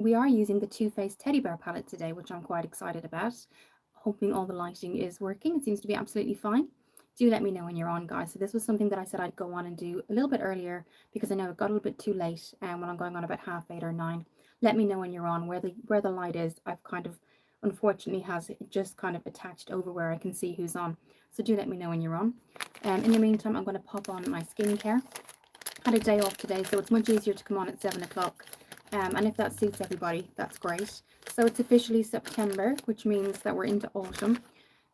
we are using the Too Faced Teddy Bear palette today, which I'm quite excited about. Hoping all the lighting is working. It seems to be absolutely fine. Do let me know when you're on, guys. So this was something that I said I'd go on and do a little bit earlier because I know it got a little bit too late when I'm going on about 8:30 or 9. Let me know when you're on, where the light is. I've kind of, unfortunately, has it just kind of attached over where I can see who's on. So do let me know when you're on. In the meantime, I'm going to pop on my skincare. Had a day off today, so it's much easier to come on at 7 o'clock. And if that suits everybody, that's great. So it's officially September, which means that we're into autumn.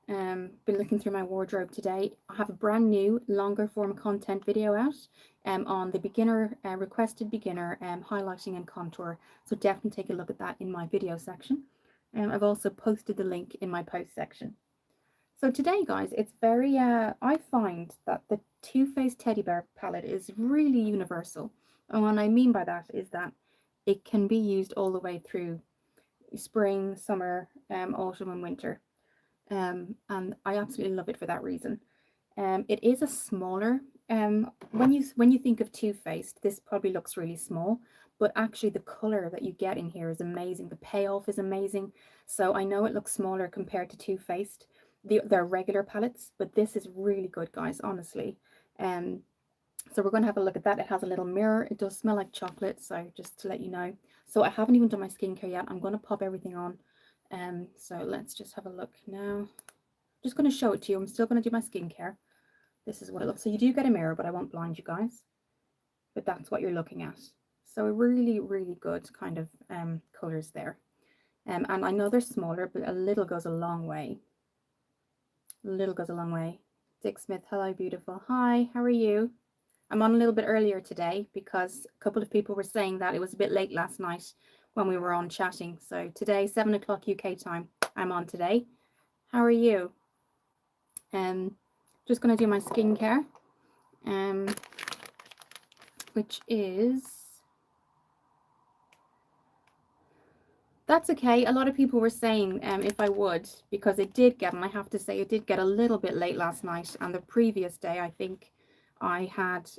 Been looking through my wardrobe today. I have a brand new longer form content video out on the beginner requested beginner highlighting and contour. So definitely take a look at that in my video section. I've also posted the link in my post section. So today, guys, it's very, I find that the Too Faced Teddy Bear palette is really universal. And what I mean by that is that it can be used all the way through spring, summer, autumn and winter. And I absolutely love it for that reason. It is a smaller, when you think of Too Faced, this probably looks really small, but actually the color that you get in here is amazing. The payoff is amazing. So I know it looks smaller compared to Too Faced, their regular palettes, but this is really good, guys, honestly. So we're going to have a look at that. It has a little mirror. It does smell like chocolate, so just to let you know. So I haven't even done my skincare yet. I'm going to pop everything on. So let's just have a look now. Just going to show it to you. I'm still going to do my skincare. This is what it looks. So you do get a mirror, but I won't blind you guys. But that's what you're looking at. So really, really good kind of colours there. And I know they're smaller, but a little goes a long way. A little goes a long way. Dick Smith, hello, beautiful. Hi, how are you? I'm on a little bit earlier today because a couple of people were saying that it was a bit late last night when we were on chatting. So today, 7 o'clock UK time, I'm on today. How are you? Just going to do my skincare, which is, that's okay. A lot of people were saying if I would, because it did get, and I have to say it did get a little bit late last night, and the previous day I think I had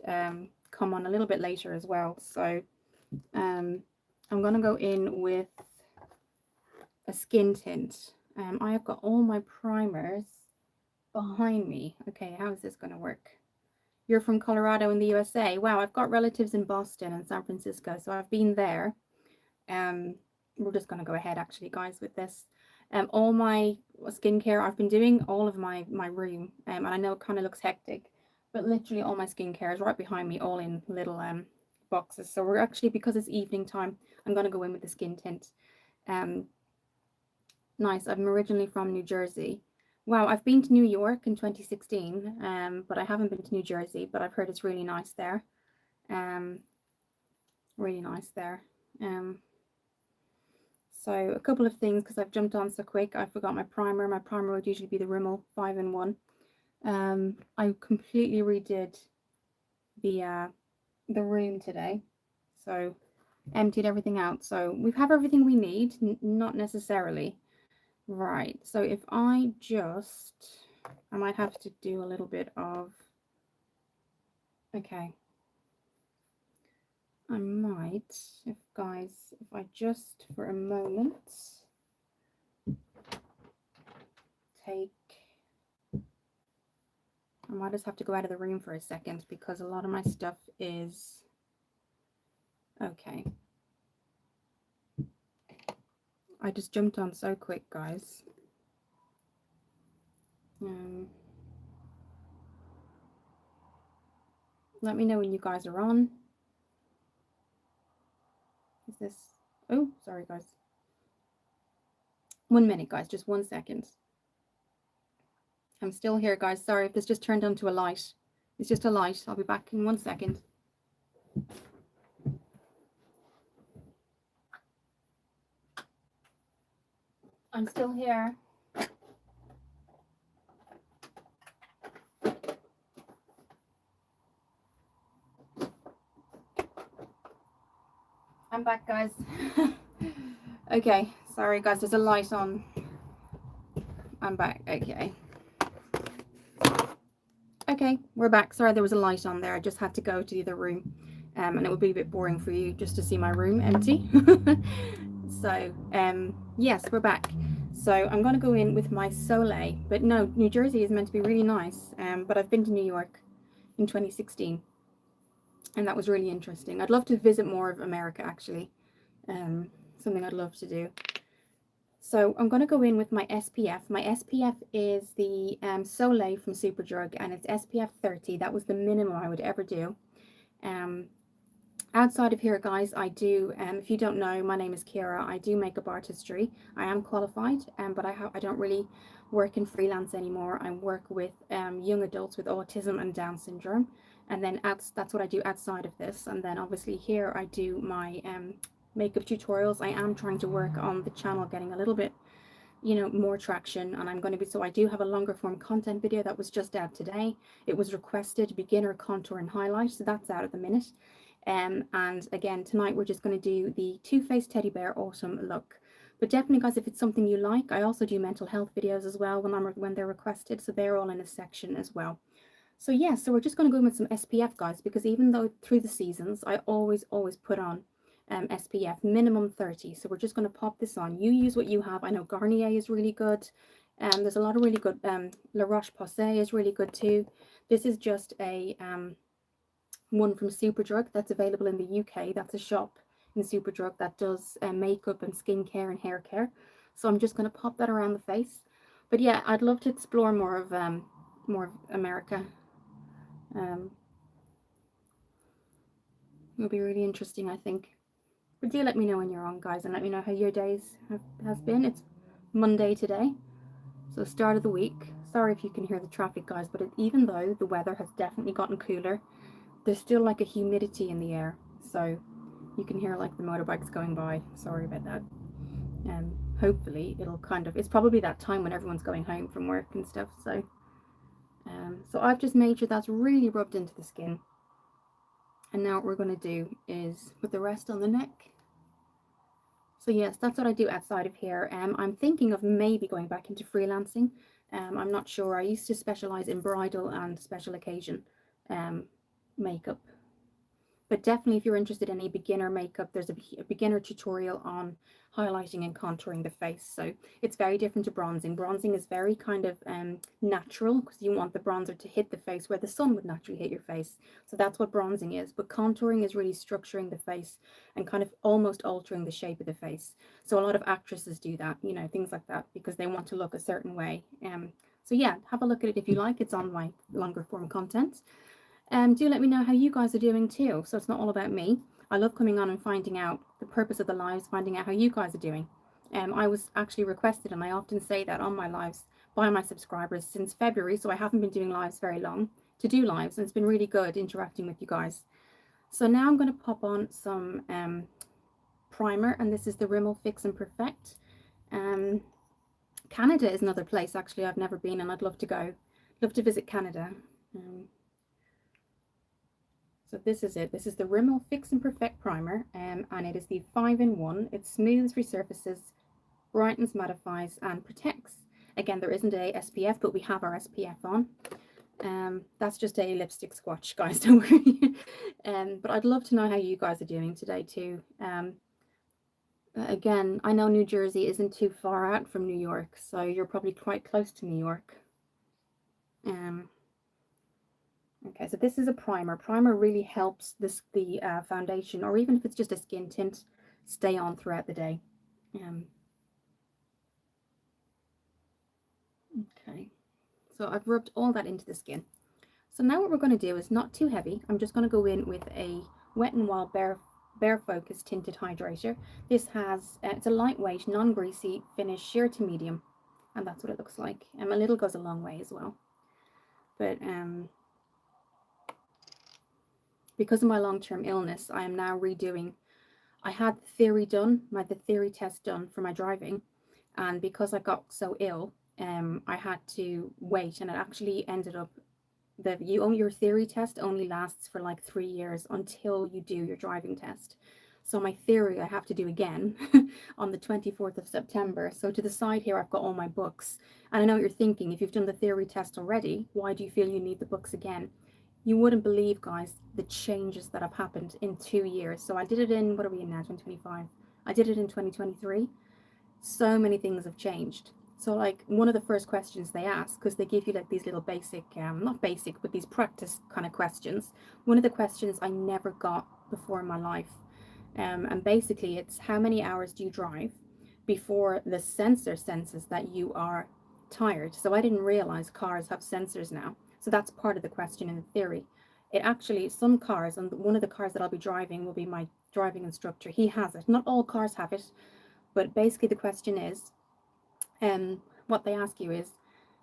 come on a little bit later as well. So I'm going to go in with a skin tint. I have got all my primers behind me. Okay, how is this going to work? You're from Colorado in the USA. Wow, I've got relatives in Boston and San Francisco, so I've been there. We're just going to go ahead actually, guys, with this. All my skincare, I've been doing all of my room, and I know it kind of looks hectic, but literally all my skincare is right behind me, all in little boxes. So we're actually, because it's evening time, I'm going to go in with the skin tint. Nice. I'm originally from New Jersey. Wow, I've been to New York in 2016, but I haven't been to New Jersey, but I've heard it's really nice there. Really nice there. So a couple of things, because I've jumped on so quick, I forgot my primer. My primer would usually be the Rimmel 5-in-1. I completely redid the room today, so emptied everything out. So we have everything we need, not necessarily. Right, so if I might have to do a little bit of, okay, I might, if I just for a moment I might just have to go out of the room for a second because a lot of my stuff is, okay. I just jumped on so quick, guys. Let me know when you guys are on. Is this, oh, sorry, guys. 1 minute, guys, just 1 second. I'm still here, guys. Sorry if this just turned onto a light. It's just a light. I'll be back in 1 second. I'm still here. I'm back, guys. Okay, sorry, guys. There's a light on. I'm back. Okay. Okay, we're back. Sorry, there was a light on there. I just had to go to the other room. And it would be a bit boring for you just to see my room empty. So yes, we're back. So I'm going to go in with my Soleil, but no, New Jersey is meant to be really nice, but I've been to New York in 2016, and that was really interesting. I'd love to visit more of America, actually. Something I'd love to do. So I'm going to go in with my SPF. My SPF is the Soleil from Superdrug, and it's SPF 30. That was the minimum I would ever do. Outside of here, guys, I do, if you don't know, my name is Kira. I do makeup artistry. I am qualified, but I don't really work in freelance anymore. I work with young adults with autism and Down syndrome, and then that's what I do outside of this. And then obviously here I do my makeup tutorials. I am trying to work on the channel, getting a little bit, you know, more traction, and I'm going to be, so I do have a longer form content video that was just out today. It was requested, beginner contour and highlight, so that's out at the minute. And again, tonight we're just going to do the Too Faced Teddy Bear Autumn look. But definitely, guys, if it's something you like, I also do mental health videos as well when they're requested, so they're all in a section as well. So yeah, so we're just going to go in with some SPF, guys, because even though through the seasons I always put on SPF minimum 30, so we're just going to pop this on. You use what you have. I know Garnier is really good, there's a lot of really good, La Roche-Posay is really good too. This is just a one from Superdrug that's available in the UK. That's a shop in Superdrug that does makeup and skincare and hair care. So I'm just going to pop that around the face. But yeah, I'd love to explore more of America. It'll be really interesting, I think. But do let me know when you're on, guys, and let me know how your days has been. It's Monday today, so start of the week. Sorry if you can hear the traffic, guys, but even though the weather has definitely gotten cooler, there's still like a humidity in the air, so you can hear like the motorbikes going by. Sorry about that. Hopefully it'll it's probably that time when everyone's going home from work and stuff, so so I've just made sure that's really rubbed into the skin. And now what we're going to do is put the rest on the neck. So yes, that's what I do outside of here. I'm thinking of maybe going back into freelancing. I'm not sure. I used to specialize in bridal and special occasion makeup. But definitely, if you're interested in any beginner makeup, there's a beginner tutorial on highlighting and contouring the face. So it's very different to bronzing. Bronzing is very kind of natural, because you want the bronzer to hit the face where the sun would naturally hit your face. So that's what bronzing is. But contouring is really structuring the face and kind of almost altering the shape of the face. So a lot of actresses do that, you know, things like that, because they want to look a certain way. So yeah, have a look at it if you like. It's on my longer form content. Do let me know how you guys are doing too, so it's not all about me. I love coming on and finding out the purpose of the lives, finding out how you guys are doing. I was actually requested, and I often say that on my lives, by my subscribers since February, so I haven't been doing lives very long, to do lives, and it's been really good interacting with you guys. So now I'm going to pop on some primer, and this is the Rimmel Fix and Perfect. Canada is another place actually I've never been, and I'd love to go. Love to visit Canada. So this is it. This is the Rimmel Fix and Perfect Primer, and it is the 5-in-1. It smooths, resurfaces, brightens, mattifies, and protects. Again, there isn't a SPF, but we have our SPF on. That's just a lipstick swatch, guys, don't worry. But I'd love to know how you guys are doing today too. Again, I know New Jersey isn't too far out from New York, so you're probably quite close to New York. Okay, so this is a primer. Primer really helps the foundation, or even if it's just a skin tint, stay on throughout the day. Okay, so I've rubbed all that into the skin. So now what we're going to do is not too heavy. I'm just going to go in with a Wet n Wild Bare Focus Tinted Hydrator. This has, it's a lightweight, non-greasy finish, sheer to medium, and that's what it looks like. A little goes a long way as well. But because of my long-term illness, I am now redoing. I had the theory done, the theory test done for my driving, and because I got so ill, I had to wait, and it actually ended up that your theory test only lasts for like 3 years until you do your driving test. So my theory I have to do again on the 24th of September. So to the side here, I've got all my books. And I know what you're thinking, if you've done the theory test already, why do you feel you need the books again? You wouldn't believe, guys, the changes that have happened in 2 years. So I did it in, what are we in now, 2025? I did it in 2023. So many things have changed. So like one of the first questions they ask, because they give you like these little basic, not basic, but these practice kind of questions. One of the questions I never got before in my life. And basically it's how many hours do you drive before the sensor senses that you are tired. So I didn't realize cars have sensors now. So that's part of the question in the theory. It actually, some cars, and one of the cars that I'll be driving will be my driving instructor. He has it. Not all cars have it, but basically the question is, what they ask you is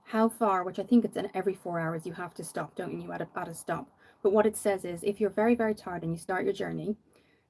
how far, which I think it's in every 4 hours you have to stop, don't you, at a stop. But what it says is if you're very, very tired and you start your journey,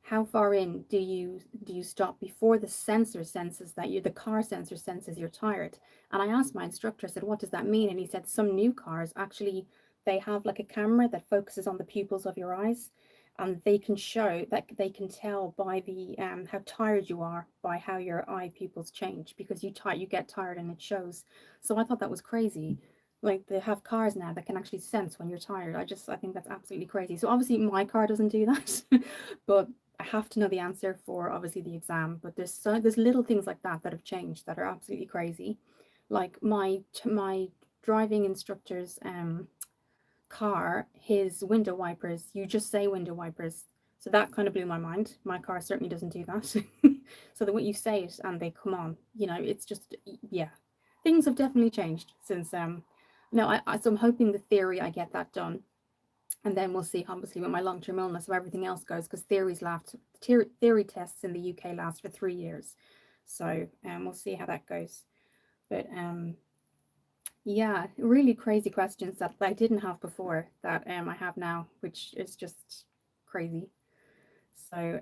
how far in do you stop before the sensor senses that you the car sensor senses you're tired? And I asked my instructor, I said, what does that mean? And he said some new cars actually, they have like a camera that focuses on the pupils of your eyes, and they can show that, they can tell by the how tired you are by how your eye pupils change, because you get tired and it shows. So I thought that was crazy. Like they have cars now that can actually sense when you're tired. I think that's absolutely crazy. So obviously my car doesn't do that, but I have to know the answer for obviously the exam. But there's little things like that that have changed that are absolutely crazy. Like my driving instructor's car, his window wipers, you just say window wipers. So that kind of blew my mind. My car certainly doesn't do that. So that what you say it and they come on, it's just, yeah, things have definitely changed since no, so I'm hoping the theory I get that done, and then we'll see obviously with my long-term illness how everything else goes, because theory tests in the UK last for 3 years. So we'll see how that goes. But yeah, really crazy questions that I didn't have before that I have now, which is just crazy. So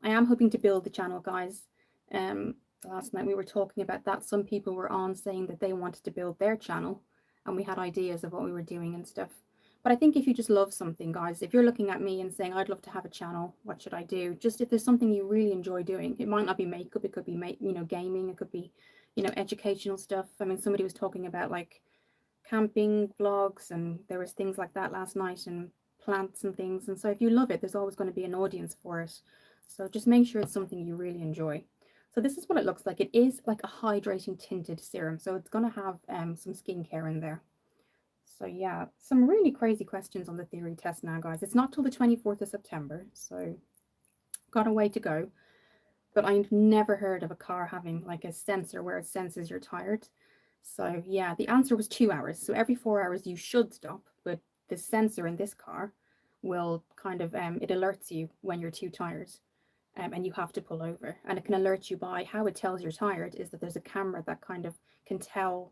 I am hoping to build the channel, guys. Last night we were talking about that. Some people were on saying that they wanted to build their channel, and we had ideas of what we were doing and stuff. But I think if you just love something, guys, if you're looking at me and saying, I'd love to have a channel, what should I do? Just if there's something you really enjoy doing, it might not be makeup, it could be, gaming, it could be, educational stuff. I mean, somebody was talking about like camping vlogs, and there was things like that last night, and plants and things. And so if you love it, there's always going to be an audience for it. So just make sure it's something you really enjoy. So this is what it looks like. It is like a hydrating tinted serum, so it's going to have some skincare in there. So yeah, some really crazy questions on the theory test now, guys. It's not till the 24th of September, so got a way to go. But I've never heard of a car having like a sensor where it senses you're tired. So yeah, the answer was 2 hours. So every 4 hours you should stop, but the sensor in this car will kind of, it alerts you when you're too tired. And you have to pull over, and it can alert you by how it tells you're tired is that there's a camera that kind of can tell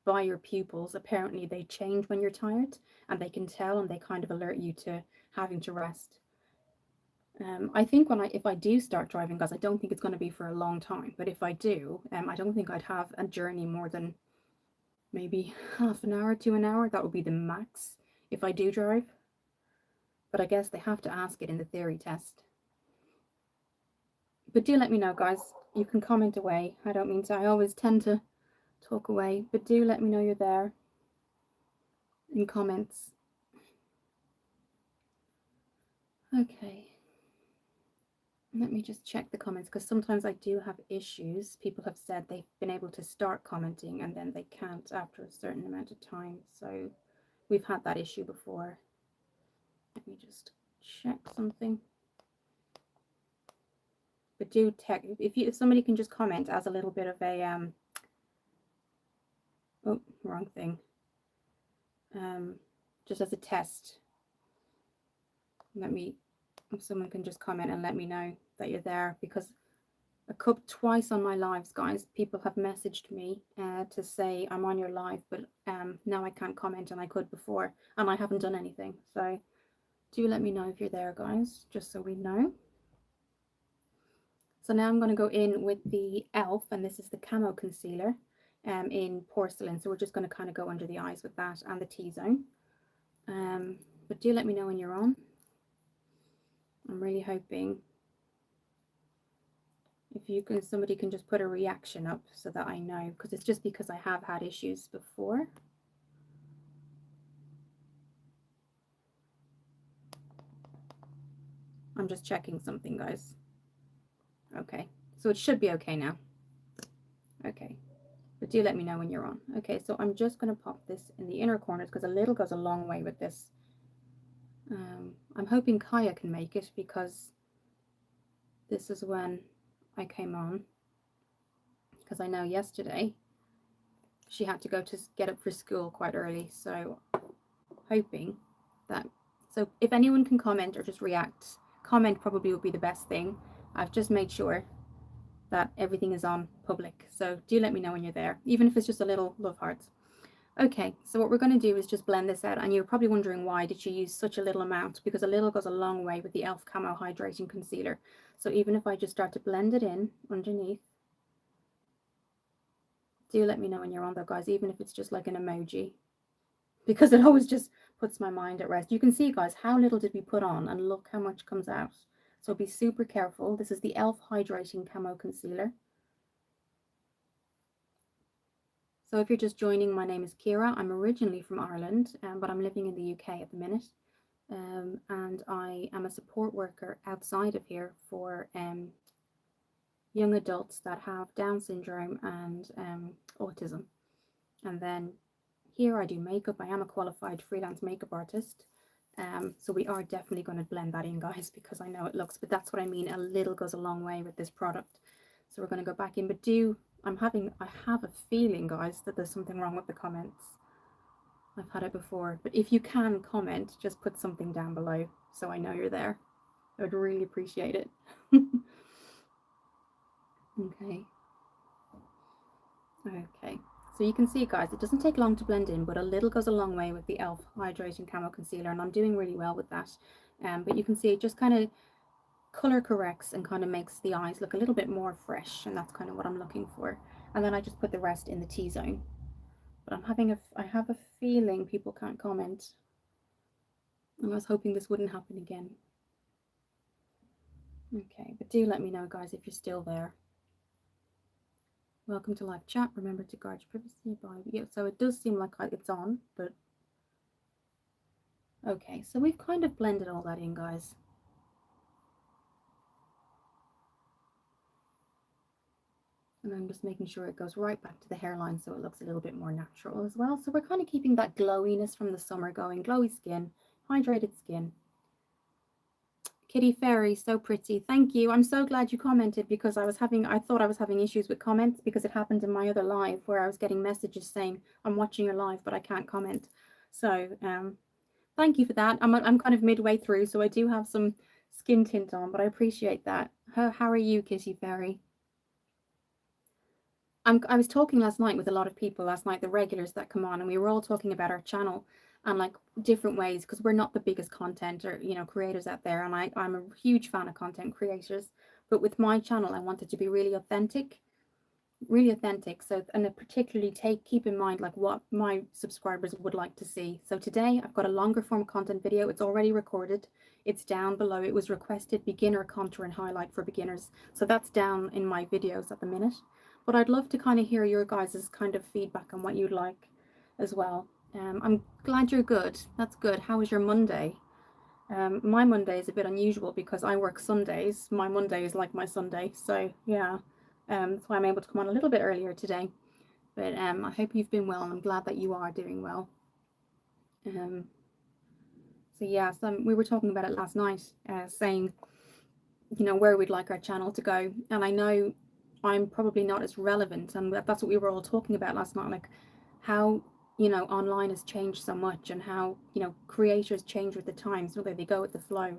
by your pupils. Apparently they change when you're tired, and they can tell, and they kind of alert you to having to rest. I think if I do start driving, guys, I don't think it's going to be for a long time, but if I do, I don't think I'd have a journey more than maybe half an hour to an hour. That would be the max if I do drive, but I guess they have to ask it in the theory test. But do let me know, guys. You can comment away. I don't mean to, I always tend to talk away, but do let me know you're there in comments. Okay. Let me just check the comments, because sometimes I do have issues. People have said they've been able to start commenting and then they can't after a certain amount of time. So we've had that issue before. Let me just check something. But do if somebody can just comment as a little bit of a oh, wrong thing. Just as a test. If someone can just comment and let me know that you're there, because twice on my lives, guys, people have messaged me to say I'm on your live, but now I can't comment, and I could before, and I haven't done anything. So do let me know if you're there, guys, just so we know. So now I'm going to go in with the e.l.f., and this is the Camo Concealer in Porcelain. So we're just going to kind of go under the eyes with that and the T-zone. But do let me know when you're on. I'm really hoping if somebody can just put a reaction up so that I know, because it's just because I have had issues before. I'm just checking something, guys. Okay, So it should be okay now. Okay, but do let me know when you're on. Okay, so I'm just going to pop this in the inner corners because a little goes a long way with this. I'm hoping Kaya can make it because this is when I came on, because I know yesterday she had to go to get up for school quite early, so hoping that, so if anyone can comment or just react, comment probably would be the best thing. I've just made sure that everything is on public, so do let me know when you're there, even if it's just a little love hearts. Okay, so what we're going to do is just blend this out, and you're probably wondering why did she use such a little amount, because a little goes a long way with the e.l.f. Camo Hydrating Concealer. So even if I just start to blend it in underneath, do let me know when you're on though, guys, even if it's just like an emoji, because it always just puts my mind at rest. You can see, guys, how little did we put on, and look how much comes out. So be super careful. This is the e.l.f. Hydrating Camo Concealer. So if you're just joining, my name is Kira. I'm originally from Ireland, but I'm living in the UK at the minute. And I am a support worker outside of here for young adults that have Down syndrome and autism. And then here I do makeup. I am a qualified freelance makeup artist. So we are definitely going to blend that in, guys, because I know it looks, but that's what I mean. A little goes a long way with this product. So we're going to go back in, but I have a feeling, guys, that there's something wrong with the comments. I've had it before, but if you can comment, just put something down below so I know you're there. I would really appreciate it. Okay. Okay. So you can see, guys, it doesn't take long to blend in, but a little goes a long way with the e.l.f. Hydrating Camo Concealer, and I'm doing really well with that. But you can see it just kind of color corrects and kind of makes the eyes look a little bit more fresh, and that's kind of what I'm looking for. And then I just put the rest in the T-zone. But I have a feeling people can't comment. And I was hoping this wouldn't happen again. Okay, but do let me know, guys, if you're still there. Welcome to live chat. Remember to guard your privacy by, yeah, so it does seem like it's on, but okay, so we've kind of blended all that in, guys. And I'm just making sure it goes right back to the hairline so it looks a little bit more natural as well. So we're kind of keeping that glowiness from the summer going. Glowy skin, hydrated skin. Kitty Fairy, so pretty. Thank you. I'm so glad you commented, because I thought I was having issues with comments, because it happened in my other live where I was getting messages saying I'm watching your live but I can't comment. So thank you for that. I'm kind of midway through, so I do have some skin tint on, but I appreciate that. How are you, Kitty Fairy? I was talking last night with a lot of people last night, the regulars that come on, and we were all talking about our channel and like different ways, because we're not the biggest content or creators out there, and I'm a huge fan of content creators, but with my channel I wanted to be really authentic. So, and particularly keep in mind like what my subscribers would like to see. So today I've got a longer form content video. It's already recorded. It's down below. It was requested beginner contour and highlight for beginners. So that's down in my videos at the minute. But I'd love to kind of hear your guys' kind of feedback on what you'd like as well. I'm glad you're good. That's good. How was your Monday? My Monday is a bit unusual because I work Sundays. My Monday is like my Sunday. So yeah, that's why I'm able to come on a little bit earlier today. But I hope you've been well, and I'm glad that you are doing well. So yeah, we were talking about it last night, saying, where we'd like our channel to go. And I know I'm probably not as relevant, and that's what we were all talking about last night, like how online has changed so much, and how creators change with the times, whether they go with the flow.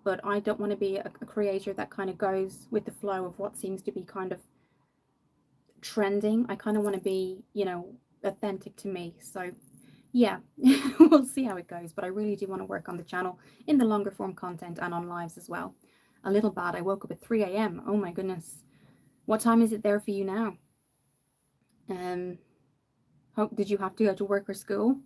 But I don't want to be a creator that kind of goes with the flow of what seems to be kind of trending. I kind of want to be authentic to me. So yeah, we'll see how it goes, but I really do want to work on the channel in the longer form content and on lives as well. A little bad, I woke up at 3 a.m. Oh my goodness. What time is it there for you now? Did you have to go to work or school?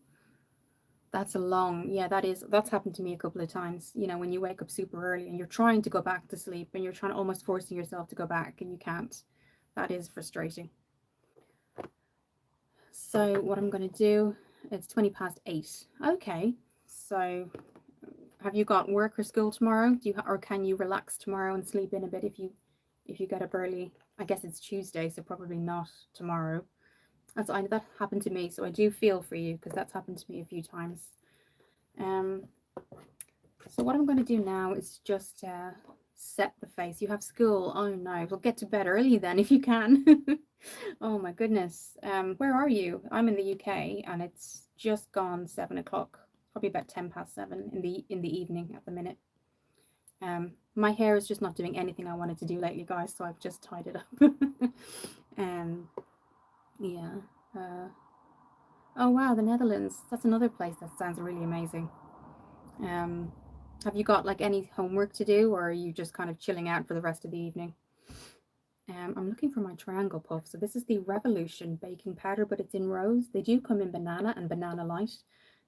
That's that's happened to me a couple of times. When you wake up super early and you're trying to go back to sleep, and you're trying to almost forcing yourself to go back and you can't. That is frustrating. So what I'm going to do, it's 8:20. Okay, so have you got work or school tomorrow? Or can you relax tomorrow and sleep in a bit if you if you get up early. I guess it's Tuesday, so probably not tomorrow. That happened to me, so I do feel for you because that's happened to me a few times. Um, so what I'm going to do now is just set the face. You have school. Oh no, we'll get to bed early then if you can. Oh my goodness. Where are you? I'm in the UK and it's just gone 7 o'clock. Probably about 7 in the evening at the minute. My hair is just not doing anything I wanted to do lately, guys, so I've just tied it up. Yeah. Uh, oh wow, the Netherlands. That's another place that sounds really amazing. Um, have you got like any homework to do, or are you just kind of chilling out for the rest of the evening? I'm looking for my triangle puff. So this is the Revolution baking powder, but it's in rose. They do come in banana and banana light.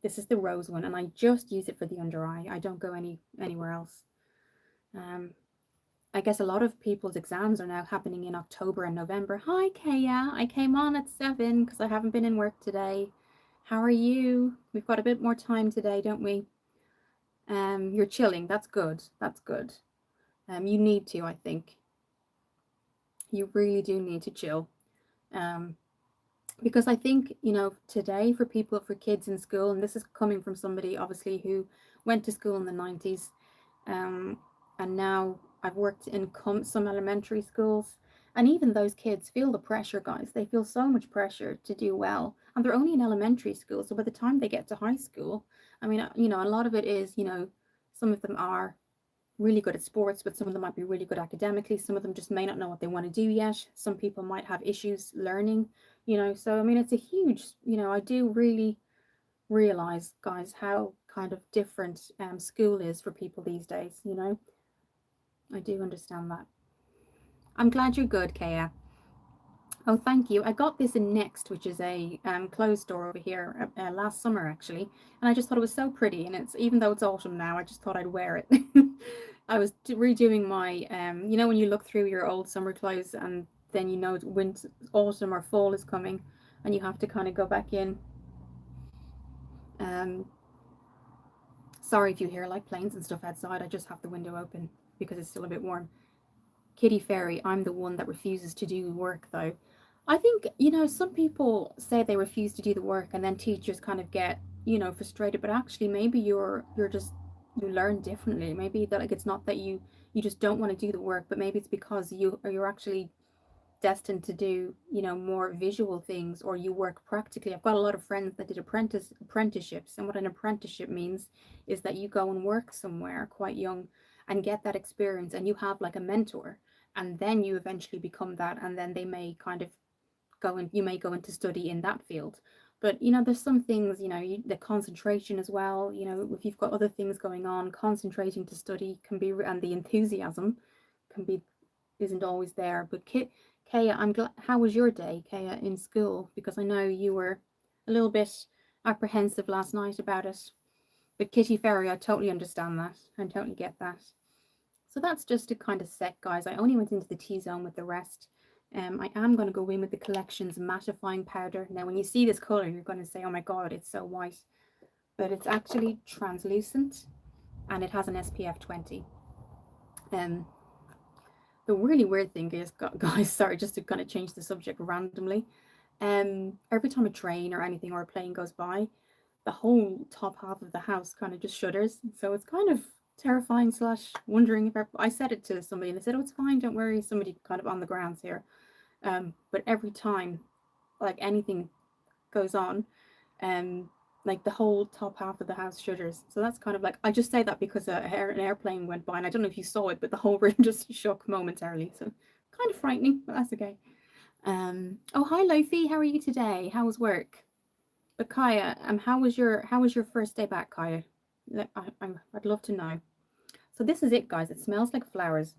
This is the rose one, and I just use it for the under eye. I don't go anywhere else. Um, I guess a lot of people's exams are now happening in October and November. Hi, Kaya. I came on at 7 because I haven't been in work today. How are you? We've got a bit more time today, don't we? You're chilling. That's good. That's good. You need to, I think. You really do need to chill. Um, because I think, today for people, for kids in school, and this is coming from somebody obviously who went to school in the 90s, um, and now I've worked in some elementary schools, and even those kids feel the pressure, guys. They feel so much pressure to do well, and they're only in elementary school, so by the time they get to high school, I mean, a lot of it is, some of them are really good at sports, but some of them might be really good academically. Some of them just may not know what they want to do yet. Some people might have issues learning, So, I mean, it's a huge, I do really realize, guys, how kind of different school is for people these days, I do understand that. I'm glad you're good, Kaya. Oh, thank you. I got this in Next, which is a clothes store over here last summer, actually. And I just thought it was so pretty. And even though it's autumn now, I just thought I'd wear it. I was redoing my, when you look through your old summer clothes and then winter, autumn or fall is coming and you have to kind of go back in. Um, Sorry if you hear like planes and stuff outside. I just have the window open because it's still a bit warm. Kitty Fairy, I'm the one that refuses to do work though. I think, some people say they refuse to do the work and then teachers kind of get, frustrated, but actually maybe you're just you learn differently. Maybe that like it's not that you just don't want to do the work, but maybe it's because you're actually destined to do, more visual things, or you work practically. I've got a lot of friends that did apprenticeships, and what an apprenticeship means is that you go and work somewhere quite young and get that experience, and you have like a mentor, and then you eventually become that, and then they may kind of you may go into study in that field. But there's some things, the concentration as well, if you've got other things going on, concentrating to study can be, and the enthusiasm can be, isn't always there. But Kaya, I'm glad. How was your day, Kaya, in school? Because I know you were a little bit apprehensive last night about it. But Kitty Ferry, I totally understand that. I totally get that. So that's just to kind of set, guys. I only went into the T-zone with the rest. I am going to go in with the Collections mattifying powder. Now, when you see this color, you're going to say, "Oh my God, it's so white," but it's actually translucent, and it has an SPF 20. The really weird thing is, guys, sorry, just to kind of change the subject randomly. Every time a train or anything or a plane goes by, the whole top half of the house kind of just shudders. So it's kind of terrifying slash wondering if I said it to somebody and they said, "Oh, it's fine, don't worry." Somebody kind of on the grounds here. But every time like anything goes on, like the whole top half of the house shudders. So that's kind of like, I just say that because an airplane went by and I don't know if you saw it, but the whole room just shook momentarily. So kind of frightening, but that's okay. Oh, hi Lofi, how are you today? How was work? But Kaya, how was your first day back, Kaya? I'd love to know. So this is it, guys. It smells like flowers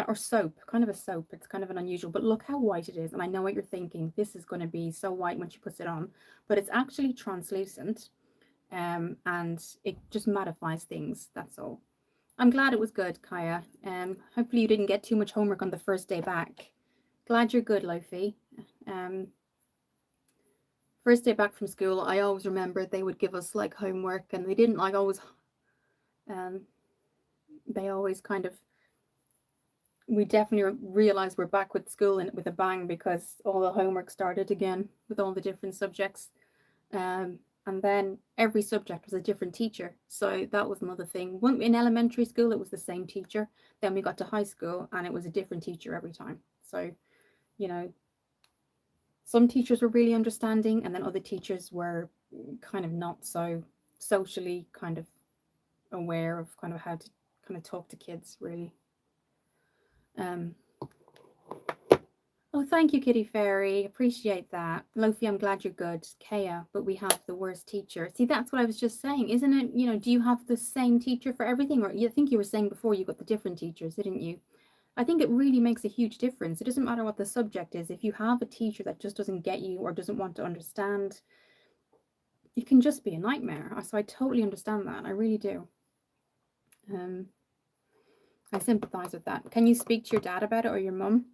or soap, kind of a soap. It's kind of an unusual, but look how white it is. And I know what you're thinking. This is going to be so white when she puts it on, but it's actually translucent, and it just mattifies things. That's all. I'm glad it was good, Kaya. Hopefully you didn't get too much homework on the first day back. Glad you're good, Lofi. First day back from school, I always remember they would give us like homework, and they didn't like always. They always kind of we definitely realized we're back with school and with a bang because all the homework started again with all the different subjects. And then every subject was a different teacher. So that was another thing. When in elementary school, it was the same teacher. Then we got to high school and it was a different teacher every time. So, you know, some teachers were really understanding and then other teachers were kind of not so socially kind of aware of kind of how to kind of talk to kids really. Um, Oh, thank you, Kitty Fairy. Appreciate that. Lofi, I'm glad you're good. Kea, but we have the worst teacher. See, that's what I was just saying, isn't it? You know, do you have the same teacher for everything? Or you think you were saying before you got the different teachers, didn't you? I think it really makes a huge difference. It doesn't matter what the subject is. If you have a teacher that just doesn't get you or doesn't want to understand, it can just be a nightmare. So I totally understand that. I really do. I sympathize with that. Can you speak to your dad about it or your mum?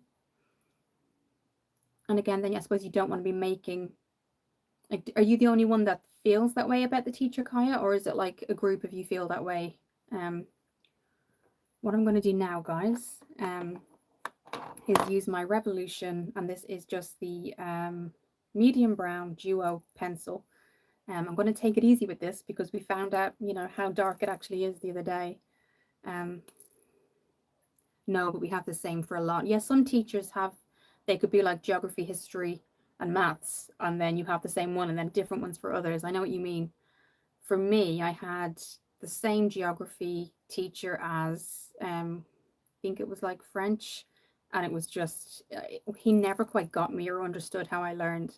And again, then I suppose you don't want to be making, like, are you the only one that feels that way about the teacher, Kaya, or is it like a group of you feel that way? What I'm going to do now, guys, is use my Revolution, and this is just the medium brown duo pencil. I'm going to take it easy with this because we found out, you know, how dark it actually is the other day. No, but we have the same for a lot. Yes, some teachers have, they could be like geography, history, and maths, and then you have the same one and then different ones for others. I know what you mean. For me, I had the same geography teacher as, I think it was like French, and it was just, he never quite got me or understood how I learned.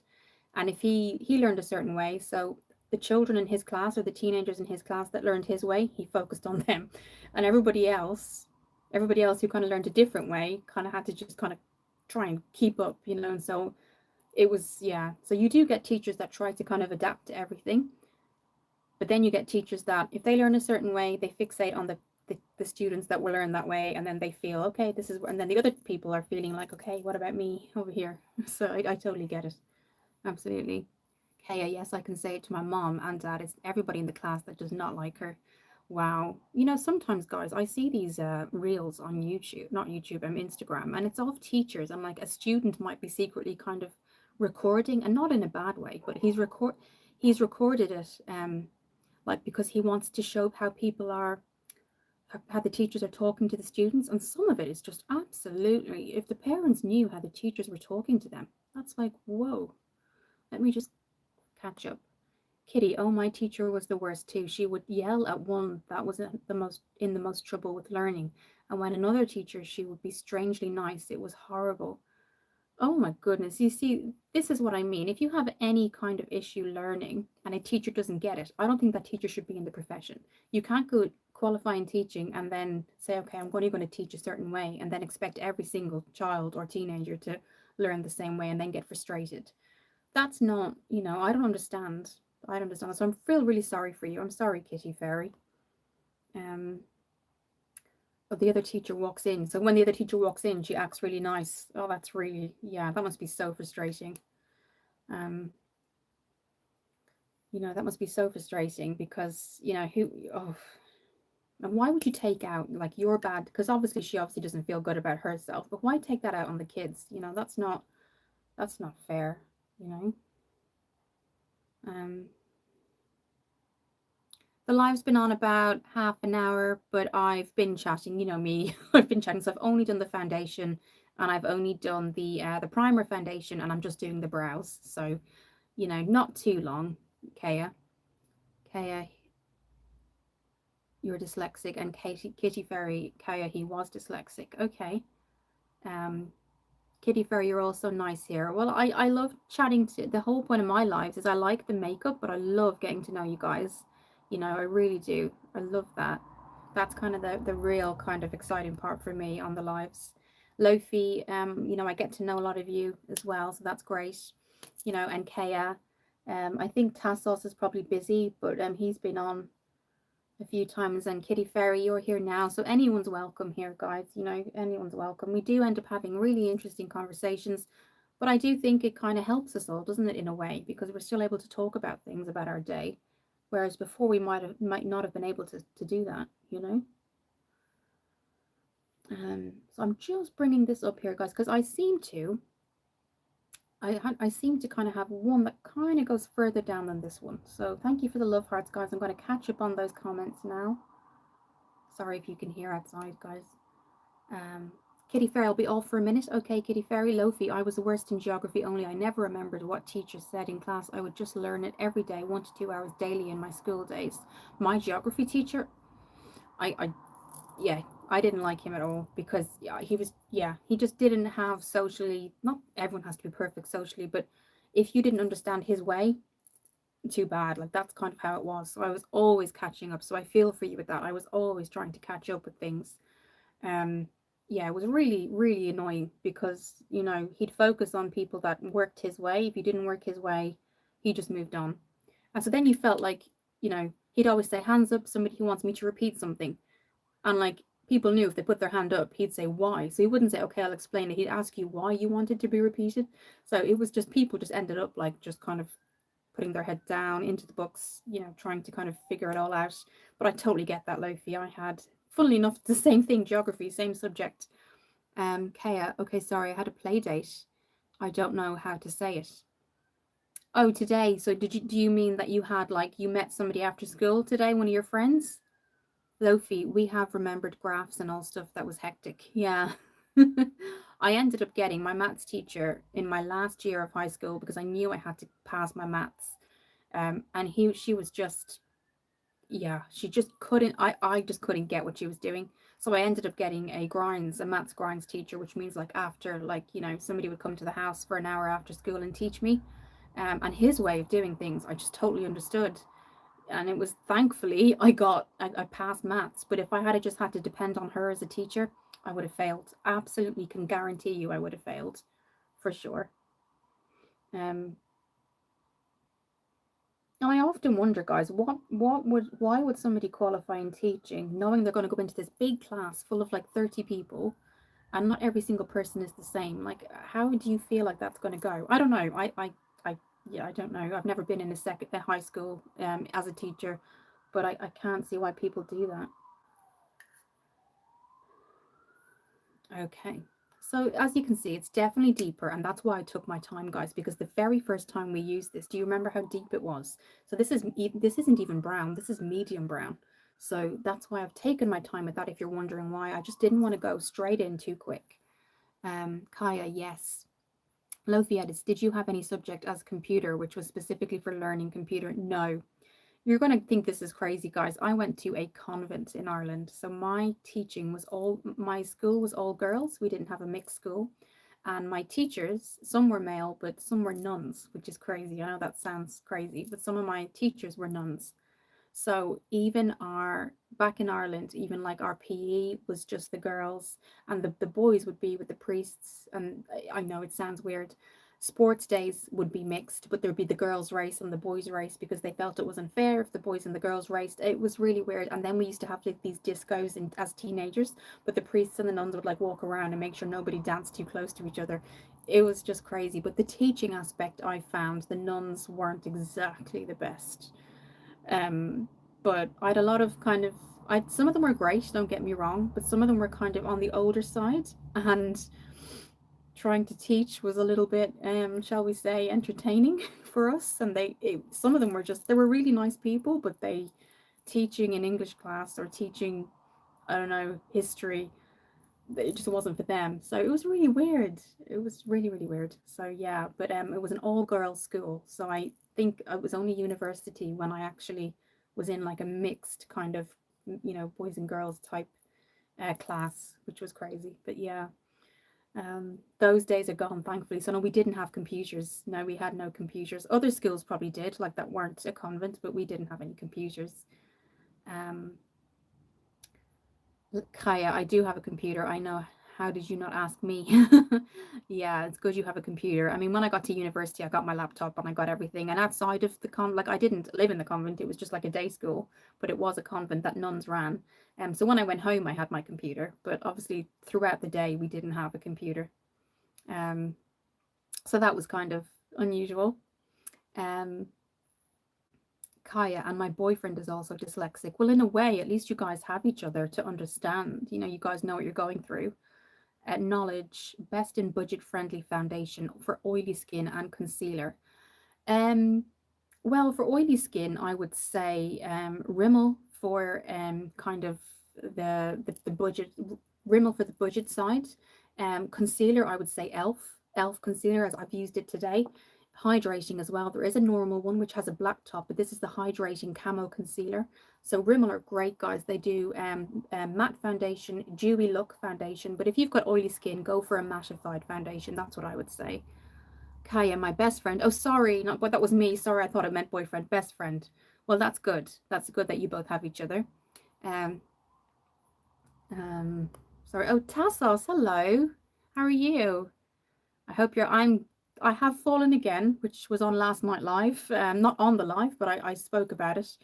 And if he learned a certain way, so the children in his class or the teenagers in his class that learned his way, he focused on them, and everybody else who kind of learned a different way kind of had to just kind of try and keep up, you know. And so it was, yeah, so you do get teachers that try to kind of adapt to everything, but then you get teachers that if they learn a certain way, they fixate on the students that will learn that way, and then they feel, okay, this is, and then the other people are feeling like, okay, what about me over here? So I totally get it. Absolutely. Kaya, yes, I can say it to my mom and dad. It's everybody in the class that does not like her. Wow. You know, sometimes, guys, I see these reels on YouTube, not YouTube, Instagram, and it's of teachers. And like a student might be secretly kind of recording, and not in a bad way, but he's recorded it, like because he wants to show how people are, how the teachers are talking to the students, and some of it is just absolutely. If the parents knew how the teachers were talking to them, that's like, whoa. Let me just catch up. Kitty, oh, my teacher was the worst too. She would yell at one that was in the most trouble with learning, and when another teacher, she would be strangely nice. It was horrible. Oh my goodness. You see, this is what I mean. If you have any kind of issue learning and a teacher doesn't get it, I don't think that teacher should be in the profession. You can't go qualify in teaching and then say, okay, I'm only going to teach a certain way, and then expect every single child or teenager to learn the same way and then get frustrated. That's not, you know, I don't understand. I don't understand. So I feel really sorry for you. I'm sorry, Kitty Fairy. But the other teacher walks in. So when the other teacher walks in, she acts really nice. Oh, that's really, yeah, that must be so frustrating. You know, that must be so frustrating because, you know, and why would you take out like your bad? Because obviously she obviously doesn't feel good about herself, but why take that out on the kids? You know, that's not fair, you know. Um, The live's been on about half an hour, but I've been chatting, you know me, I've been chatting. So I've only done the foundation and I've only done the primer foundation, and I'm just doing the brows. So, you know, not too long. Kaya, Kaya, you're dyslexic, and Kitty Fairy, Kaya, he was dyslexic. Okay. Um, Kitty Fairy, you're also nice here. Well, I love chatting to, the whole point of my lives is I like the makeup, but I love getting to know you guys. You know, I really do. I love that. That's kind of the real kind of exciting part for me on the lives. Lofi, you know, I get to know a lot of you as well, so that's great. You know, and Kea, I think Tassos is probably busy, but he's been on a few times, and Kitty Fairy, you're here now, so anyone's welcome here, guys. You know, anyone's welcome. We do end up having really interesting conversations, but I do think it kind of helps us all, doesn't it, in a way, because we're still able to talk about things about our day, whereas before we might not have been able to do that, you know. So I'm just bringing this up here, guys, because I seem to kind of have one that kind of goes further down than this one. So thank you for the love hearts, guys. I'm going to catch up on those comments now. Sorry if you can hear outside, guys. Um, Kitty Fairy, I'll be off for a minute. Okay, Kitty Fairy. Lofi, I was the worst in geography, only I never remembered what teachers said in class. I would just learn it every day, 1 to 2 hours daily in my school days. My geography teacher, I yeah, I didn't like him at all because he just didn't have socially, not everyone has to be perfect socially, but if you didn't understand his way, too bad. Like that's kind of how it was. So I was always catching up. So I feel for you with that. I was always trying to catch up with things. Um yeah, it was really, really annoying because, he'd focus on people that worked his way. If you didn't work his way, he just moved on. And so then you felt like, he'd always say, hands up, somebody who wants me to repeat something. And like people knew if they put their hand up, he'd say why. So he wouldn't say, okay, I'll explain it. He'd ask you why you wanted to be repeated. So it was just people just ended up like just kind of putting their head down into the books, trying to kind of figure it all out. But I totally get that, Lofi. I had, funnily enough, the same thing, geography, same subject. Kaya, okay, sorry, I had a play date. I don't know how to say it. Oh, today. So do you mean that you had like you met somebody after school today, one of your friends? Lofi, we have remembered graphs and all stuff that was hectic. Yeah. I ended up getting my maths teacher in my last year of high school because I knew I had to pass my maths. And she was just, yeah, she just couldn't, I just couldn't get what she was doing. So I ended up getting a maths grinds teacher, which means like after, like, somebody would come to the house for an hour after school and teach me. And his way of doing things, I just totally understood. And it was thankfully I passed maths. But if I had just had to depend on her as a teacher, I would have failed. Absolutely can guarantee you I would have failed for sure. Um, And I often wonder, guys, why would somebody qualify in teaching knowing they're going to go into this big class full of like 30 people and not every single person is the same? Like, how do you feel like that's going to go? I don't know. Yeah, I don't know. I've never been in a high school as a teacher, but I can't see why people do that. Okay. So as you can see, it's definitely deeper, and that's why I took my time, guys, because the very first time we used this, do you remember how deep it was? So this isn't even brown, this is medium brown. So that's why I've taken my time with that, if you're wondering why. I just didn't want to go straight in too quick. Kaya, yes. Lofiadis, did you have any subject as computer, which was specifically for learning computer? No. You're going to think this is crazy, guys. I went to a convent in Ireland. So my school was all girls. We didn't have a mixed school. And my teachers, some were male, but some were nuns, which is crazy. I know that sounds crazy, but some of my teachers were nuns. So even back in Ireland, even like our PE was just the girls, and the boys would be with the priests. And I know it sounds weird. Sports days would be mixed, but there'd be the girls' race and the boys' race because they felt it was unfair if the boys and the girls raced. It was really weird. And then we used to have like these discos as teenagers, but the priests and the nuns would like walk around and make sure nobody danced too close to each other. It was just crazy. But the teaching aspect, I found the nuns weren't exactly the best. Um, but I had a lot of kind of, some of them were great, don't get me wrong, but some of them were kind of on the older side, and trying to teach was a little bit, shall we say, entertaining for us. And some of them they were really nice people, but teaching in English class or teaching, I don't know, history, it just wasn't for them. So it was really weird. It was really, really weird. So yeah, but it was an all girls school. So I think it was only university when I actually was in like a mixed kind of, boys and girls type class, which was crazy. But yeah, those days are gone, thankfully. So no, we didn't have computers. No, we had no computers. Other schools probably did, like that weren't a convent, but we didn't have any computers. Um, Kaya, I do have a computer. I know. How did you not ask me? Yeah, it's good you have a computer. I mean, when I got to university, I got my laptop and I got everything. And outside of the like I didn't live in the convent. It was just like a day school, but it was a convent that nuns ran. So when I went home, I had my computer. But obviously, throughout the day, we didn't have a computer. Um, so that was kind of unusual. Um, Kaya, and my boyfriend is also dyslexic. Well, in a way, at least you guys have each other to understand. You know, you guys know what you're going through. Knowledge, best in budget friendly foundation for oily skin and concealer. Um, well, for oily skin, I would say Rimmel for kind of the budget, Rimmel for the budget side. Concealer, I would say Elf concealer, as I've used it today. Hydrating as well. There is a normal one which has a black top, but this is the hydrating camo concealer. So Rimmel are great, guys. They do matte foundation, dewy look foundation. But if you've got oily skin, go for a mattified foundation. That's what I would say. Kaya, my best friend. Oh, sorry, not but that was me. Sorry, I thought it meant boyfriend. Best friend. Well, that's good. That's good that you both have each other. Um, um, sorry. Oh, Tassos, hello. How are you? I hope you're. I have fallen again, which was on last night live. Not on the live, but I spoke about it.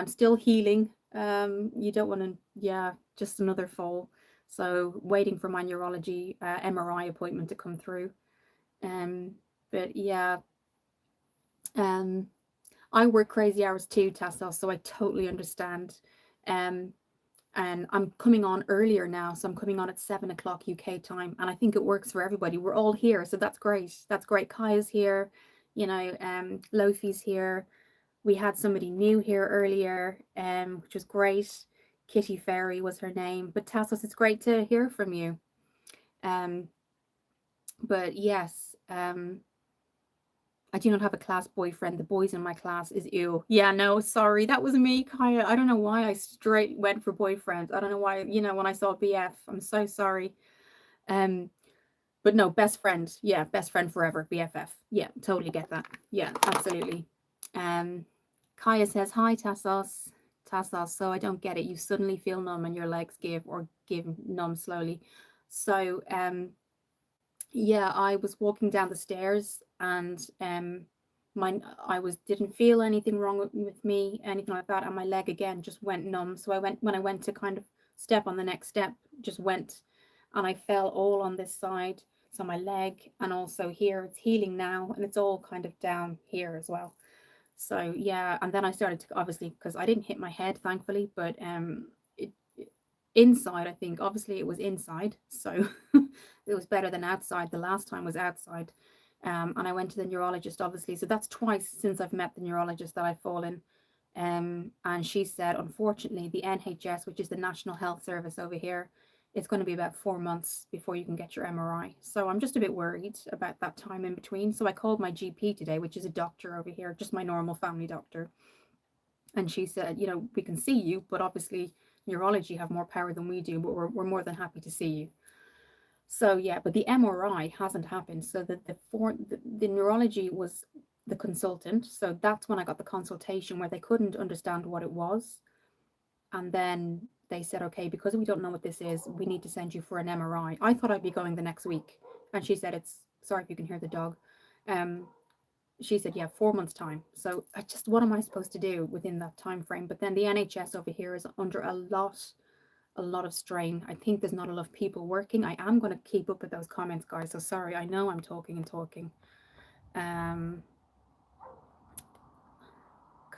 Still healing. You don't want to. Yeah, just another fall. So waiting for my neurology MRI appointment to come through. Um, but yeah, um, I work crazy hours too, Tassos, so I totally understand. Um, and I'm coming on earlier now, so I'm coming on at 7 o'clock UK time, and I think it works for everybody. We're all here, so that's great. That's great. Kaya's here, you know, Lofi's here. We had somebody new here earlier, which was great. Kitty Fairy was her name. But Tassos, it's great to hear from you. Um, but yes, I do not have a class boyfriend. The boys in my class is ew. Yeah, no, sorry. That was me, Kaya. I don't know why I straight went for boyfriend. I don't know why, you know, when I saw BF. I'm so sorry. Um, but no, best friend. Yeah, best friend forever, BFF. Yeah, totally get that. Yeah, absolutely. Kaya says, hi, Tassos. Tassos, so I don't get it. You suddenly feel numb and your legs give numb slowly. So, yeah, I was walking down the stairs and my I was didn't feel anything wrong with me, anything like that, and my leg again just went numb. So I went to kind of step on the next step, just went, and I fell all on this side. So my leg and also here, it's healing now, and it's all kind of down here as well. So yeah, and then I started to obviously because I didn't hit my head, thankfully, but it inside, I think obviously it was inside, so it was better than outside. The last time was outside. And I went to the neurologist, obviously, so that's twice since I've met the neurologist that I've fallen. And she said, unfortunately, the NHS, which is the National Health Service over here, it's going to be about 4 months before you can get your MRI. So I'm just a bit worried about that time in between. So I called my GP today, which is a doctor over here, just my normal family doctor. And she said, you know, we can see you, but obviously neurology have more power than we do, but we're more than happy to see you. So yeah, but the MRI hasn't happened. So the neurology was the consultant. So that's when I got the consultation where they couldn't understand what it was. And then they said, okay, because we don't know what this is, we need to send you for an MRI. I thought I'd be going the next week. And she said, it's sorry if you can hear the dog. She said, yeah, 4 months time. So I just, what am I supposed to do within that time frame? But then the NHS over here is under a lot of strain. I think there's not enough people working. I am going to keep up with those comments, guys. So sorry, I know I'm talking and talking.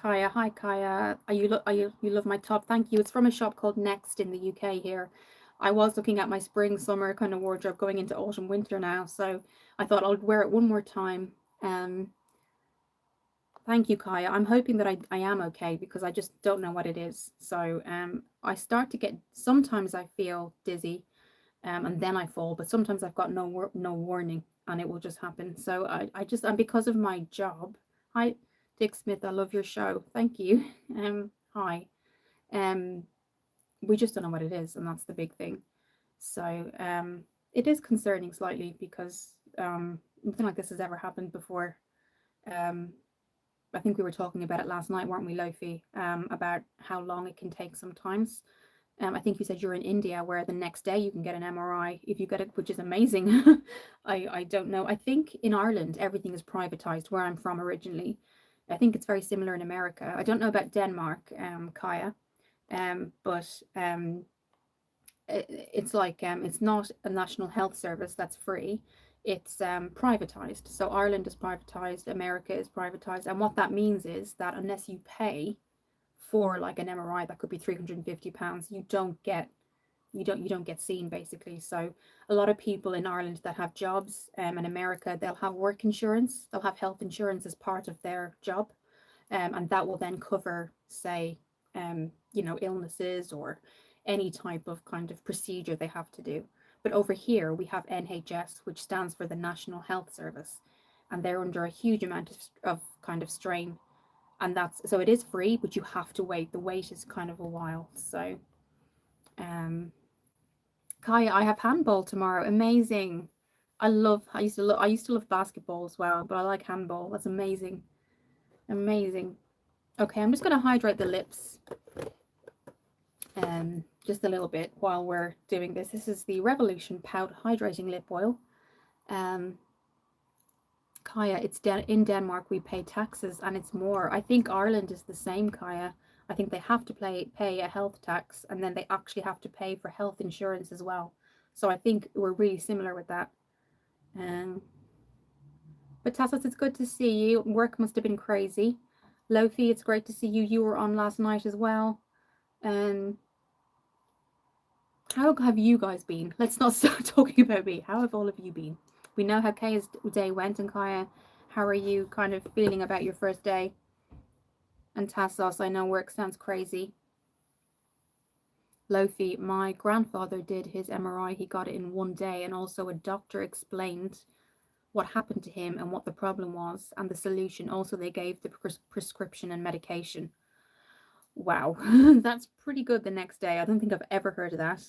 Kaya, hi Kaya. You love my top? Thank you. It's from a shop called Next in the UK here. I was looking at my spring summer kind of wardrobe going into autumn winter now, so I thought I'll wear it one more time. Thank you, Kaya. I'm hoping that I am okay because I just don't know what it is. So I start to get, sometimes I feel dizzy and then I fall, but sometimes I've got no warning and it will just happen. So I just, and because of my job, hi, Dick Smith, I love your show. Thank you. Hi. We just don't know what it is, and that's the big thing. So it is concerning slightly because nothing like this has ever happened before. I think we were talking about it last night, weren't we, Lofi? About how long it can take sometimes. I think you said you're in India where the next day you can get an MRI if you get it, which is amazing. I don't know. I think in Ireland everything is privatized where I'm from originally. I think it's very similar in America. I don't know about Denmark, Kaya, but it's like it's not a national health service that's free. it's privatized. So Ireland is privatized, America is privatized, and what that means is that unless you pay for like an MRI that could be £350, you don't get seen basically. So a lot of people in Ireland that have jobs, in America, they'll have work insurance, they'll have health insurance as part of their job, and that will then cover, say, illnesses or any type of kind of procedure they have to do. But over here we have NHS, which stands for the National Health Service, and they're under a huge amount of kind of strain. And that's so it is free, but you have to wait. The wait is kind of a while. So, um, Kaya, I have handball tomorrow. Amazing. I used to love basketball as well, but I like handball. That's amazing. Amazing. Okay, I'm just gonna hydrate the lips just a little bit while we're doing this. This is the Revolution Pout Hydrating Lip Oil. Um Kaya, it's in Denmark we pay taxes and it's more. I think Ireland is the same, Kaya. I think they have to pay a health tax, and then they actually have to pay for health insurance as well. So I think we're really similar with that. Um, but Tassos, it's good to see you. Work must have been crazy. Lofi, it's great to see you. You were on last night as well. Um, how have you guys been? Let's not start talking about me. How have all of you been? We know how Kaya's day went, and Kaya, how are you kind of feeling about your first day? And Tassos, I know work sounds crazy. Lofi, my grandfather did his MRI. He got it in one day, and also a doctor explained what happened to him and what the problem was and the solution. Also, they gave the prescription and medication. Wow, that's pretty good the next day. I don't think I've ever heard of that.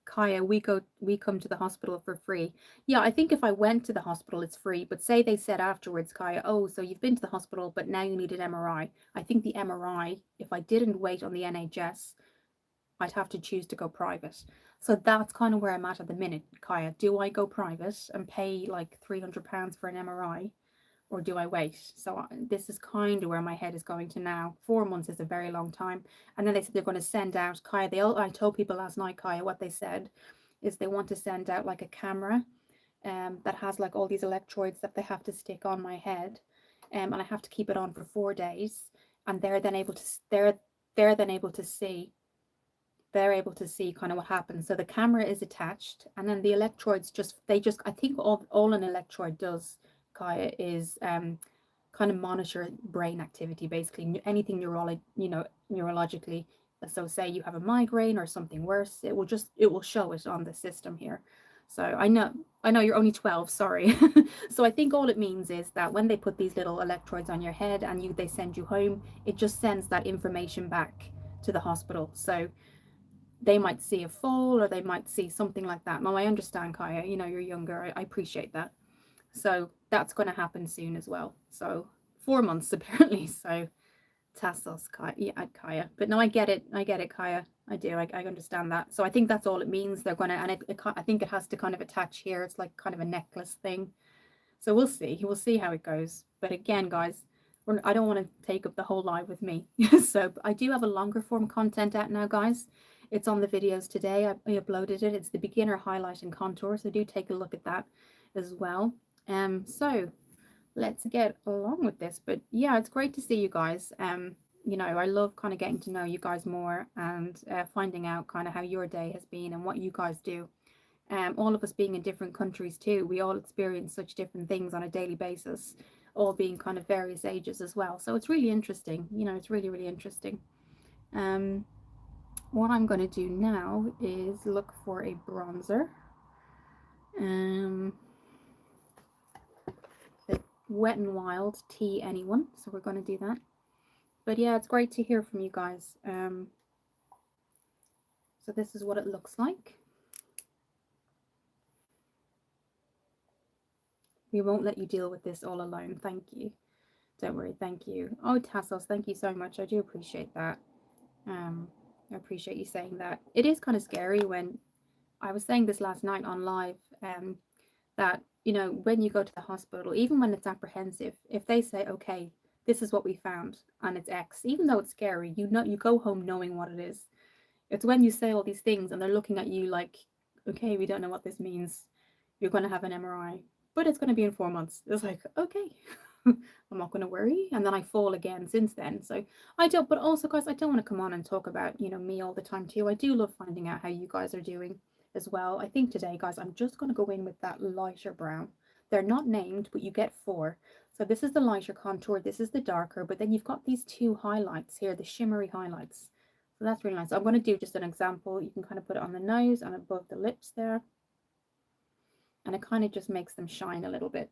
Kaya, we come to the hospital for free. Yeah, I think if I went to the hospital, it's free. But say they said afterwards, Kaya, oh, so you've been to the hospital, but now you need an MRI. I think the MRI, if I didn't wait on the NHS, I'd have to choose to go private. So that's kind of where I'm at the minute, Kaya. Do I go private and pay like £300 for an MRI? Or do I wait? So this is kind of where my head is going to now. 4 months is a very long time. And then they said they're going to send out, Kaya, I told people last night, Kaya, what they said is they want to send out like a camera that has like all these electrodes that they have to stick on my head. And I have to keep it on for 4 days. And they're then able to see kind of what happens. So the camera is attached, and then the electrodes I think all an electrode does, Kaya, is kind of monitor brain activity, basically anything neurologically. So say you have a migraine or something worse, it will show it on the system here. So I know you're only 12, sorry. So I think all it means is that when they put these little electrodes on your head and they send you home, it just sends that information back to the hospital. So they might see a fall or they might see something like that. Now I understand, Kaya, you're younger. I appreciate that. So that's going to happen soon as well. So 4 months apparently. So Tassos, Kaya, yeah, Kaya. But no, I get it, Kaya. I do. I understand that. So I think that's all it means. They're going to, and I think it has to kind of attach here. It's like kind of a necklace thing. So we'll see. We'll see how it goes. But again, guys, I don't want to take up the whole live with me. So I do have a longer form content out now, guys. It's on the videos today. I uploaded it. It's the beginner highlight and contour. So do take a look at that as well. So let's get along with this. But yeah, it's great to see you guys. I love kind of getting to know you guys more and finding out kind of how your day has been and what you guys do. All of us being in different countries too, we all experience such different things on a daily basis, all being kind of various ages as well. So it's really interesting. It's really, really interesting. What I'm going to do now is look for a bronzer. The Wet n Wild Tea Anyone. So we're going to do that. But yeah, it's great to hear from you guys. So this is what it looks like. We won't let you deal with this all alone. Thank you. Don't worry. Thank you. Oh, Tassos, thank you so much. I do appreciate that. I appreciate you saying that. It is kind of scary when I was saying this last night on live, that, when you go to the hospital, even when it's apprehensive, if they say, okay, this is what we found and it's X, even though it's scary, you go home knowing what it is. It's when you say all these things and they're looking at you like, okay, we don't know what this means. you're going to have an MRI, but it's going to be in 4 months. It's like, okay, I'm not going to worry. And then I fall again since then. So I don't, but also, guys, I don't want to come on and talk about, me all the time too. I do love finding out how you guys are doing as well. I think today, guys, I'm just going to go in with that lighter brown. They're not named, but you get four. So this is the lighter contour, this is the darker, but then you've got these two highlights here, the shimmery highlights. So that's really nice. So I'm going to do just an example. You can kind of put it on the nose and above the lips there. And it kind of just makes them shine a little bit.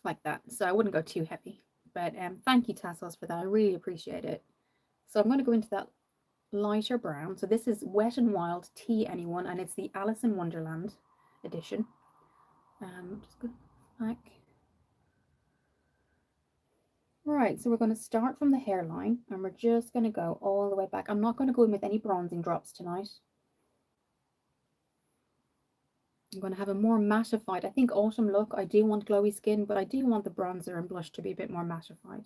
Like that. So I wouldn't go too heavy. But thank you, Tassos, for that. I really appreciate it. So I'm going to go into that lighter brown. So this is Wet and Wild Tea Anyone, and it's the Alice in Wonderland edition. Just go back. Right, so we're going to start from the hairline, and we're just going to go all the way back. I'm not going to go in with any bronzing drops tonight. I'm going to have a more mattified, I think autumn look. I do want glowy skin, but I do want the bronzer and blush to be a bit more mattified.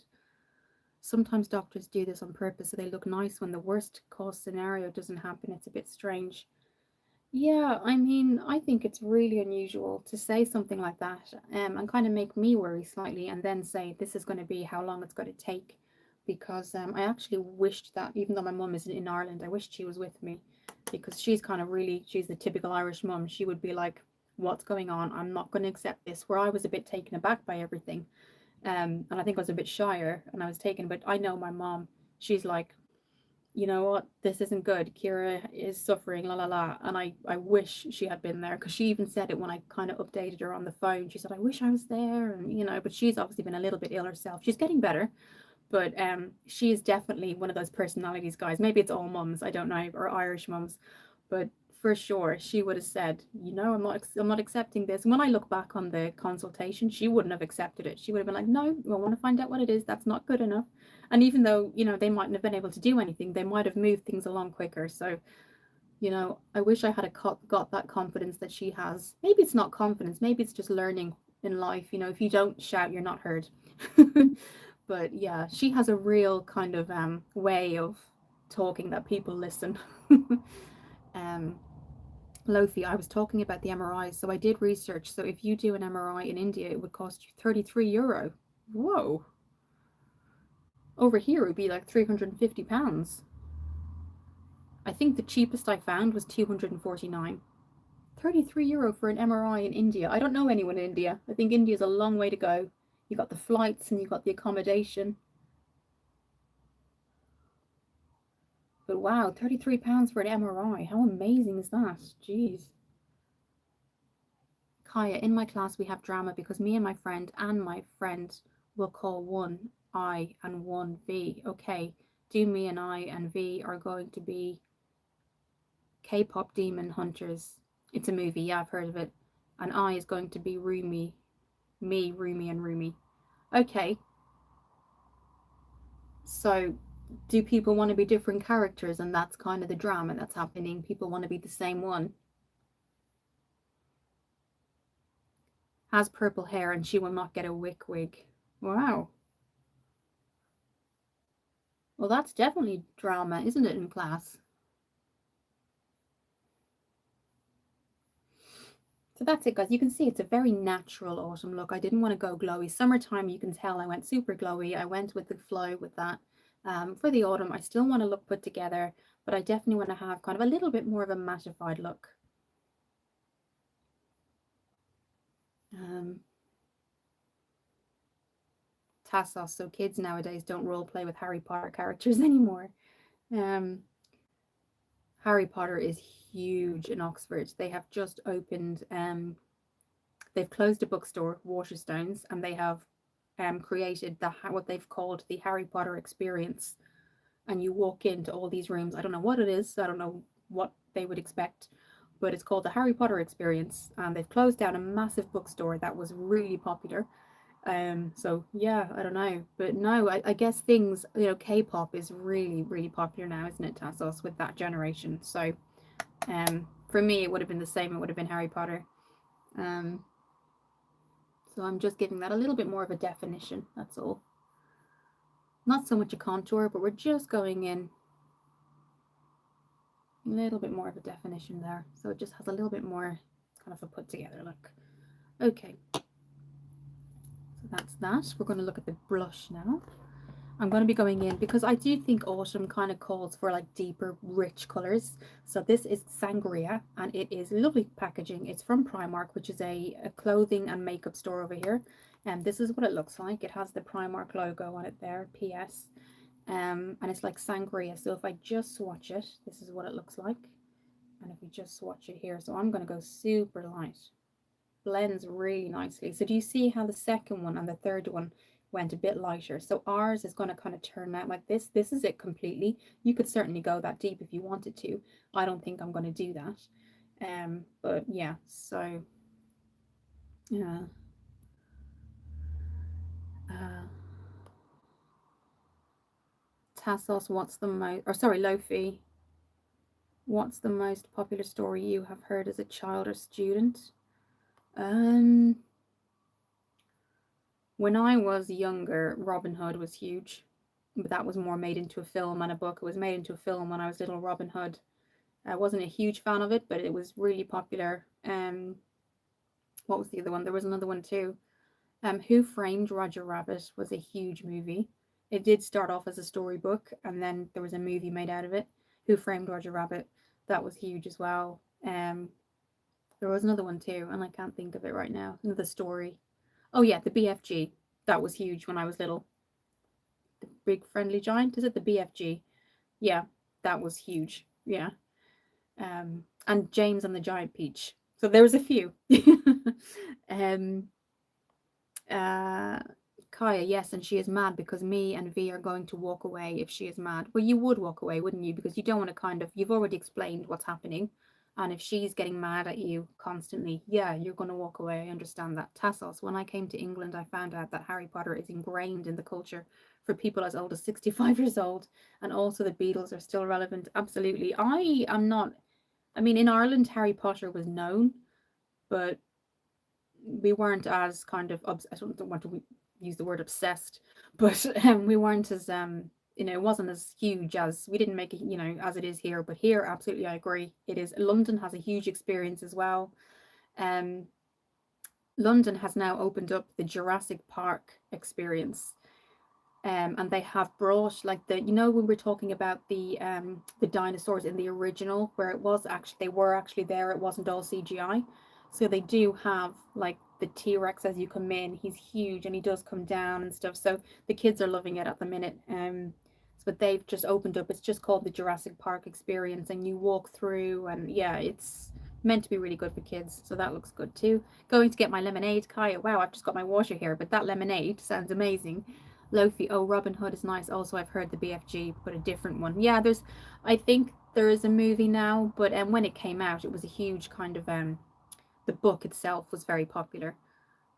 Sometimes doctors do this on purpose so they look nice when the worst case scenario doesn't happen. It's a bit strange. Yeah, I mean, I think it's really unusual to say something like that and kind of make me worry slightly and then say this is going to be how long it's going to take, because I actually wished that, even though my mum isn't in Ireland, I wished she was with me, because she's kind of she's the typical Irish mum. She would be like, what's going on? I'm not going to accept this. Where I was a bit taken aback by everything. And I think I was a bit shyer and I was taken, but I know my mom, she's like, you know what, this isn't good. Kira is suffering, la la la. And I wish she had been there, because she even said it when I kind of updated her on the phone. She said, I wish I was there. And, but she's obviously been a little bit ill herself. She's getting better, but she is definitely one of those personalities, guys. Maybe it's all mums, I don't know, or Irish mums, but for sure she would have said, I'm not accepting this. And when I look back on the consultation, she wouldn't have accepted it. She would have been like, no, I want to find out what it is. That's not good enough. And even though they mightn't have been able to do anything, they might have moved things along quicker. So I wish I had got that confidence that she has. Maybe it's not confidence, maybe it's just learning in life. If you don't shout, you're not heard. But yeah, she has a real kind of way of talking that people listen. Lofi, I was talking about the MRIs, so I did research. So if you do an MRI in India, it would cost you €33. Whoa. Over here it would be like £350. I think the cheapest I found was 249. €33 for an MRI in India. I don't know anyone in India. I think India's a long way to go. You got the flights and you got the accommodation. But wow, £33 for an MRI. How amazing is that? Jeez. Kaya, in my class we have drama because me and my friend will call one I and one V. Okay, do me and I and V are going to be K-pop demon hunters. It's a movie, yeah, I've heard of it. And I is going to be Rumi. Me, Rumi, and Rumi. Okay. So do people want to be different characters, and that's kind of the drama that's happening? People want to be the same one. Has purple hair and she will not get a wig. Wow. Well, that's definitely drama, isn't it, in class? So that's it, guys. You can see it's a very natural autumn look. I didn't want to go glowy. Summertime, you can tell I went super glowy. I went with the flow with that. For the autumn, I still want to look put together, but I definitely want to have kind of a little bit more of a mattified look. Tassos, so kids nowadays don't role play with Harry Potter characters anymore. Harry Potter is huge in Oxford. They have just opened, they've closed a bookstore, Waterstones, and they have created what they've called the Harry Potter experience. And you walk into all these rooms. I don't know what it is. I don't know what they would expect, but it's called the Harry Potter experience. And they've closed down a massive bookstore that was really popular. So yeah, I don't know, but no, I guess things, K-pop is really, really popular now, isn't it, Tassos, with that generation? So, for me, it would have been the same. It would have been Harry Potter. So I'm just giving that a little bit more of a definition. That's all. Not so much a contour, but we're just going in. A little bit more of a definition there. So it just has a little bit more kind of a put together look. Okay, so that's that. We're going to look at the blush now. I'm going to be going in because I do think autumn kind of calls for like deeper, rich colours. So this is Sangria and it is lovely packaging. It's from Primark, which is a clothing and makeup store over here. And this is what it looks like. It has the Primark logo on it there, PS. And it's like Sangria. So if I just swatch it, this is what it looks like. And if we just swatch it here, so I'm going to go super light. Blends really nicely. So do you see how the second one and the third one went a bit lighter? So ours is going to kind of turn out like this. This is it completely. You could certainly go that deep if you wanted to. I don't think I'm going to do that. But yeah, so yeah. Tassos, what's the most, or sorry, Lofi, what's the most popular story you have heard as a child or student? When I was younger, Robin Hood was huge, but that was more made into a film and a book. It was made into a film when I was little, Robin Hood. I wasn't a huge fan of it, but it was really popular. What was the other one? There was another one too. Who Framed Roger Rabbit was a huge movie. It did start off as a storybook, and then there was a movie made out of it. Who Framed Roger Rabbit? That was huge as well. There was another one too, and I can't think of it right now. Another story. Oh yeah, the BFG. That was huge when I was little. The Big Friendly Giant. Is it the BFG? Yeah, that was huge. Yeah. And James and the Giant Peach. So there was a few. um, Kaya, yes, and she is mad because me and V are going to walk away if she is mad. Well, you would walk away, wouldn't you? Because you don't want to kind of, you've already explained what's happening. And if she's getting mad at you constantly, yeah, you're going to walk away. I understand that. Tassos, when I came to England, I found out that Harry Potter is ingrained in the culture for people as old as 65 years old. And also the Beatles are still relevant. Absolutely. I am not, I mean, in Ireland, Harry Potter was known, but we weren't as kind of, I don't want to use the word obsessed, but we weren't as, it wasn't as huge as, we didn't make it, as it is here. But here, absolutely, I agree. It is. London has a huge experience as well. London has now opened up the Jurassic Park experience. And they have brought like when we're talking about the dinosaurs in the original, where it was actually, they were actually there, it wasn't all CGI. So they do have like the T-Rex as you come in, he's huge and he does come down and stuff. So the kids are loving it at the minute. But they've just opened up, it's just called the Jurassic Park experience, and you walk through, and yeah, it's meant to be really good for kids. So that looks good too. Going to get my lemonade, Kaya. Wow, I've just got my water here, but that lemonade sounds amazing. Lofi, oh, Robin Hood is nice. Also, I've heard the BFG, but a different one. Yeah, I think there is a movie now, but when it came out, it was a huge kind of, the book itself was very popular.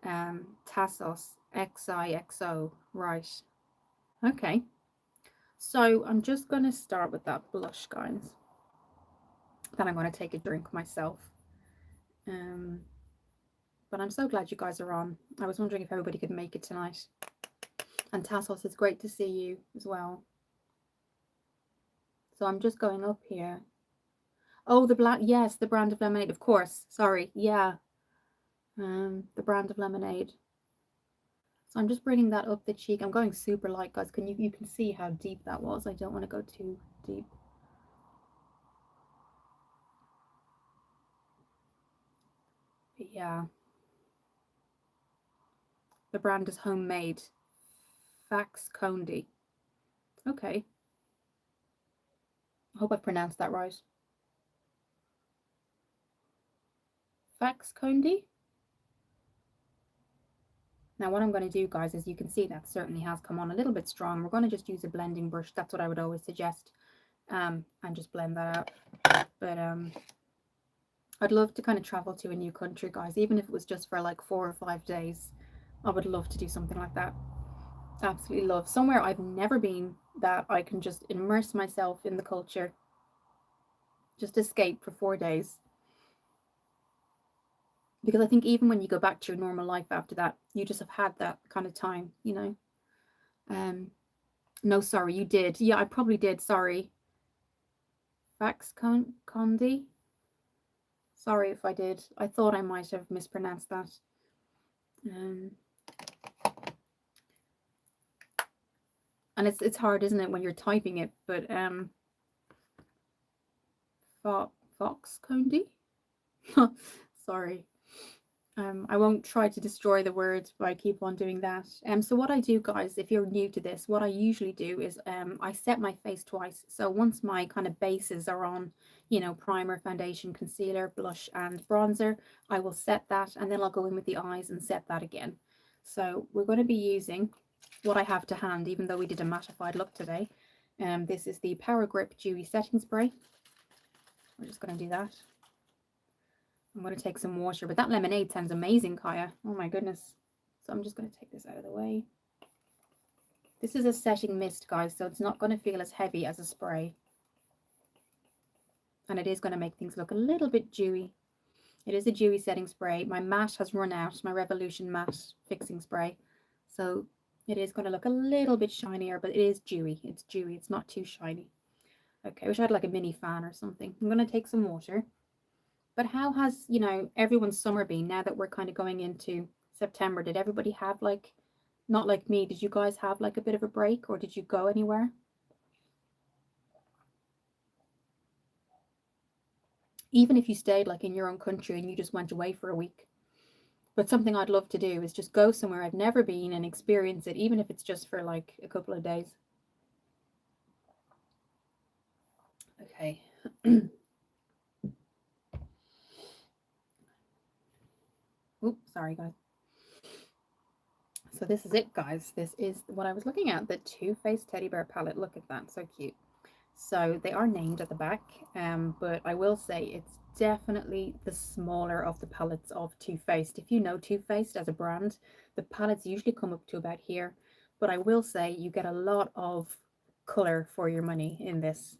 Tassos, XIXO, right. Okay. So I'm just going to start with that blush, guys. Then I'm going to take a drink myself. But I'm so glad you guys are on. I was wondering if everybody could make it tonight. And Tassos, it's great to see you as well. So I'm just going up here. Oh, the black, yes, the brand of lemonade, of course. Sorry, yeah. The brand of lemonade. So I'm just bringing that up the cheek. I'm going super light, guys. You can see how deep that was. I don't want to go too deep. But yeah. The brand is homemade. Fax Condi. Okay. I hope I pronounced that right. Fax Condi. Now what I'm going to do, guys, is you can see that certainly has come on a little bit strong. We're going to just use a blending brush. That's what I would always suggest. And just blend that out. But I'd love to kind of travel to a new country, guys, even if it was just for like 4 or 5 days. I would love to do something like that. Absolutely love. Somewhere I've never been, that I can just immerse myself in the culture. Just escape for 4 days. Because I think even when you go back to your normal life after that, you just have had that kind of time, No, sorry, you did. Yeah, I probably did. Sorry. Fax Condi. Sorry if I did. I thought I might have mispronounced that. And it's hard, isn't it, when you're typing it? But Fox Condi. Sorry. I won't try to destroy the words, but I keep on doing that. So what I do, guys, if you're new to this, what I usually do is I set my face twice. So once my kind of bases are on, you know, primer, foundation, concealer, blush, and bronzer, I will set that, and then I'll go in with the eyes and set that again. So we're going to be using what I have to hand, even though we did a mattified look today. This is the Power Grip Dewy Setting Spray. We're just going to do that. I'm going to take some water, but that lemonade sounds amazing, Kaya. Oh my goodness. So I'm just going to take this out of the way. This is a setting mist, guys, so it's not going to feel as heavy as a spray. And it is going to make things look a little bit dewy. It is a dewy setting spray. My matte has run out, my Revolution matte fixing spray. So it is going to look a little bit shinier, but it is dewy. It's dewy. It's not too shiny. Okay, I wish I had like a mini fan or something. I'm going to take some water. But how has, you know, everyone's summer been now that we're kind of going into September? Did everybody have like, not like me, did you guys have like a bit of a break, or did you go anywhere? Even if you stayed like in your own country and you just went away for a week. But something I'd love to do is just go somewhere I've never been and experience it, even if it's just for like a couple of days. Okay. Oops, sorry guys. So this is it, guys. This is what I was looking at, the Too Faced Teddy Bear palette. Look at that, so cute. So they are named at the back, but I will say it's definitely the smaller of the palettes of Too Faced. If you know Too Faced as a brand, the palettes usually come up to about here, but I will say you get a lot of color for your money in this.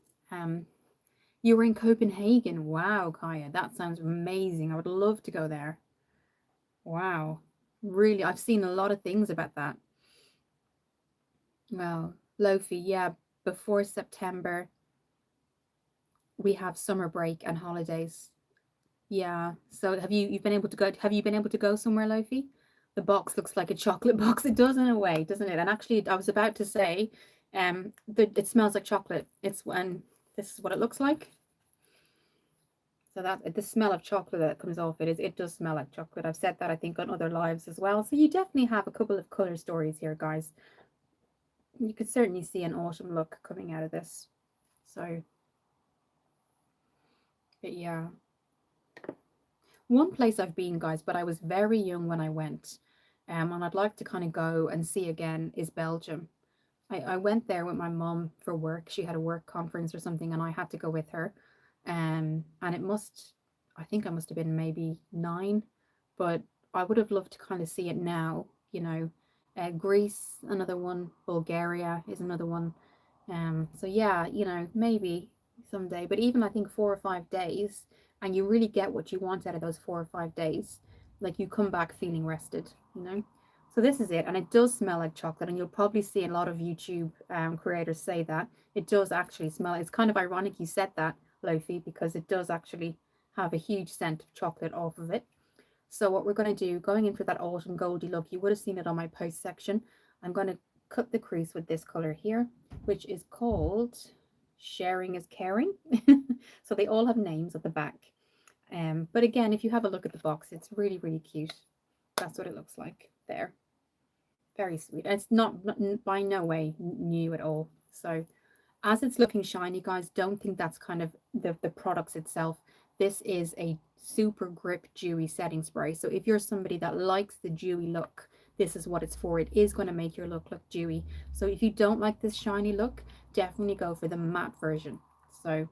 You were in Copenhagen. Wow, Kaya, that sounds amazing. I would love to go there. Wow, really, I've seen a lot of things about that. Well, Lofi, yeah, before September, we have summer break and holidays. Yeah. So you've been able to go, have you been able to go somewhere, Lofi? The box looks like a chocolate box. It does in a way, doesn't it? And actually, I was about to say, it smells like chocolate. It's when this is what it looks like. So that the smell of chocolate that comes off it does smell like chocolate. I've said that I think on other lives as well. So you definitely have a couple of color stories here, guys. You could certainly see an autumn look coming out of this. So, but yeah. One place I've been, guys, but I was very young when I went, and I'd like to kind of go and see again, is Belgium. I went there with my mom for work. She had a work conference or something, and I had to go with her. And I think I must have been maybe 9, but I would have loved to kind of see it now, you know. Greece, another one. Bulgaria is another one. So yeah, you know, maybe someday, but even I think 4 or 5 days, and you really get what you want out of those 4 or 5 days. Like you come back feeling rested, you know. So this is it, and it does smell like chocolate, and you'll probably see a lot of YouTube creators say that it does actually smell. It's kind of ironic you said that, Lofi, because it does actually have a huge scent of chocolate off of it. So what we're going to do, going in for that autumn goldy look, you would have seen it on my post section. I'm going to cut the crease with this color here, which is called Sharing is Caring. So they all have names at the back. But again, if you have a look at the box, it's really, really cute. That's what it looks like there. Very sweet. And it's not by no way new at all. So as it's looking shiny, guys, don't think that's kind of the products itself. This is a super grip dewy setting spray. So if you're somebody that likes the dewy look, this is what it's for. It is going to make your look dewy. So if you don't like this shiny look, definitely go for the matte version. So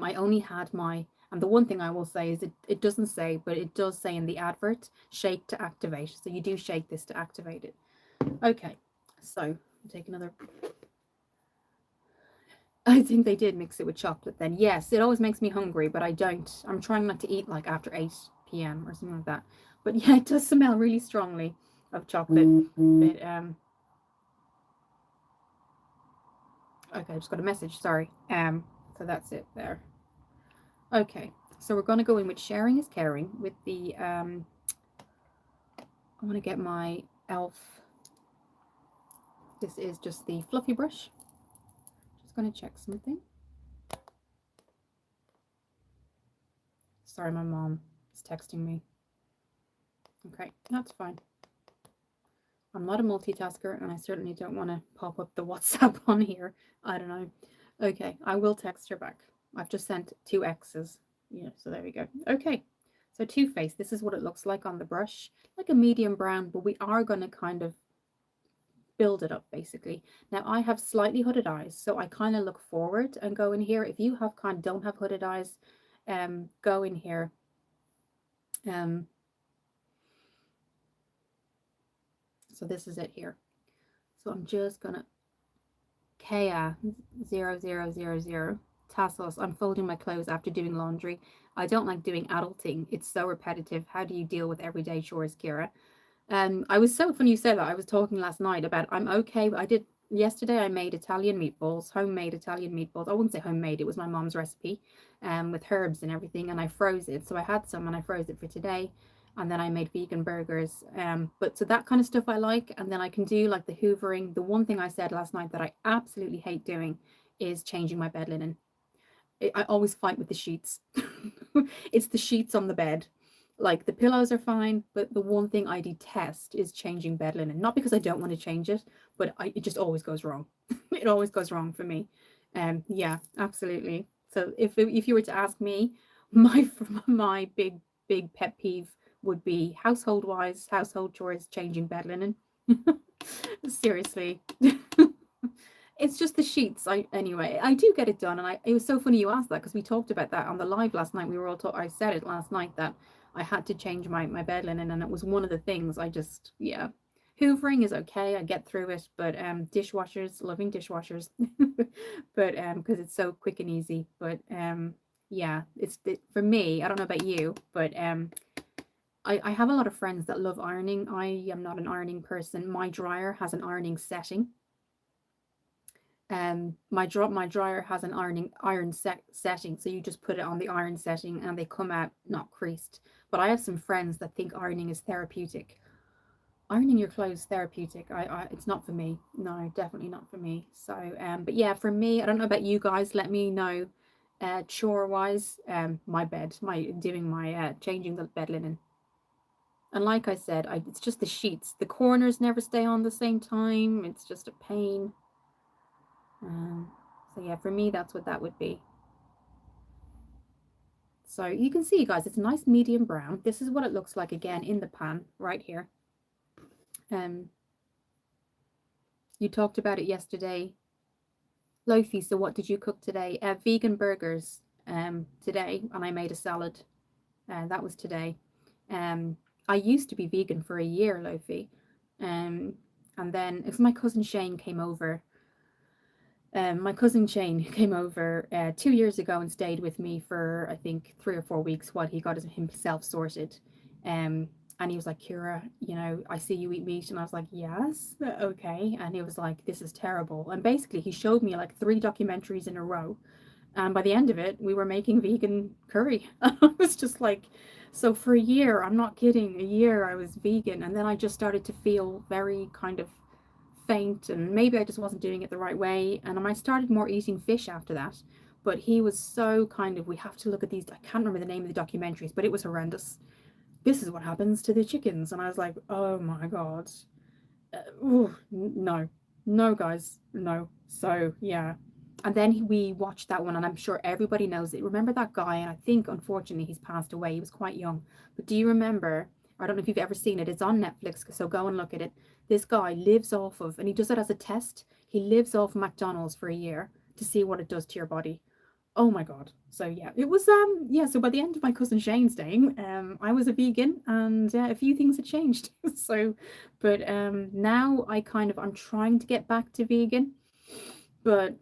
I only had my, and the one thing I will say is it doesn't say, but it does say in the advert, shake to activate. So you do shake this to activate it. Okay, so take another. I think they did mix it with chocolate then. Yes, it always makes me hungry, but I don't. I'm trying not to eat like after 8 p.m. or something like that. But yeah, it does smell really strongly of chocolate. But okay, I just got a message, sorry. So that's it there. Okay, so we're going to go in with Sharing is Caring with the, I want to get my e.l.f. This is just the fluffy brush. Just going to check something. Sorry, my mom is texting me. Okay, that's fine. I'm not a multitasker, and I certainly don't want to pop up the WhatsApp on here. I don't know. Okay, I will text her back. I've just sent 2 X's. Yeah, so there we go. Okay, so Too Faced. This is what it looks like on the brush, like a medium brown, but we are going to kind of build it up basically. Now I have slightly hooded eyes, so I kind of look forward and go in here. If you have don't have hooded eyes, go in here. So this is it here. So I'm just gonna Kea 0000 tassels. I'm folding my clothes after doing laundry. I don't like doing adulting. It's so repetitive. How do you deal with everyday chores, Kira? I was so funny you said that. I was talking last night about I'm okay. I did yesterday. I made Italian meatballs, homemade Italian meatballs. I wouldn't say homemade. It was my mom's recipe, with herbs and everything, and I froze it. So I had some, and I froze it for today. And then I made vegan burgers. But so that kind of stuff I like. And then I can do like the hoovering. The one thing I said last night that I absolutely hate doing is changing my bed linen. I always fight with the sheets. It's the sheets on the bed. Like the pillows are fine, but the one thing I detest is changing bed linen. Not because I don't want to change it, but it just always goes wrong. It always goes wrong for me. Yeah, absolutely. So if you were to ask me, my my big pet peeve would be household wise, household chores, changing bed linen. Seriously. It's just the sheets. I do get it done, and it was so funny you asked that because we talked about that on the live last night. We were all I said it last night that I had to change my bed linen, and it was one of the things I just yeah. Hoovering is okay. I get through it, but dishwashers, loving dishwashers, but because it's so quick and easy. But yeah, for me. I don't know about you, but I have a lot of friends that love ironing. I am not an ironing person. My dryer has an ironing setting. My dryer has an iron setting, so you just put it on the iron setting and they come out not creased. But I have some friends that think ironing is therapeutic. Ironing your clothes therapeutic. It's not for me. No, definitely not for me. So but yeah, for me, I don't know about you guys. Let me know. Chore wise, my bed, my changing the bed linen. And like I said, it's just the sheets. The corners never stay on the same time. It's just a pain. So yeah, for me, that's what that would be. So you can see, guys, it's a nice medium brown. This is what it looks like again in the pan right here. You talked about it yesterday, Lofi. So what did you cook today? Vegan burgers today, and I made a salad. That was today. I used to be vegan for a year, Lofi. And then it was my cousin Shane came over. My cousin Shane came over 2 years ago and stayed with me for I think 3 or 4 weeks while he got himself sorted. And he was like, Kira, I see you eat meat. And I was like, yes, okay. And he was like, this is terrible. And basically, he showed me like 3 documentaries in a row. And by the end of it, we were making vegan curry. I was just like, so for a year, I'm not kidding, a year I was vegan. And then I just started to feel very kind of faint, and maybe I just wasn't doing it the right way. And I started more eating fish after that. But he was so kind of, we have to look at these. I can't remember the name of the documentaries, but it was horrendous. This is what happens to the chickens. And I was like, oh my God. No, no, guys, no. So, yeah. And then we watched that one, and I'm sure everybody knows it. Remember that guy? And I think, unfortunately, he's passed away. He was quite young. But do you remember? I don't know if you've ever seen it. It's on Netflix, so go and look at it. This guy lives off of, and he does it as a test. He lives off McDonald's for a year to see what it does to your body. Oh my God. So yeah, it was yeah, so by the end of my cousin Shane's staying, I was a vegan, and a few things had changed. So but now I'm trying to get back to vegan, but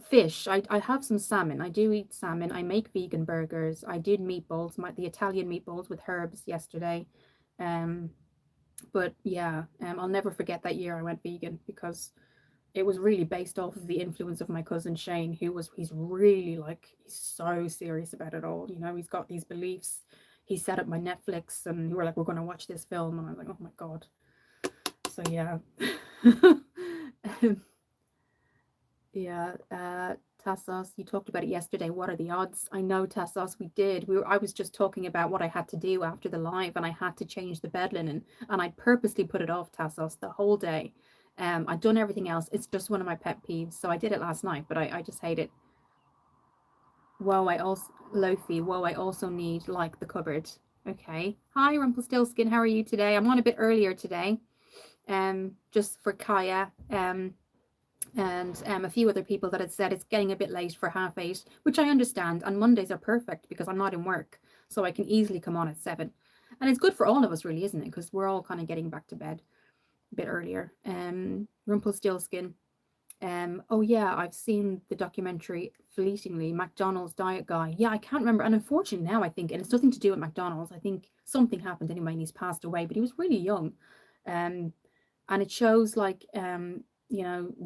fish. I have some salmon. I do eat salmon. I make vegan burgers. I did meatballs, the Italian meatballs with herbs yesterday. But yeah, I'll never forget that year I went vegan because it was really based off of the influence of my cousin Shane, he's really like, he's so serious about it all. You know, he's got these beliefs. He set up my Netflix and we were like, we're going to watch this film. And I was like, oh my God. So yeah. Yeah, Tassos, you talked about it yesterday. What are the odds? I know, Tassos, we did. I was just talking about what I had to do after the live, and I had to change the bed linen, and I purposely put it off, Tassos, the whole day. I'd done everything else. It's just one of my pet peeves, so I did it last night, but I just hate it. Whoa, I also Lofi. Whoa, I also need like the cupboard. Okay. Hi, Rumpelstiltskin. How are you today? I'm on a bit earlier today. Just for Kaya. And a few other people that had said it's getting a bit late for 8:30, which I understand. And Mondays are perfect because I'm not in work, so I can easily come on at 7. And it's good for all of us, really, isn't it? Because we're all kind of getting back to bed a bit earlier. Rumpelstiltskin. Oh yeah, I've seen the documentary fleetingly, McDonald's Diet Guy. Yeah, I can't remember. And unfortunately now I think, and it's nothing to do with McDonald's, I think something happened anyway and he's passed away, but he was really young. Um, and it shows like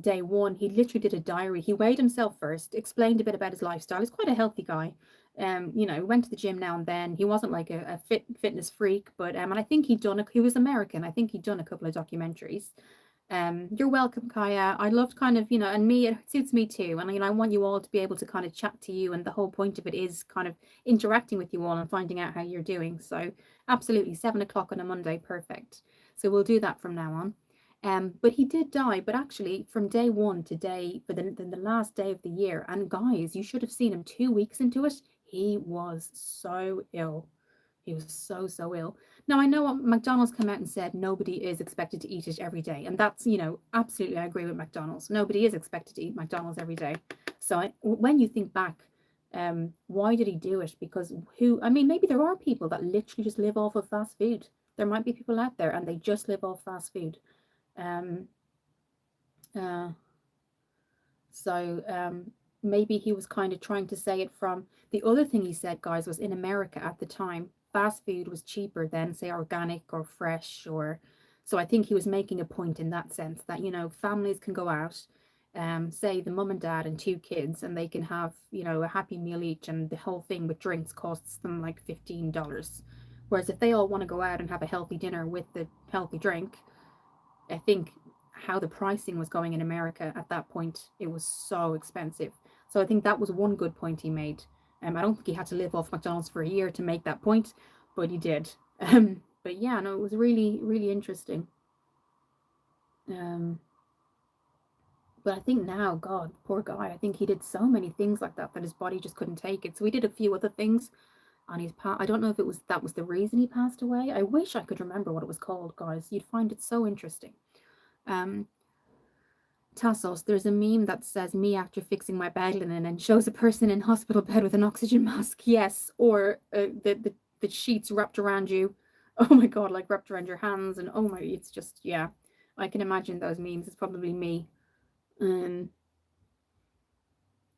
day one he literally did a diary. He weighed himself first, explained a bit about his lifestyle. He's quite a healthy guy. Went to the gym now and then. He wasn't like a fitness freak, but and I think he was American. I think he'd done a couple of documentaries. You're welcome, Kaya. I loved kind of, and me, it suits me too. And, I want you all to be able to kind of chat to you. And the whole point of it is kind of interacting with you all and finding out how you're doing. So absolutely, 7 o'clock on a Monday, perfect. So we'll do that from now on. But he did die, but actually from day one to the last day of the year. And guys, you should have seen him 2 weeks into it. He was so ill. He was so, so ill. Now, I know what McDonald's come out and said nobody is expected to eat it every day. And that's, absolutely, I agree with McDonald's. Nobody is expected to eat McDonald's every day. So when you think back, why did he do it? Because maybe there are people that literally just live off of fast food. There might be people out there and they just live off fast food. Um, uh, so maybe he was kind of trying to say it from the other thing he said, guys, was in America at the time, fast food was cheaper than, say, organic or fresh. Or so I think he was making a point in that sense that, families can go out, say the mum and dad and 2 kids, and they can have, a happy meal each, and the whole thing with drinks costs them like $15. Whereas if they all want to go out and have a healthy dinner with the healthy drink, I think how the pricing was going in America at that point, it was so expensive. So I think that was one good point he made. I don't think he had to live off McDonald's for a year to make that point, but he did. But yeah, no, it was really, really interesting. But I think now, God, poor guy, I think he did so many things like that his body just couldn't take it. So he did a few other things on his I don't know if that was the reason he passed away. I wish I could remember what it was called, guys. You'd find it so interesting. Tassos, there's a meme that says me after fixing my bag linen and shows a person in hospital bed with an oxygen mask. Yes, or the sheets wrapped around you. Oh my God, like wrapped around your hands, and oh my, it's just, yeah, I can imagine those memes. It's probably me.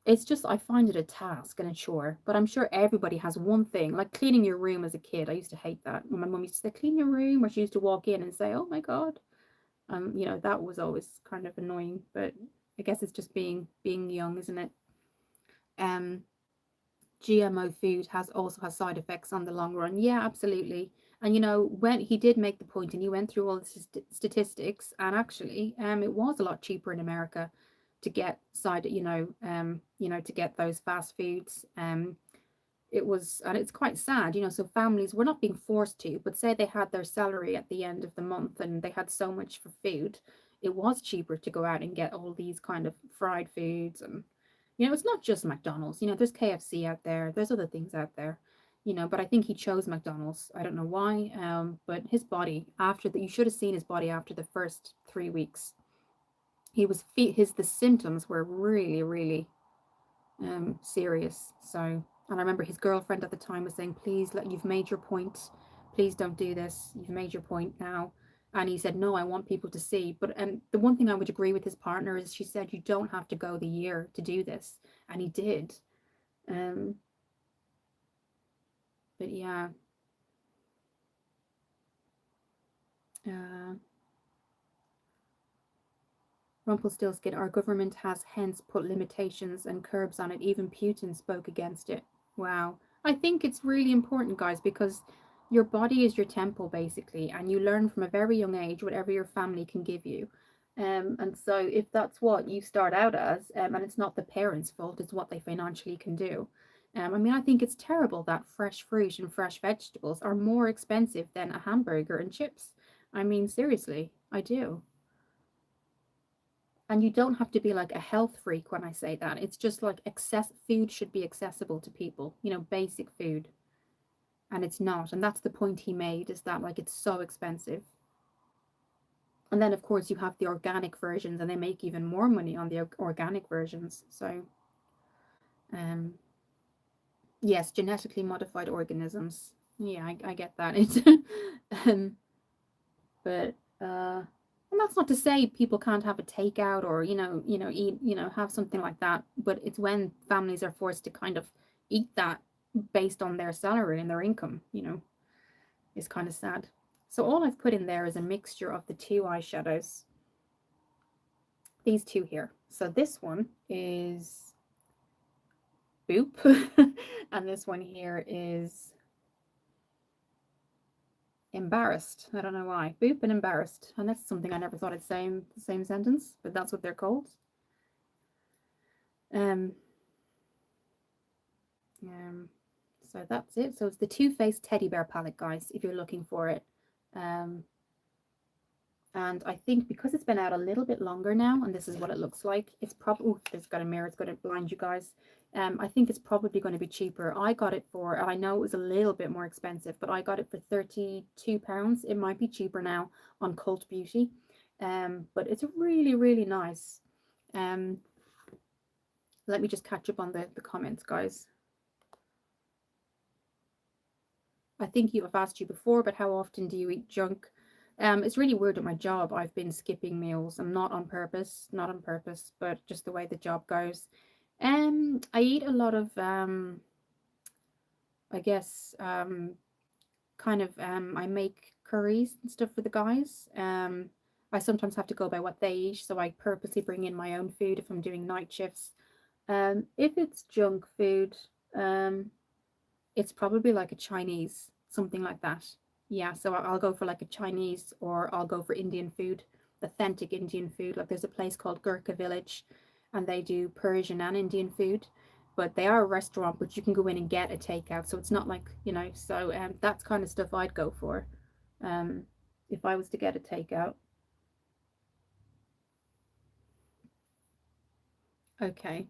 It's just, I find it a task and a chore, but I'm sure everybody has one thing, like cleaning your room as a kid. I used to hate that. When my mum used to say, clean your room, or she used to walk in and say, oh my God. That was always kind of annoying, but I guess it's just being young, isn't it? GMO food also has side effects on the long run. Yeah, absolutely. And when he did make the point, and he went through all the statistics, and actually, it was a lot cheaper in America to get to get those fast foods. It was, and it's quite sad, so families were not being forced to, but say they had their salary at the end of the month and they had so much for food, it was cheaper to go out and get all these kind of fried foods. And it's not just McDonald's, there's KFC out there, there's other things out there, but I think he chose McDonald's. I don't know why. But his body, you should have seen his body after the first 3 weeks. The symptoms were really, really serious. So, and I remember his girlfriend at the time was saying, please, you've made your point, please don't do this, you've made your point now. And he said, no, I want people to see. But the one thing I would agree with his partner is, she said, you don't have to go the year to do this, and he did. But yeah. Rumpelstiltskin, our government has hence put limitations and curbs on it. Even Putin spoke against it. Wow. I think it's really important, guys, because your body is your temple, basically, and you learn from a very young age whatever your family can give you. And so if that's what you start out as, and it's not the parents' fault, it's what they financially can do. I mean, I think it's terrible that fresh fruit and fresh vegetables are more expensive than a hamburger and chips. I mean, seriously, I do. And you don't have to be like a health freak when I say that. It's just like food should be accessible to people, basic food. And it's not. And that's the point he made, is that like it's so expensive. And then of course you have the organic versions, and they make even more money on the organic versions. So yes, genetically modified organisms. Yeah, I get that. It's but and that's not to say people can't have a takeout or eat, have something like that, but it's when families are forced to kind of eat that based on their salary and their income, is kind of sad. So all I've put in there is a mixture of the two eyeshadows, these two here. So this one is Boop and this one here is Embarrassed. I don't know why. Boop and Embarrassed. And that's something I never thought I'd say in the same sentence, but that's what they're called. So that's it. So it's the Too Faced Teddy Bear palette, guys, if you're looking for it. And I think because it's been out a little bit longer now, and this is what it looks like, it's probably, oh, there's got a mirror, it's going to blind you guys. I think it's probably going to be cheaper. I got it for, and I know it was a little bit more expensive, but I got it for £32. It might be cheaper now on Cult Beauty. But it's really, really nice. Let me just catch up on the comments, guys. I think I've asked you before, but how often do you eat junk? It's really weird at my job. I've been skipping meals, and not on purpose, but just the way the job goes. I eat a lot of, I guess, kind of, I make curries and stuff for the guys. I sometimes have to go by what they eat, so I purposely bring in my own food if I'm doing night shifts. If it's junk food, it's probably like a Chinese, something like that. Yeah, so I'll go for like a Chinese, or I'll go for Indian food, authentic Indian food. Like there's a place called Gurkha Village, and they do Persian and Indian food, but they are a restaurant, but you can go in and get a takeout. So it's not like, so that's kind of stuff I'd go for if I was to get a takeout. Okay.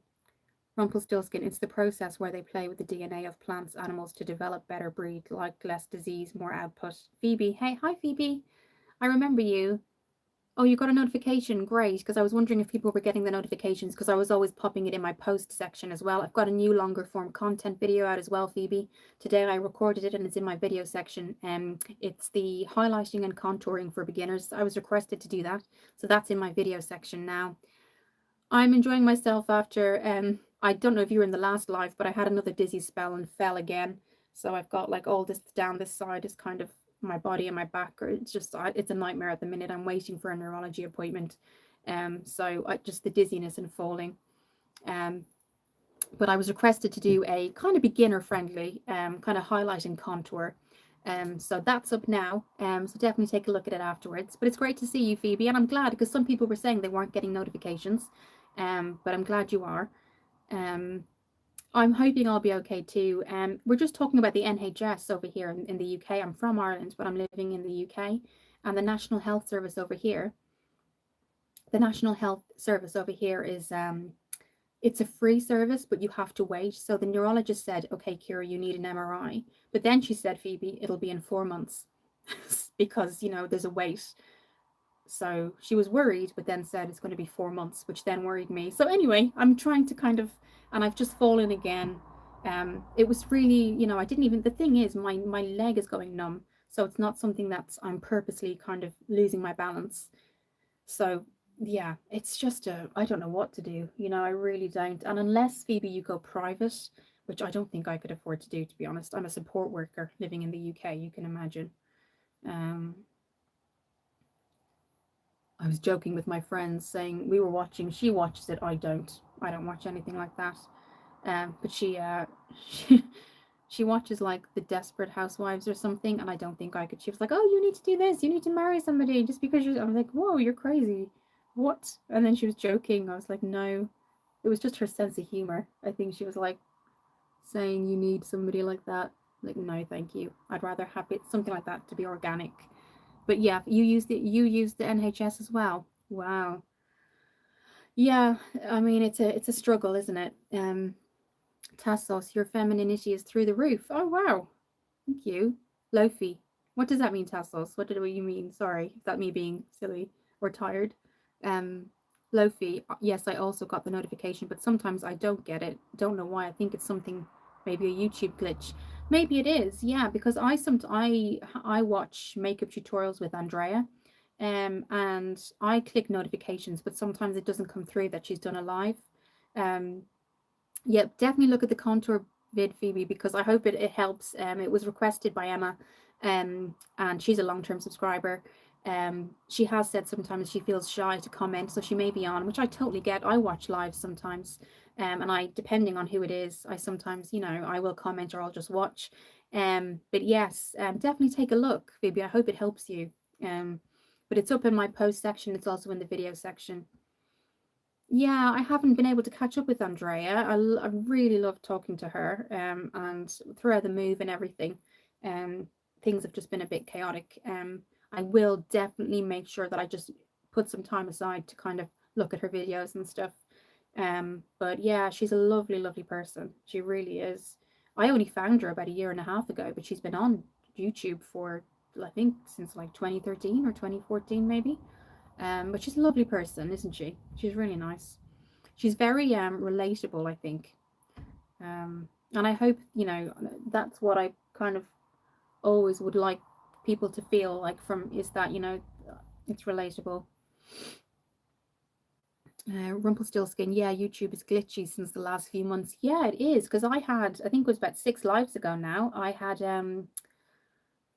Rumpelstiltskin, it's the process where they play with the DNA of plants, animals to develop better breed, like less disease, more output. Phoebe, hey, hi Phoebe. I remember you. Oh, you got a notification. Great, because I was wondering if people were getting the notifications, because I was always popping it in my post section as well. I've got a new longer form content video out as well, Phoebe. Today I recorded it and it's in my video section. It's the highlighting and contouring for beginners. I was requested to do that, so that's in my video section now. I'm enjoying myself after, I don't know if you were in the last live, but I had another dizzy spell and fell again. So I've got like all this down this side is kind of my body and my back, or it's just, it's a nightmare at the minute. I'm waiting for a neurology appointment. So just the dizziness and falling. But I was requested to do a kind of beginner friendly, kind of highlight and contour. So that's up now. So definitely take a look at it afterwards. But it's great to see you, Phoebe, and I'm glad, because some people were saying they weren't getting notifications. But I'm glad you are. I'm hoping I'll be okay too. We're just talking about the NHS over here in the UK. I'm from Ireland, but I'm living in the UK, and the National Health Service over here. The National Health Service over here is it's a free service, but you have to wait. So the neurologist said, okay, Kira, you need an MRI. But then she said, Phoebe, it'll be in 4 months because, there's a wait. So she was worried, but then said it's going to be 4 months, which then worried me. So anyway, I'm trying to kind of, and I've just fallen again. It was really, I didn't even, the thing is, my leg is going numb. So it's not something I'm purposely kind of losing my balance. So yeah, it's just I don't know what to do. I really don't. And unless, Phoebe, you go private, which I don't think I could afford to do, to be honest. I'm a support worker living in the UK, you can imagine. I was joking with my friends saying we were watching. She watches it. I don't. I don't watch anything like that. But she she watches like the Desperate Housewives or something, and I don't think I could. She was like, "Oh, you need to do this. You need to marry somebody just because you're." I was like, "Whoa, you're crazy. What?" And then she was joking. I was like, "No." It was just her sense of humor. I think she was like saying you need somebody like that. Like, no, thank you. I'd rather have it something like that to be organic. But yeah, you use the NHS as well. Wow. Yeah, I mean it's a struggle, isn't it? Tassos, your femininity is through the roof. Oh wow. Thank you. Lofi. What does that mean, Tassos? What did you mean? Sorry, is that me being silly or tired? Um, Lofi. Yes, I also got the notification, but sometimes I don't get it. Don't know why. I think it's something, maybe a YouTube glitch. Maybe it is. Yeah, because I watch makeup tutorials with Andrea, and I click notifications, but sometimes it doesn't come through that she's done a live. Um, Yep, definitely look at the contour vid, Phoebe, because I hope it helps. It was requested by Emma, and she's a long-term subscriber. She has said sometimes she feels shy to comment, so she may be on, which I totally get. I watch live sometimes, and I, depending on who it is, I sometimes, I will comment or I'll just watch. But yes, definitely take a look, Phoebe. I hope it helps you. Um, but it's up in my post section. It's also in the video section. Yeah, I haven't been able to catch up with Andrea. I really love talking to her, and throughout the move and everything, um, things have just been a bit chaotic. I will definitely make sure that I just put some time aside to kind of look at her videos and stuff. But yeah, she's a lovely, lovely person. She really is. I only found her about a year and a half ago, but she's been on YouTube for, I think, since like 2013 or 2014 maybe. But she's a lovely person, isn't she? She's really nice. She's very relatable, I think. And I hope, that's what I kind of always would like people to feel like from, is that, it's relatable. Rumpelstiltskin, yeah, YouTube is glitchy since the last few months. Yeah, it is, because I think it was about 6 lives ago now, I had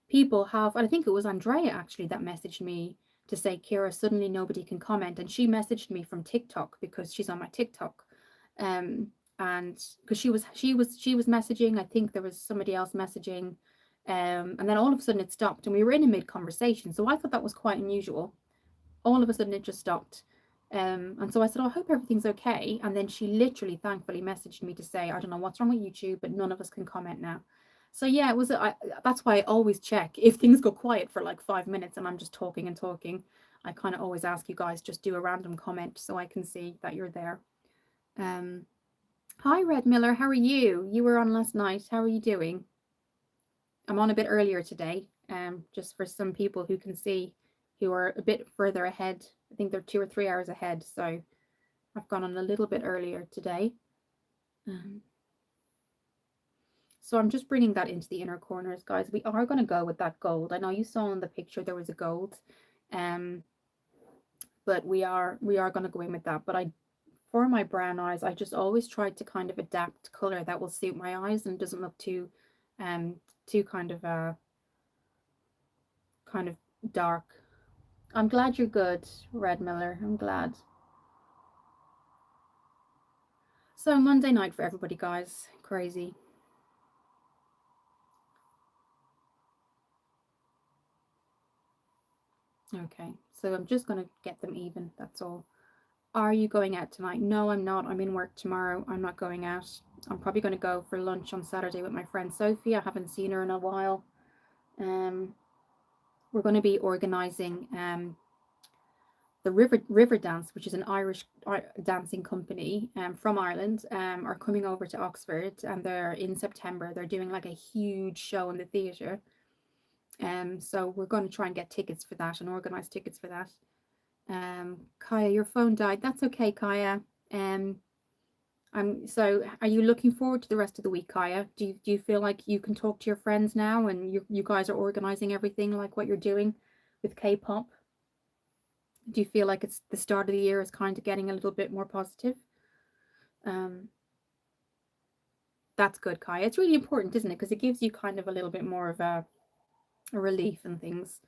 people have, I think it was Andrea actually that messaged me to say, Kira, suddenly nobody can comment. And she messaged me from TikTok because she's on my TikTok. Um, and because she was messaging, I think there was somebody else messaging. And then all of a sudden it stopped and we were in a mid conversation. So I thought that was quite unusual. All of a sudden it just stopped. And so I said, oh, I hope everything's okay. And then she literally, thankfully, messaged me to say, I don't know what's wrong with YouTube, but none of us can comment now. So yeah, it was. That's why I always check if things go quiet for like 5 minutes and I'm just talking and talking. I kind of always ask you guys just do a random comment so I can see that you're there. Um, Hi, Red Miller. How are you? You were on last night. How are you doing? I'm on a bit earlier today. Just for some people who can see, who are a bit further ahead. I think they're 2 or 3 hours ahead. So I've gone on a little bit earlier today. Um, So I'm just bringing that into the inner corners, guys. We are going to go with that gold. I know you saw in the picture there was a gold, um, but we are going to go in with that. But for my brown eyes, I just always try to kind of adapt color that will suit my eyes and doesn't look um, too kind of dark. I'm glad you're good, Red Miller. I'm glad. So Monday night for everybody, guys. Crazy. Okay, so I'm just going to get them even. That's all. Are you going out tonight? No, I'm not. I'm in work tomorrow. I'm not going out. I'm probably going to go for lunch on Saturday with my friend Sophie. I haven't seen her in a while. Um, we're going to be organising the River Dance, which is an Irish dancing company from Ireland, are coming over to Oxford, and they're in September. They're doing like a huge show in the theatre. So we're going to try and get tickets for that and organise tickets for that. Kaya, your phone died. That's okay, Kaya. So are you looking forward to the rest of the week, Kaya? Do you feel like you can talk to your friends now and you guys are organizing everything like what you're doing with K-pop? Do you feel like it's the start of the year is kind of getting a little bit more positive? Um, that's good, Kaya. It's really important, isn't it? Because it gives you kind of a little bit more of a relief and things.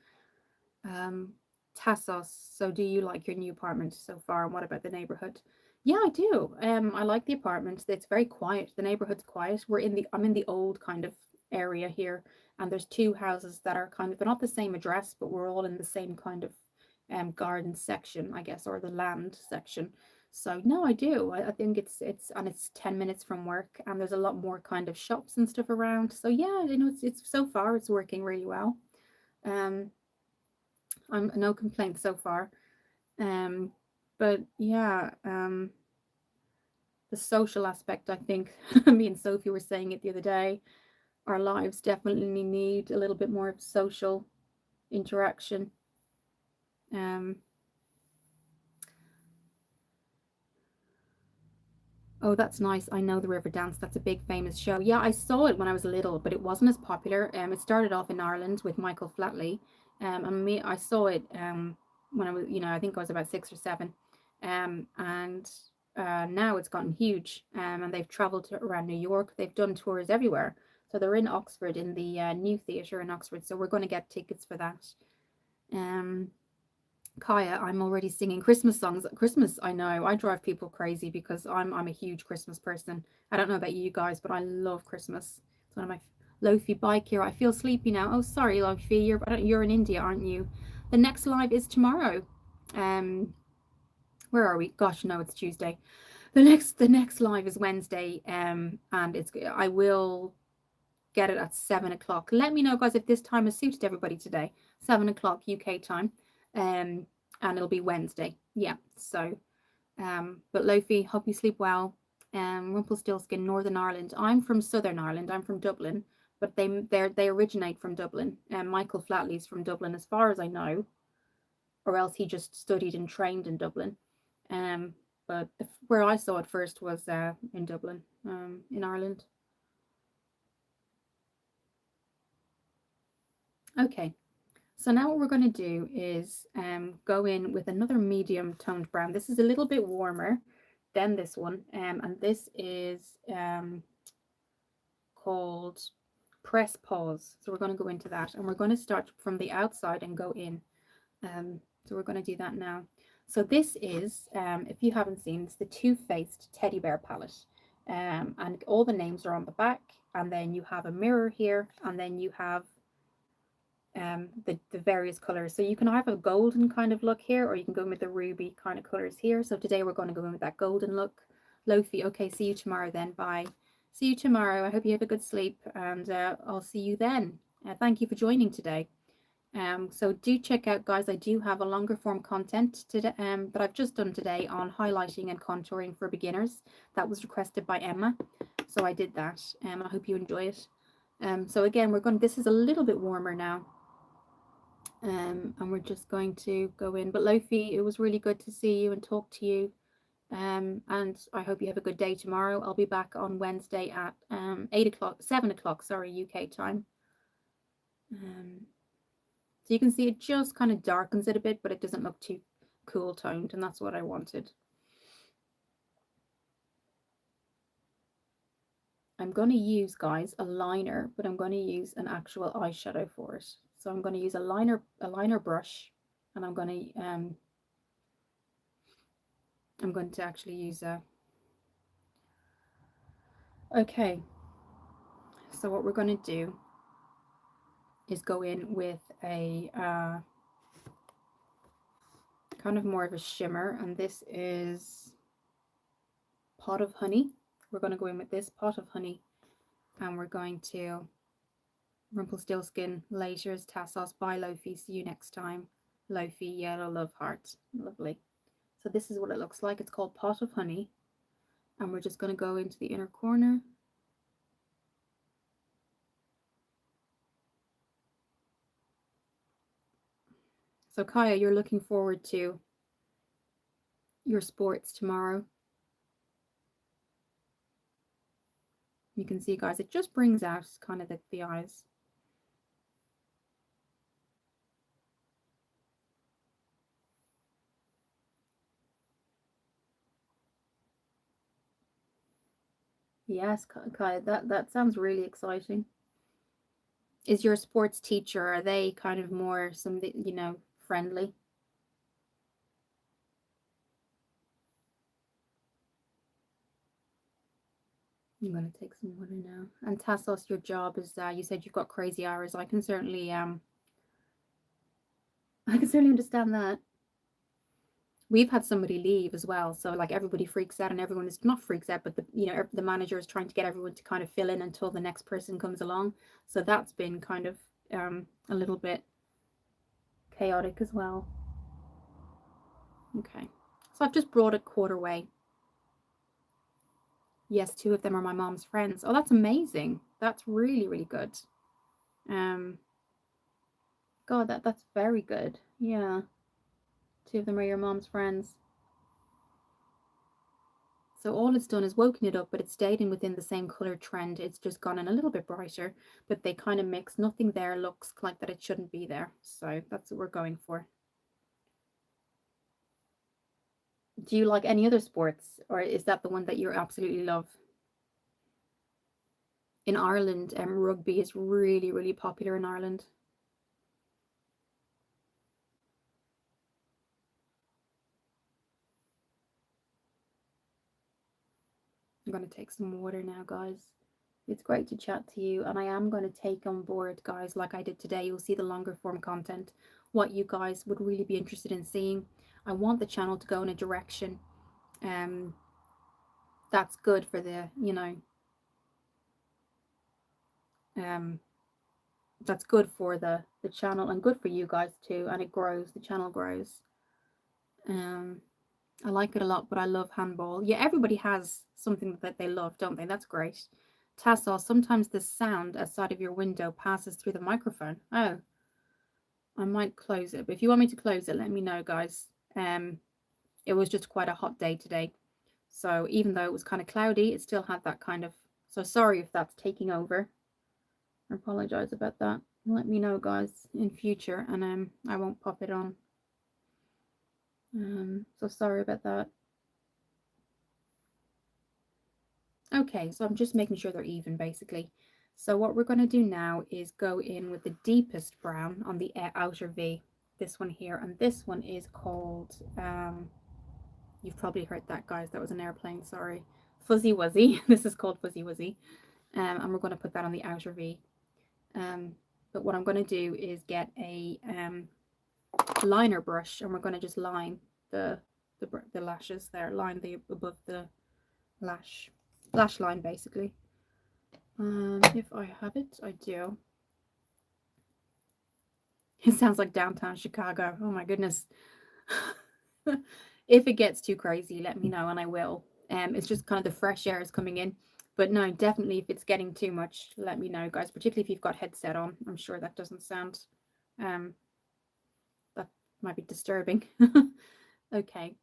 Um, Tassos. So do you like your new apartment so far? And what about the neighborhood? Yeah, I do. I like the apartment. It's very quiet. The neighborhood's quiet. I'm in the old kind of area here, and there's two houses that are kind of, they're not the same address, but we're all in the same kind of garden section, I guess, or the land section. So no, I do. I think it's and it's 10 minutes from work, and there's a lot more kind of shops and stuff around. So yeah, it's so far it's working really well. Um, I'm no complaints so far. Um, but yeah, the social aspect, I think, me and Sophie were saying it the other day, our lives definitely need a little bit more of social interaction. Um, oh, that's nice. I know the River Dance. That's a big famous show. Yeah, I saw it when I was little, but it wasn't as popular. It started off in Ireland with Michael Flatley. And me, I saw it when I was, I think I was about 6 or 7. And now it's gotten huge. And they've traveled around New York. They've done tours everywhere. So they're in Oxford in the new theatre in Oxford. So we're going to get tickets for that. Um, Kaya, I'm already singing Christmas songs. Christmas, I know, I drive people crazy because I'm a huge Christmas person. I don't know about you guys, but I love Christmas. It's one of my Lofi bike here. I feel sleepy now. Oh, sorry, Lofi, you're in India, aren't you? The next live is tomorrow. Um, where are we? Gosh, no, it's Tuesday. The next live is Wednesday. And I will get it at 7 o'clock. Let me know, guys, if this time has suited everybody today. 7 o'clock UK time. And it'll be Wednesday. Yeah. So, but Lofi, hope you sleep well. Rumpelstiltskin, Northern Ireland. I'm from Southern Ireland. I'm from Dublin, but they originate from Dublin. And Michael Flatley's from Dublin, as far as I know, or else he just studied and trained in Dublin. Um, but where I saw it first was in Dublin, in Ireland. Okay. So now what we're going to do is go in with another medium toned brown. This is a little bit warmer than this one. And this is called Press Pause. So we're going to go into that. And we're going to start from the outside and go in. So we're going to do that now. So this is, if you haven't seen, it's the Too Faced Teddy Bear palette. And all the names are on the back. And then you have a mirror here. And then you have the various colors. So you can have a golden kind of look here, or you can go with the ruby kind of colors here. So today we're going to go in with that golden look. Lofi, okay, see you tomorrow then. Bye. See you tomorrow. I hope you have a good sleep, and I'll see you then. Thank you for joining today. So do check out, guys, I do have a longer form content today, that I've just done today on highlighting and contouring for beginners. That was requested by Emma, so I did that. I hope you enjoy it. So again, this is a little bit warmer now. And we're just going to go in. But Lofi, it was really good to see you and talk to you. And I hope you have a good day tomorrow. I'll be back on Wednesday at 7 o'clock, sorry, UK time. So you can see it just kind of darkens it a bit, but it doesn't look too cool toned, and that's what I wanted. I'm going to use, guys, a liner, but I'm going to use an actual eyeshadow for it. So I'm going to use a liner brush, and I'm going to actually use a. Okay. So what we're going to do is go in with a kind of more of a shimmer, and this is Pot of Honey. We're going to go in with this Pot of Honey, and we're going to Rumpelstiltskin, Lasers, Tassos, bye Lofi, see you next time. Lofi, yellow love heart, lovely. So this is what it looks like. It's called Pot of Honey, and we're just going to go into the inner corner. So Kaya, you're looking forward to your sports tomorrow. You can see, guys, it just brings out kind of the eyes. Yes, Kaya, that sounds really exciting. Is your sports teacher, are they kind of more friendly? I'm gonna take some water now. And Tassos, your job is you said you've got crazy hours. I can certainly I can certainly understand that. We've had somebody leave as well, so like everybody freaks out, and everyone is not freaks out, but the manager is trying to get everyone to kind of fill in until the next person comes along. So that's been kind of a little bit chaotic as well. Okay, so I've just brought it quarter way. Yes, two of them are my mom's friends. Oh, that's amazing. That's really, really good. Um, God, that's very good. Yeah, two of them are your mom's friends. So all it's done is woken it up, but it stayed in within the same color trend. It's just gone in a little bit brighter, but they kind of mix. Nothing there looks like that it shouldn't be there. So that's what we're going for. Do you like any other sports, or is that the one that you absolutely love? In Ireland, rugby is really, really popular in Ireland. I'm going to take some water now, guys. It's great to chat to you, and I am going to take on board, guys, like I did today. You'll see the longer form content, what you guys would really be interested in seeing. I want the channel to go in a direction um, that's good for the, um, that's good for the channel and good for you guys too, and it grows. The channel grows. Um, I like it a lot, but I love handball. Yeah, everybody has something that they love, don't they? That's great. Tassel, sometimes the sound outside of your window passes through the microphone. Oh, I might close it, but if you want me to close it, let me know, guys. It was just quite a hot day today. So even though it was kind of cloudy, it still had that kind of, so sorry if that's taking over. I apologize about that. Let me know, guys, in future, and I won't pop it on. So sorry about that. Okay, so I'm just making sure they're even, basically. So what we're going to do now is go in with the deepest brown on the outer V. This one here, and this one is called, you've probably heard that, guys. That was an airplane, sorry. Fuzzy Wuzzy. This is called Fuzzy Wuzzy. And we're going to put that on the outer V. But what I'm going to do is get a liner brush, and we're going to just line the lashes there, line the above the lash line, basically. If I have it, I do. It sounds like downtown Chicago. Oh my goodness. If it gets too crazy, let me know and I will. It's just kind of the fresh air is coming in. But no, definitely if it's getting too much, let me know, guys, particularly if you've got headset on. I'm sure that doesn't sound that might be disturbing. Okay.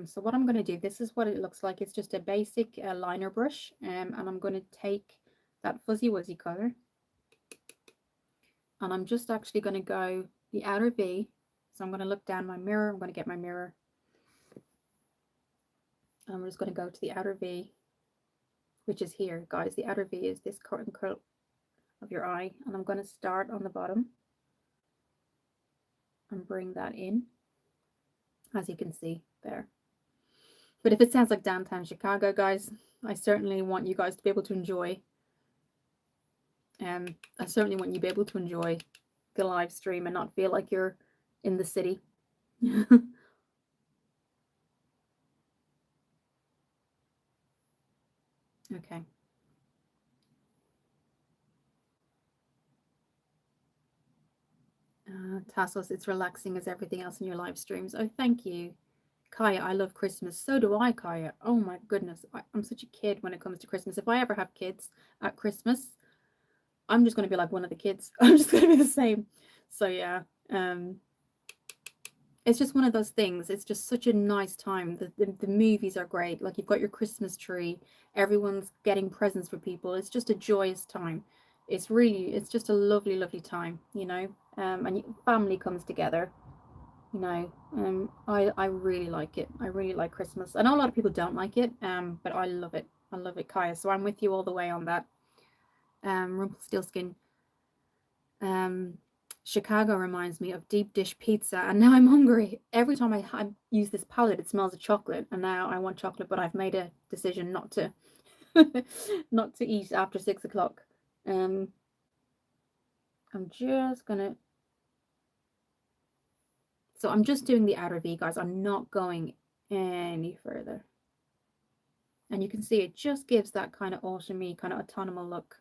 So what I'm going to do, this is what it looks like. It's just a basic liner brush, and I'm going to take that Fuzzy Wuzzy color, and I'm just actually going to go the outer V. So I'm going to look down my mirror. I'm going to get my mirror. And we're just going to go to the outer V, which is here, guys. The outer V is this curtain curl of your eye, and I'm going to start on the bottom and bring that in, as you can see there. But if it sounds like downtown Chicago, guys, I certainly want you guys to be able to enjoy. I certainly want you to be able to enjoy the live stream and not feel like you're in the city. Okay. Tassos, it's relaxing as everything else in your live streams. Oh, thank you. Kaya, I love Christmas. So do I, Kaya. Oh my goodness. I'm such a kid when it comes to Christmas. If I ever have kids at Christmas, I'm just going to be like one of the kids. I'm just going to be the same. So yeah, it's just one of those things. It's just such a nice time. The movies are great. Like you've got your Christmas tree. Everyone's getting presents for people. It's just a joyous time. It's just a lovely, lovely time, and family comes together. I really like it. I really like Christmas. I know a lot of people don't like it, but I love it. I love it, Kaya. So I'm with you all the way on that. Rumpelstiltskin. Chicago reminds me of deep dish pizza, and now I'm hungry. Every time I use this palette, it smells of chocolate, and now I want chocolate, but I've made a decision not to not to eat after 6 o'clock. Um, I'm just gonna, so I'm just doing the outer V, guys. I'm not going any further. And you can see it just gives that kind of autumny, kind of autumnal look.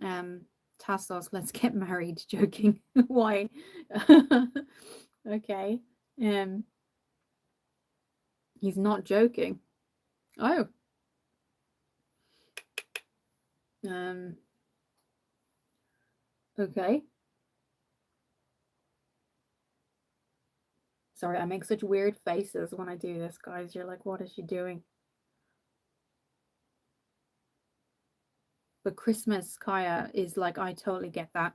Um, Tassos, let's get married. Joking. Why? Okay. Um, he's not joking. Oh. Um, okay. Sorry, I make such weird faces when I do this, guys. You're like, what is she doing? But Christmas, Kaya, is like, I totally get that.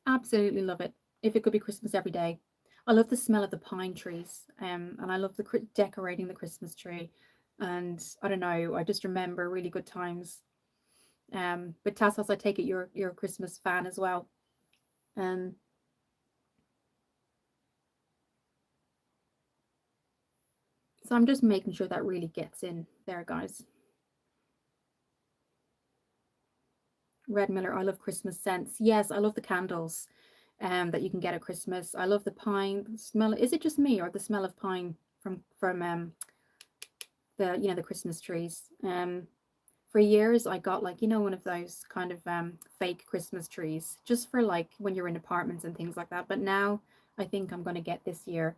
Absolutely love it. If it could be Christmas every day. I love the smell of the pine trees, and I love the decorating the Christmas tree. And I don't know, I just remember really good times. But Tassos, I take it you're a Christmas fan as well. Um, so I'm just making sure that really gets in there, guys. Red Miller, I love Christmas scents. Yes, I love the candles that you can get at Christmas. I love the pine the smell. Is it just me or the smell of pine from the the Christmas trees? For years I got like one of those kind of fake Christmas trees just for like when you're in apartments and things like that. But now I think I'm going to get this year.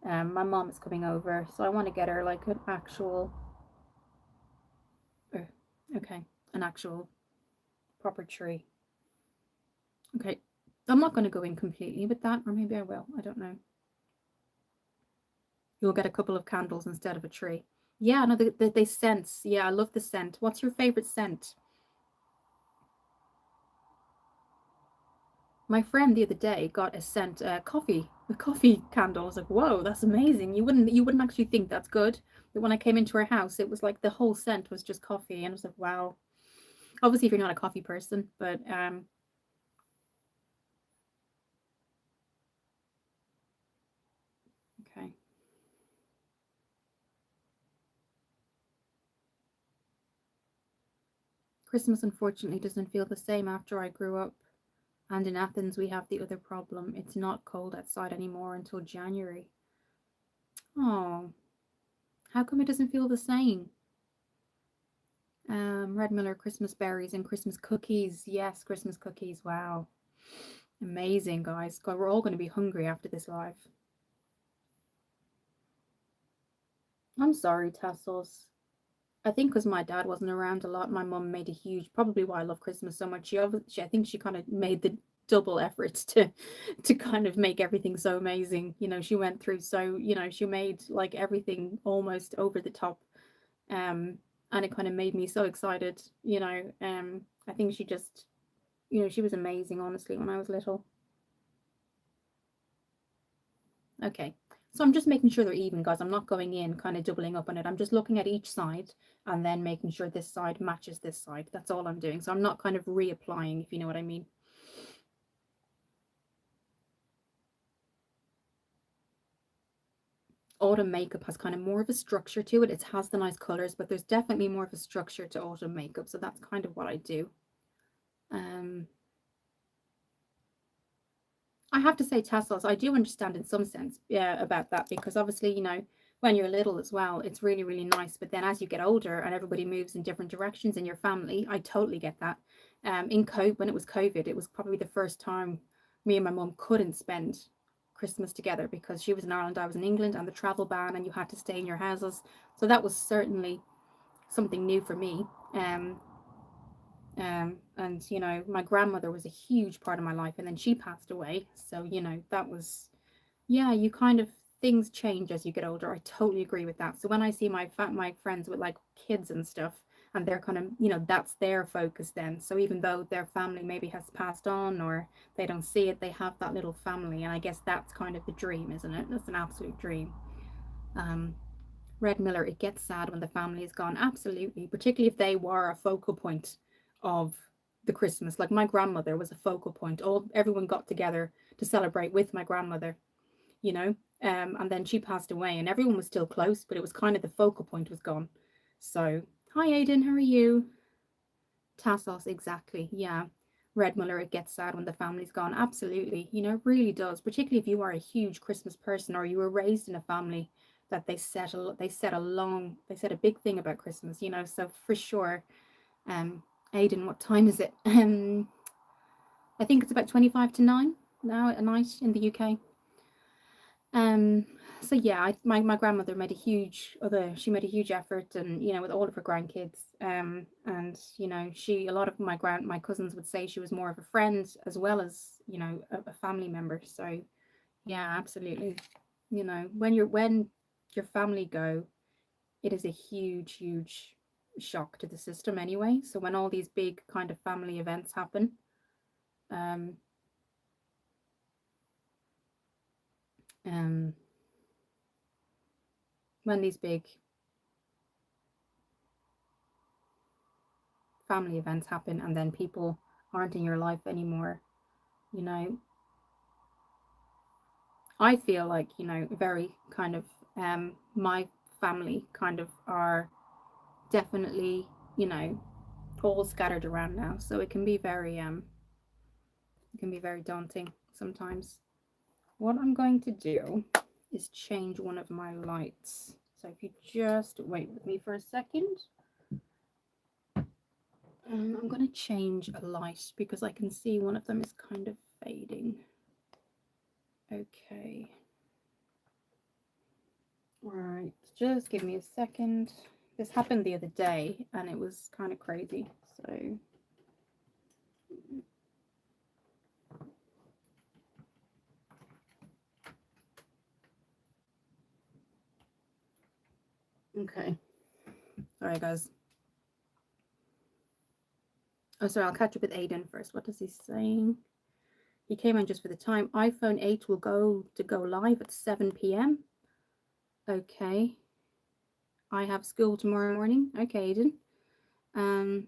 My mom is coming over, so I want to get her like an actual, uh, okay, an actual proper tree. Okay, I'm not going to go in completely with that, or maybe I will. I don't know. You'll get a couple of candles instead of a tree. Yeah, no, they scents. Yeah, I love the scent. What's your favorite scent? My friend the other day got a scent coffee, a coffee candle. I was like, whoa, that's amazing. You wouldn't actually think that's good. But when I came into her house, it was like the whole scent was just coffee, and I was like, wow. Obviously, if you're not a coffee person, but okay. Christmas unfortunately doesn't feel the same after I grew up. And in Athens, we have the other problem. It's not cold outside anymore until January. Oh, how come it doesn't feel the same? Red Miller Christmas berries and Christmas cookies. Yes, Christmas cookies. Wow. Amazing, guys. God, we're all going to be hungry after this live. I'm sorry, Tassos. I think because my dad wasn't around a lot, my mum made a huge, probably why I love Christmas so much. I think she kind of made the double efforts to kind of make everything so amazing. She went through so, she made like everything almost over the top. Um, and it kind of made me so excited. I think she just, she was amazing, honestly, when I was little. Okay. So I'm just making sure they're even, guys. I'm not going in kind of doubling up on it. I'm just looking at each side and then making sure this side matches this side. That's all I'm doing. So I'm not kind of reapplying, if you know what I mean. Autumn makeup has kind of more of a structure to it. It has the nice colors, but there's definitely more of a structure to autumn makeup. So that's kind of what I do. Um, I have to say, Tassos, I do understand in some sense, yeah, about that because obviously, when you're little as well, it's really, really nice. But then as you get older and everybody moves in different directions in your family, I totally get that. When it was COVID, it was probably the first time me and my mum couldn't spend Christmas together because she was in Ireland, I was in England, and the travel ban, and you had to stay in your houses. So that was certainly something new for me. And my grandmother was a huge part of my life, and then she passed away. So that was, yeah, you kind of, things change as you get older. I totally agree with that. So when I see my friends with like kids and stuff, and they're kind of, that's their focus then. So even though their family maybe has passed on or they don't see it, they have that little family, and I guess that's kind of the dream, isn't it? That's an absolute dream. um Red Miller, it gets sad when the family is gone. Absolutely, particularly if they were a focal point of the Christmas. Like my grandmother was a focal point. Everyone got together to celebrate with my grandmother, you know. And then she passed away, and everyone was still close, but it was kind of the focal point was gone. So, hi Aiden, how are you? Tassos, exactly. Yeah. Red Muller, it gets sad when the family's gone. Absolutely. You know, it really does. Particularly if you are a huge Christmas person or you were raised in a family that they said a big thing about Christmas, you know, so for sure. Aidan, what time is it? I think it's about 25 to 9 now at night in the UK. Um, so yeah, my grandmother made a huge, although she made a huge effort, and you know, with all of her grandkids, and you know, a lot of my cousins would say she was more of a friend as well as, you know, a family member. So yeah, absolutely. You know, when your family go, it is a huge shock to the system anyway. So when all these big kind of family events happen, um, um, when these big family events happen and then people aren't in your life anymore, you know, I feel like, you know, very kind of my family kind of are definitely, you know, all scattered around now, so it can be very daunting sometimes. What I'm going to do is change one of my lights, so if you just wait with me for a second. I'm going to change a light because I can see one of them is kind of fading. Okay. Right, just give me a second. This happened the other day and it was kind of crazy. So okay. Sorry guys. Oh sorry, I'll catch up with Aiden first. What is he saying? He came on just for the time. iPhone 8 will go live at 7 p.m. Okay. I have school tomorrow morning. Okay, Aiden. Um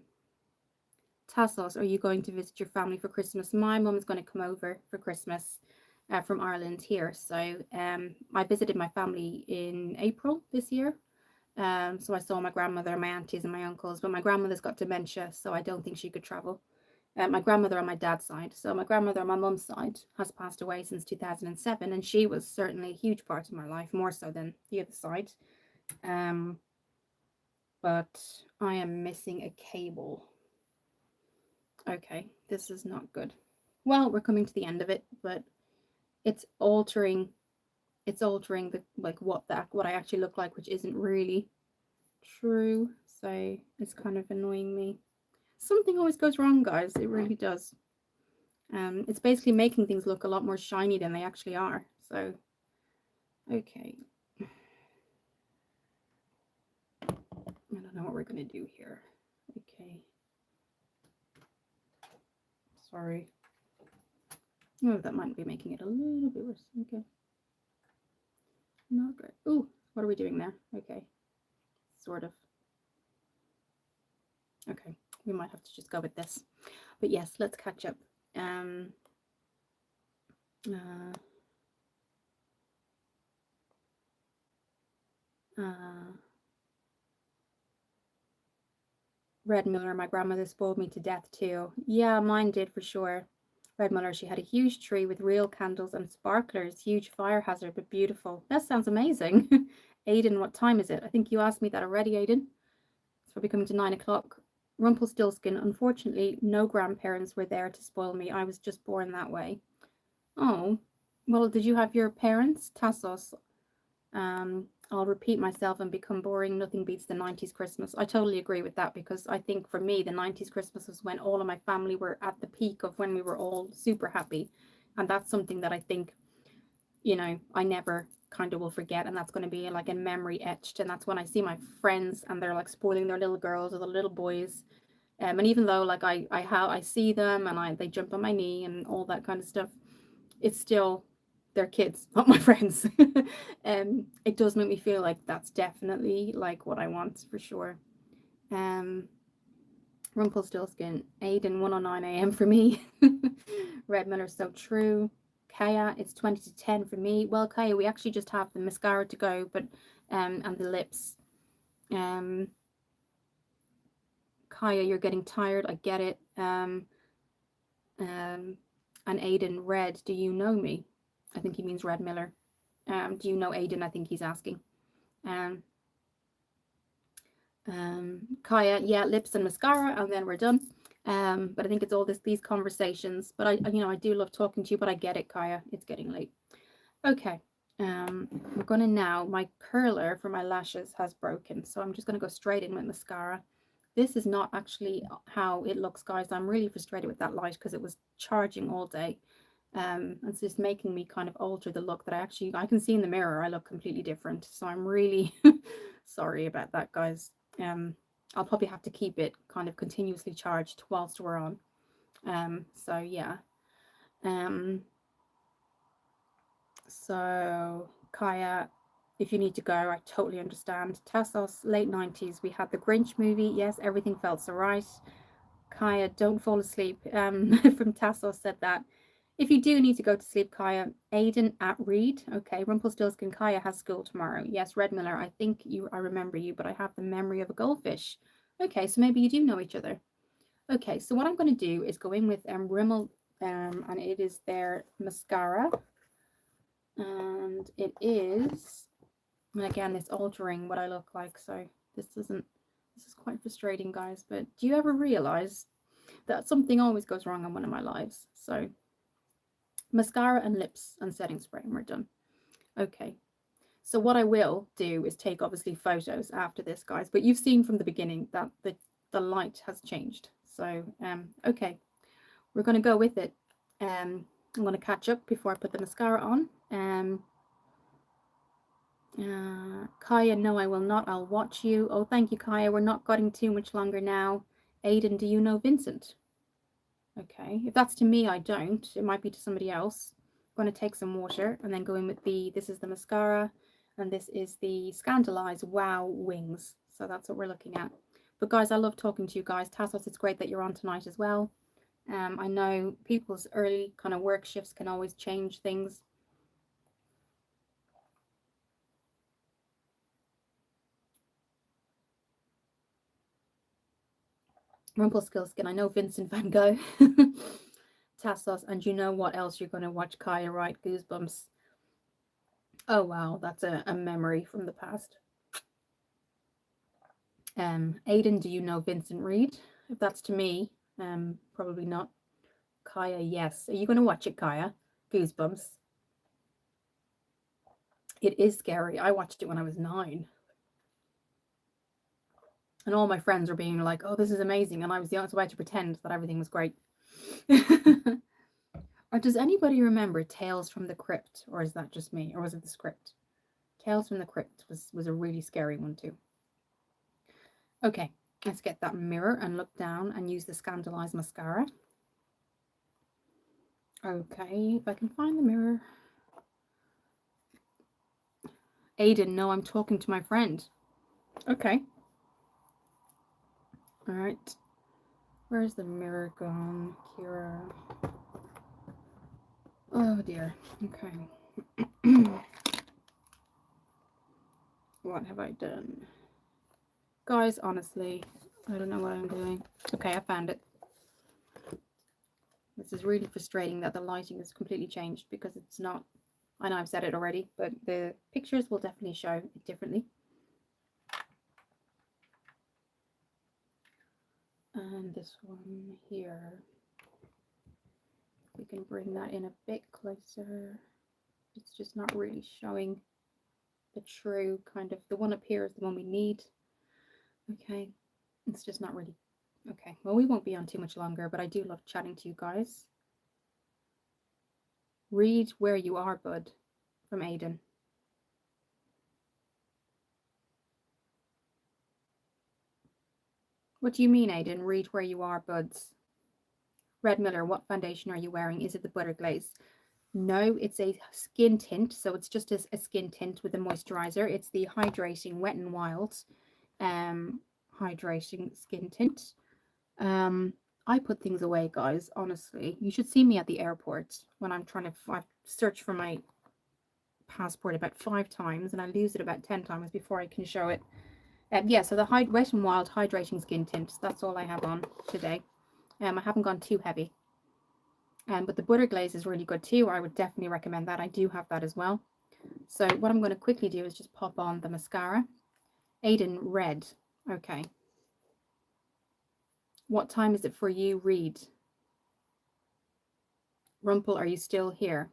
Tassos, are you going to visit your family for Christmas? My mum is going to come over for Christmas from Ireland here. So I visited my family in April this year. So I saw my grandmother, my aunties, and my uncles, but my grandmother's got dementia, so I don't think she could travel. My grandmother on my dad's side. So my grandmother on my mum's side has passed away since 2007, and she was certainly a huge part of my life, more so than the other side. Um, but I am missing a cable. Okay, this is not good. Well, we're coming to the end of it, but it's altering the like what I actually look like, which isn't really true. So it's kind of annoying me. Something always goes wrong, guys. It really does. It's basically making things look a lot more shiny than they actually are. So okay. I don't know what we're gonna do here. Okay. Sorry. Oh, that might be making it a little bit worse. Okay. Not great. Oh, what are we doing there? Okay. Sort of. Okay. We might have to just go with this. But yes, let's catch up. Um uh, uh Red Miller, my grandmother spoiled me to death too. Yeah, mine did for sure. Red Miller, she had a huge tree with real candles and sparklers, huge fire hazard, but beautiful. That sounds amazing. Aiden, what time is it? I think you asked me that already, Aiden. It's probably coming to 9 o'clock. Rumpelstiltskin, unfortunately, no grandparents were there to spoil me. I was just born that way. Oh, well, did you have your parents? Tassos, I'll repeat myself and become boring. Nothing beats the 90s Christmas. I totally agree with that because I think for me, the 90s Christmas was when all of my family were at the peak of when we were all super happy. And that's something that I think, you know, I never kind of will forget. And that's going to be like a memory etched. And that's when I see my friends and they're like spoiling their little girls or the little boys. And even though like I see them and they jump on my knee and all that kind of stuff, it's still their kids, not my friends. It does make me feel like that's definitely like what I want for sure. Um, Rumpelstiltskin, Aiden, 1:09 a.m. for me. Redmond are so true. Kaya, it's 20 to 10 for me. Well, Kaya, we actually just have the mascara to go, but and the lips. Um, Kaya, you're getting tired. I get it. And Aiden, Red, do you know me? I think he means Red Miller. Do you know Aiden? I think he's asking. Um, Kaya, yeah, lips and mascara, and then we're done. But I think it's all these conversations. But I do love talking to you, but I get it, Kaya. It's getting late. Okay. We're gonna now, my curler for my lashes has broken, so I'm just gonna go straight in with mascara. This is not actually how it looks, guys. I'm really frustrated with that light because it was charging all day. It's just making me kind of alter the look that I can see in the mirror. I look completely different. So I'm really sorry about that, guys. I'll probably have to keep it kind of continuously charged whilst we're on. So yeah. So Kaya, if you need to go, I totally understand. Tassos, late 90s, we had the Grinch movie. Yes, everything felt so right. Kaya, don't fall asleep. From Tassos said that. If you do need to go to sleep, Kaya, Aiden at Reed. Okay, Rumpelstiltskin, Kaya has school tomorrow. Yes, Red Miller, I think I remember you, but I have the memory of a goldfish. Okay, so maybe you do know each other. Okay, so what I'm going to do is go in with Rimmel, and it is their mascara. And it is, and again, it's altering what I look like, so this is quite frustrating, guys. But do you ever realize that something always goes wrong in one of my lives? So mascara and lips and setting spray, and we're done. Okay, so what I will do is take obviously photos after this, guys, but you've seen from the beginning that the light has changed. So okay, we're going to go with it. I'm going to catch up before I put the mascara on. Kaya, no, I will not. I'll watch you. Oh, thank you, Kaya. We're not getting too much longer now. Aiden, do you know Vincent? Okay, if that's to me, I don't. It might be to somebody else. I'm going to take some water and then go in with this is the mascara, and this is the Scandalize Wow Wings. So that's what we're looking at. But guys, I love talking to you guys. Tassos, it's great that you're on tonight as well. I know people's early kind of work shifts can always change things. Rumpelstiltskin, I know Vincent van Gogh. Tassos, and you know what else you're going to watch, Kaya, right? Goosebumps. Oh, wow, that's a memory from the past. Aiden, do you know Vincent Reed? If that's to me, probably not. Kaya, yes. Are you going to watch it, Kaya? Goosebumps. It is scary. I watched it when I was 9. And all my friends were being like, oh, this is amazing. And I was the only way to pretend that everything was great. Or does anybody remember Tales from the Crypt? Or is that just me? Or was it the script? Tales from the Crypt was a really scary one too. Okay, let's get that mirror and look down and use the Scandalize mascara. Okay, if I can find the mirror. Aiden, no, I'm talking to my friend. Okay. All right. Where's the mirror gone, Kira? Oh dear. Okay. What have I done? Guys, honestly, I don't know what I'm doing. Okay, I found it. This is really frustrating that the lighting has completely changed because it's not, I know I've said it already, but the pictures will definitely show it differently. And this one here, we can bring that in a bit closer. It's just not really showing the true kind of, the one up here is the one we need. Okay, it's just not really, okay, well, we won't be on too much longer, but I do love chatting to you guys. Read where you are, bud, from Aiden. What do you mean, Aiden? Read where you are, buds. Red Miller, what foundation are you wearing? Is it the butter glaze? No, it's a skin tint, so it's just a skin tint with a moisturizer. It's the Hydrating Wet n Wild hydrating skin tint. I put things away, guys, honestly. You should see me at the airport when I'm trying to search for my passport about 5 times, and I lose it about 10 times before I can show it. Yeah, so the Wet n Wild Hydrating Skin Tints, that's all I have on today. I haven't gone too heavy. But the Butter Glaze is really good too. I would definitely recommend that. I do have that as well. So what I'm going to quickly do is just pop on the mascara. Aiden, red. Okay. What time is it for you, Reed? Rumpel, are you still here?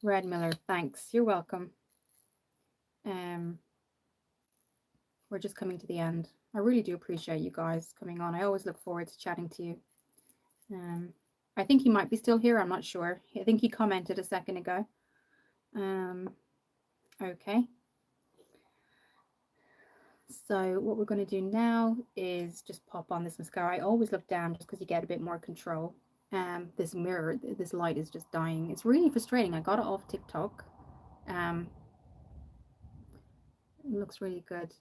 Red Miller, thanks. You're welcome. We're just coming to the end. I really do appreciate you guys coming on. I always look forward to chatting to you. I think he might be still here. I'm not sure. I think he commented a second ago. Okay. So what we're going to do now is just pop on this mascara. I always look down just because you get a bit more control. This mirror, this light is just dying. It's really frustrating. I got it off TikTok. It looks really good.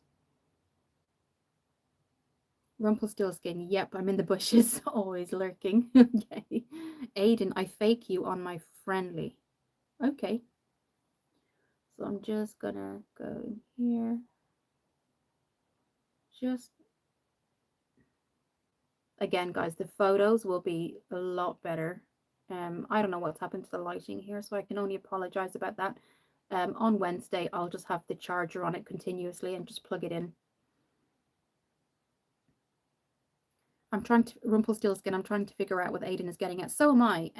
Rumpelstiltskin, yep, I'm in the bushes, always lurking. Okay. Aiden, I fake you on my friendly. Okay. So I'm just gonna go in here. Just again, guys, the photos will be a lot better. I don't know what's happened to the lighting here, so I can only apologize about that. On Wednesday, I'll just have the charger on it continuously and just plug it in. I'm trying to Rumpelstiltskin. I'm trying to figure out what Aiden is getting at. So am I.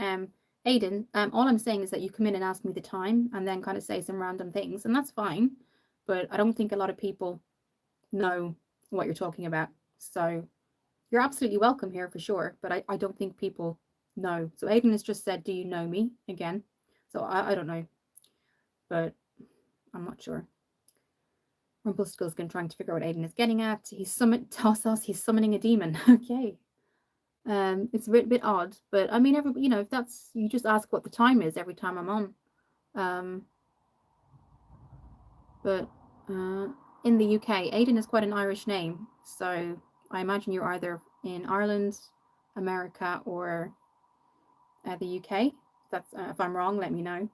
Aiden, all I'm saying is that you come in and ask me the time and then kind of say some random things, and that's fine. But I don't think a lot of people know what you're talking about. So you're absolutely welcome here for sure, but I don't think people know. So Aiden has just said, do you know me again? So I don't know, but I'm not sure. Rumpelstiltskin trying to figure out what Aiden is getting at. He's summoning a demon. Okay. It's a bit odd, but I mean, if that's, you just ask what the time is every time I'm on. But in the UK, Aiden is quite an Irish name, so I imagine you're either in Ireland, America, or the UK. That's if I'm wrong, let me know.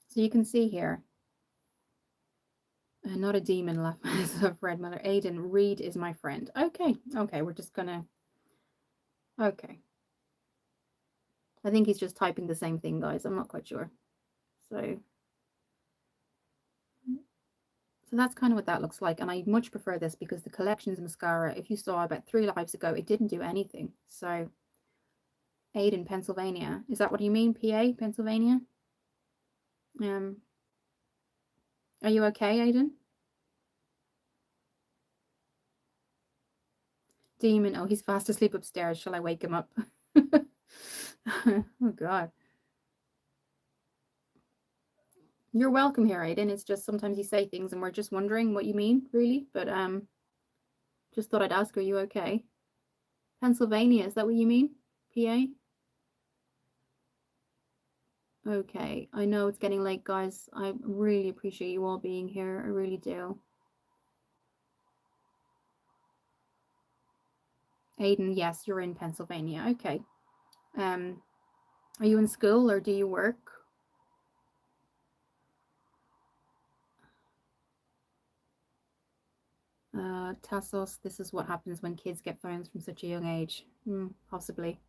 So you can see here, not a demon left of Red Mother. Aiden, Reed is my friend. Okay, we're just gonna. Okay. I think he's just typing the same thing, guys. I'm not quite sure. So that's kind of what that looks like. And I much prefer this because the Collections mascara, if you saw about 3 lives ago, it didn't do anything. So Aiden, Pennsylvania. Is that what you mean, PA, Pennsylvania? Are you okay, Aiden? Demon. Oh, he's fast asleep upstairs. Shall I wake him up? Oh, God. You're welcome here, Aiden. It's just sometimes you say things and we're just wondering what you mean, really. But just thought I'd ask, are you okay? Pennsylvania, is that what you mean? PA? Okay, I know it's getting late, guys. I really appreciate you all being here. I really do. Aiden, yes, you're in Pennsylvania. Okay. Are you in school or do you work? Tassos, this is what happens when kids get phones from such a young age. Possibly.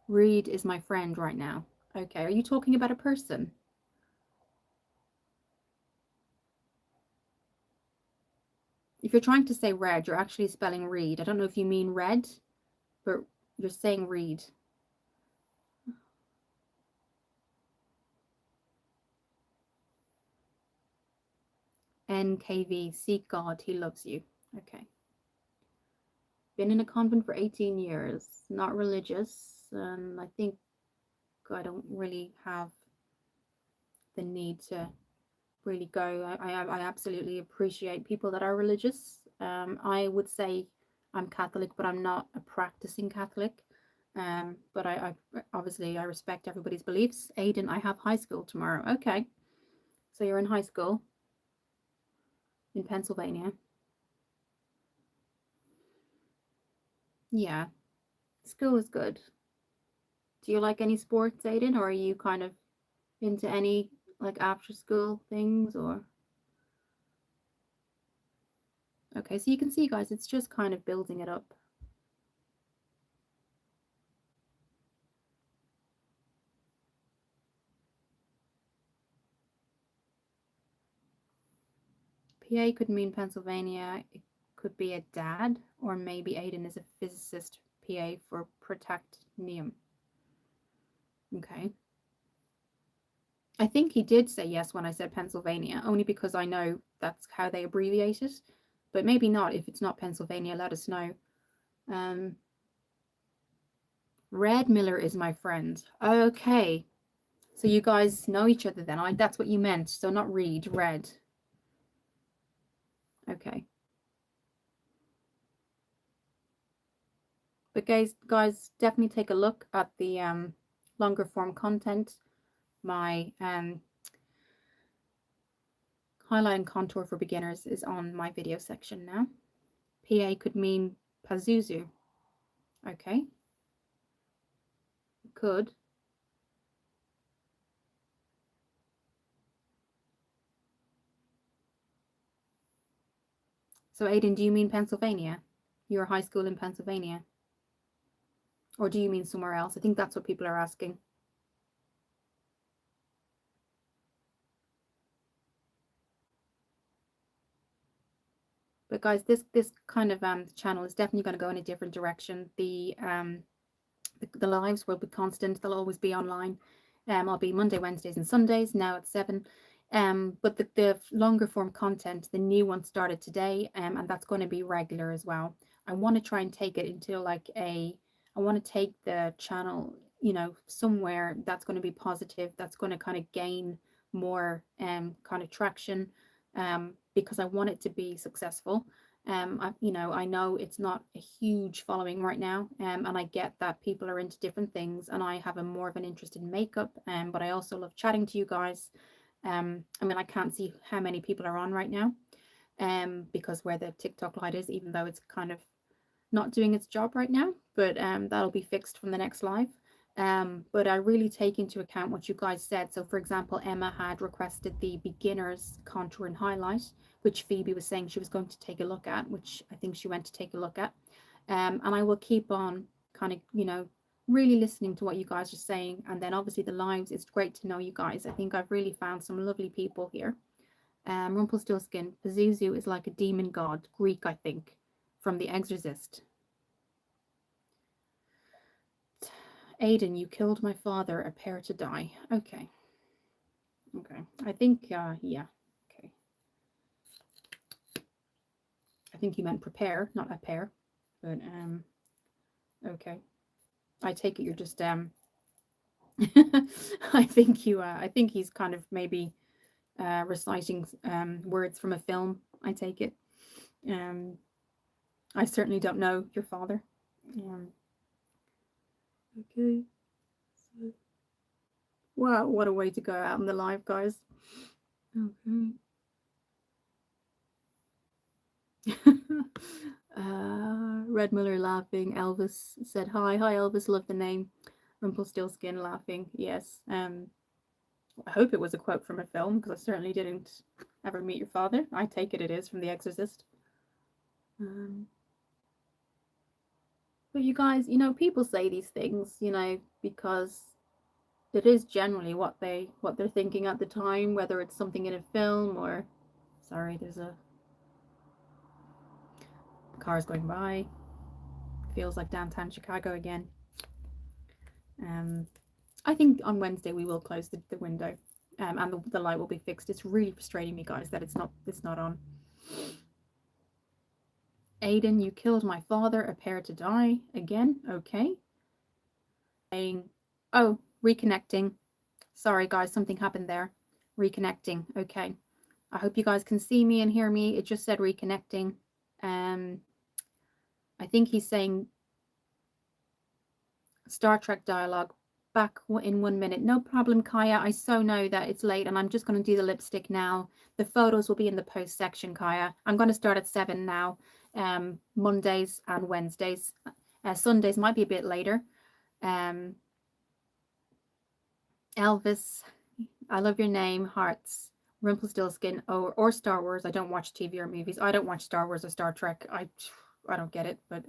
Reed is my friend right now. Okay, are you talking about a person? If you're trying to say red, you're actually spelling Reed. I don't know if you mean red, but you're saying Reed. NKV, seek God, he loves you. Okay. Been in a convent for 18 years, not religious, and I think I don't really have the need to really go. I absolutely appreciate people that are religious. I would say I'm Catholic, but I'm not a practicing Catholic. But I obviously I respect everybody's beliefs. Aiden, I have high school tomorrow. Okay, so you're in high school in Pennsylvania. Yeah, school is good. Do you like any sports, Aiden, or are you kind of into any like after school things or okay, so you can see guys, it's just kind of building it up. PA could mean Pennsylvania. It could be a dad, or maybe Aiden is a physicist PA for protactinium. Okay. I think he did say yes when I said Pennsylvania, only because I know that's how they abbreviate it. But maybe not. If it's not Pennsylvania, let us know. Um, Red Miller is my friend. Okay. So you guys know each other then. That's what you meant. So not Reed, Red. Okay. But guys, definitely take a look at the longer form content. My highlight and contour for beginners is on my video section now. PA could mean Pazuzu. Okay. Could. So Aiden, do you mean Pennsylvania? Your high school in Pennsylvania? Or do you mean somewhere else? I think that's what people are asking. But guys, this kind of channel is definitely going to go in a different direction. The lives will be constant. They'll always be online. I'll be Monday, Wednesdays, and Sundays now at 7. But the longer form content, the new one started today, and that's going to be regular as well. I want to try and take it into like I want to take the channel, you know, somewhere that's going to be positive, that's going to kind of gain more kind of traction, because I want it to be successful. I know it's not a huge following right now, and I get that people are into different things, and I have a more of an interest in makeup, but I also love chatting to you guys. I mean, I can't see how many people are on right now, because where the TikTok light is, even though it's kind of not doing its job right now, but that'll be fixed from the next live. But I really take into account what you guys said. So, for example, Emma had requested the beginner's contour and highlight, which Phoebe was saying she was going to take a look at, which I think she went to take a look at. And I will keep on kind of, really listening to what you guys are saying. And then obviously the lives, it's great to know you guys. I think I've really found some lovely people here. Rumpelstiltskin, Pazuzu is like a demon god, Greek, I think, from The Exorcist. Aiden, you killed my father, a pair to die. Okay. Okay. I think, yeah. Okay. I think you meant prepare, not a pair. But, okay. I take it you're just, I think he's kind of maybe reciting words from a film. I take it. I certainly don't know your father. Okay. Wow, what a way to go out in the live, guys. Okay. Red Miller laughing. Elvis said hi. Hi, Elvis. Love the name. Rumpelstiltskin laughing. Yes. I hope it was a quote from a film because I certainly didn't ever meet your father. I take it is from The Exorcist. But you guys, people say these things, because it is generally what they're thinking at the time, whether it's something in a film or sorry, there's a cars going by. Feels like downtown Chicago again. I think on Wednesday we will close the window, and the light will be fixed. It's really frustrating me, guys, that it's not on. Aiden, you killed my father, a pair to die again. Okay. Saying, oh, reconnecting. Sorry, guys, something happened there. Reconnecting. Okay. I hope you guys can see me and hear me. It just said reconnecting. I think he's saying Star Trek dialogue. Back in 1 minute. No problem, Kaya. I so know that it's late and I'm just going to do the lipstick now. The photos will be in the post section, Kaya. I'm going to start at 7 now, Mondays and Wednesdays. Sundays might be a bit later. Um, Elvis, I love your name, hearts. Rumpelstiltskin, or Star Wars. I don't watch TV or movies. I don't watch Star Wars or Star Trek. I don't get it, but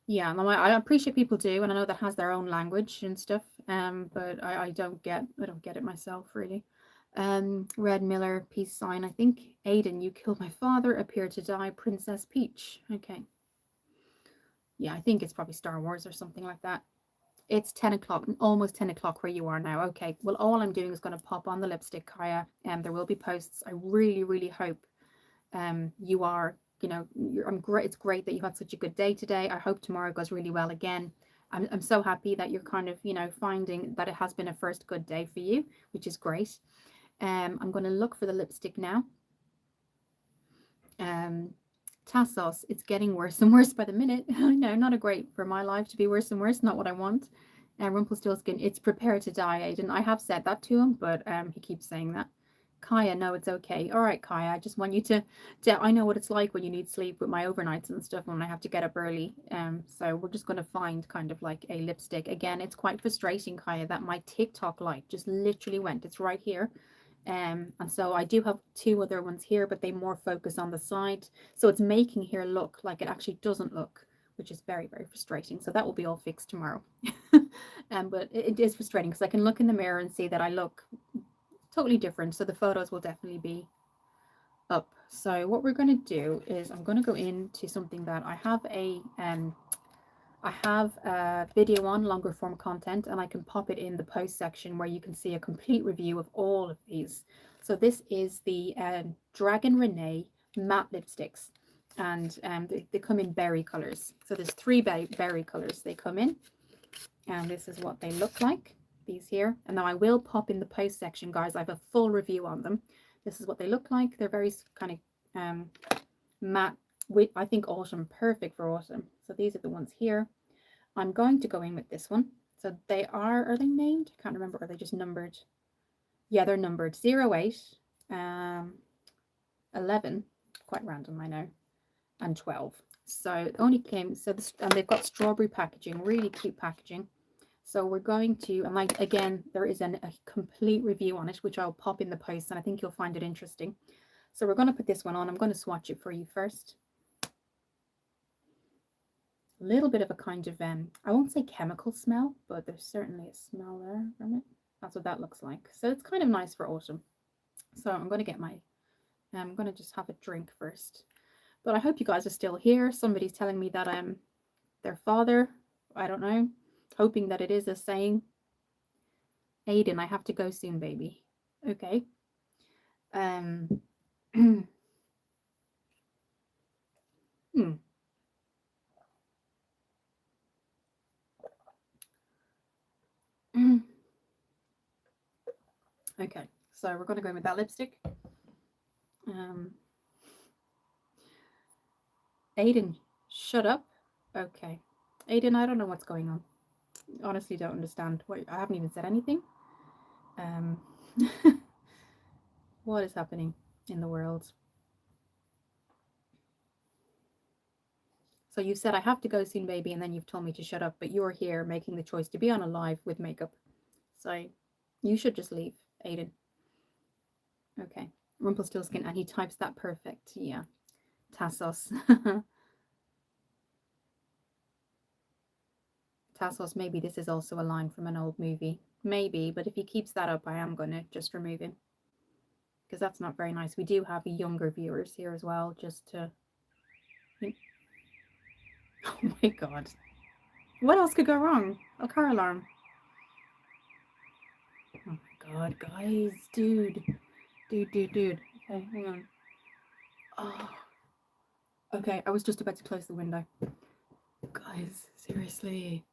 yeah, no, I appreciate people do, and I know that has their own language and stuff. But I don't get it myself really. Red Miller, peace sign. I think Aiden, you killed my father. Appear to die. Princess Peach. Okay. Yeah, I think it's probably Star Wars or something like that. It's 10 o'clock, almost 10 o'clock where you are now. Okay, well, all I'm doing is going to pop on the lipstick, Kaya, and there will be posts. I really, really hope you are, I'm great. It's great that you had such a good day today. I hope tomorrow goes really well again. I'm so happy that you're kind of, finding that it has been a first good day for you, which is great. I'm going to look for the lipstick now. Tassos, it's getting worse and worse by the minute. I know, not a great for my life to be worse and worse, not what I want. Rumpelstiltskin, it's prepare to die, Aiden. I have said that to him, but he keeps saying that. Kaya, no, it's okay. All right, Kaya, I just want you to I know what it's like when you need sleep with my overnights and stuff when I have to get up early. So we're just going to find kind of like a lipstick. Again, it's quite frustrating, Kaya, that my TikTok light just literally went. It's right here. And so I do have two other ones here, but they more focus on the side. So it's making here look like it actually doesn't look, which is very, very frustrating. So that will be all fixed tomorrow. But it is frustrating because I can look in the mirror and see that I look totally different. So the photos will definitely be up. So what we're going to do is I'm going to go into something that I have a video on, longer form content, and I can pop it in the post section where you can see a complete review of all of these. So this is the Dragon Renee matte lipsticks, and they come in berry colors. So there's three berry colors they come in, and this is what they look like, these here. And now I will pop in the post section, guys. I have a full review on them. This is what they look like. They're very kind of matte. I think autumn, perfect for autumn. So these are the ones here. I'm going to go in with this one. So are they named? I can't remember. Are they just numbered? Yeah, they're numbered 08, 11, quite random, I know, and 12. So it only came, and they've got strawberry packaging, really cute packaging. So we're going to, and again, there is a complete review on it, which I'll pop in the post, and I think you'll find it interesting. So we're going to put this one on. I'm going to swatch it for you first. A little bit of a kind of, I won't say chemical smell, but there's certainly a smell there from it. That's what that looks like. So it's kind of nice for autumn. So I'm going to get I'm going to just have a drink first. But I hope you guys are still here. Somebody's telling me that their father, I don't know, hoping that it is a saying. Aiden, I have to go soon, baby. Okay. hmm. Okay, so we're going to go in with that lipstick. Aiden, shut up. Okay. Aiden, I don't know what's going on. Honestly, don't understand. I haven't even said anything. What is happening in the world? So you said I have to go soon, baby, and then you've told me to shut up, but you're here making the choice to be on a live with makeup. So you should just leave, Aiden. Okay. Rumpelstiltskin, and he types that perfect. Yeah. Tassos. Tassos, maybe this is also a line from an old movie. Maybe, but if he keeps that up, I am going to just remove him. Because that's not very nice. We do have younger viewers here as well, just to... Oh my god. What else could go wrong? A car alarm. Oh my god, guys. Dude. Okay, hang on. Oh. Okay, I was just about to close the window. Guys, seriously.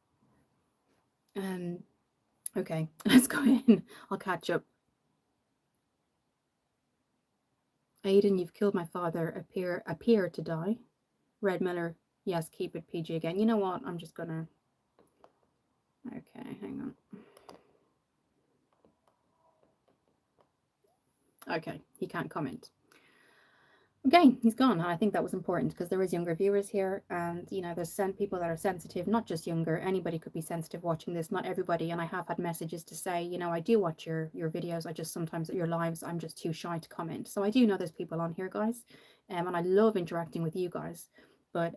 Okay, let's go in. I'll catch up. Aiden, you've killed my father. Appear to die. Red Miller, yes, keep it PG again. You know what? I'm just gonna... Okay, hang on. Okay, he can't comment. Okay, he's gone. And I think that was important because there is younger viewers here, and you know, there's people that are sensitive, not just younger. Anybody could be sensitive watching this. Not everybody. And I have had messages to say, you know, I do watch your videos. I just sometimes your lives, I'm just too shy to comment. So I do know there's people on here, guys, and I love interacting with you guys. But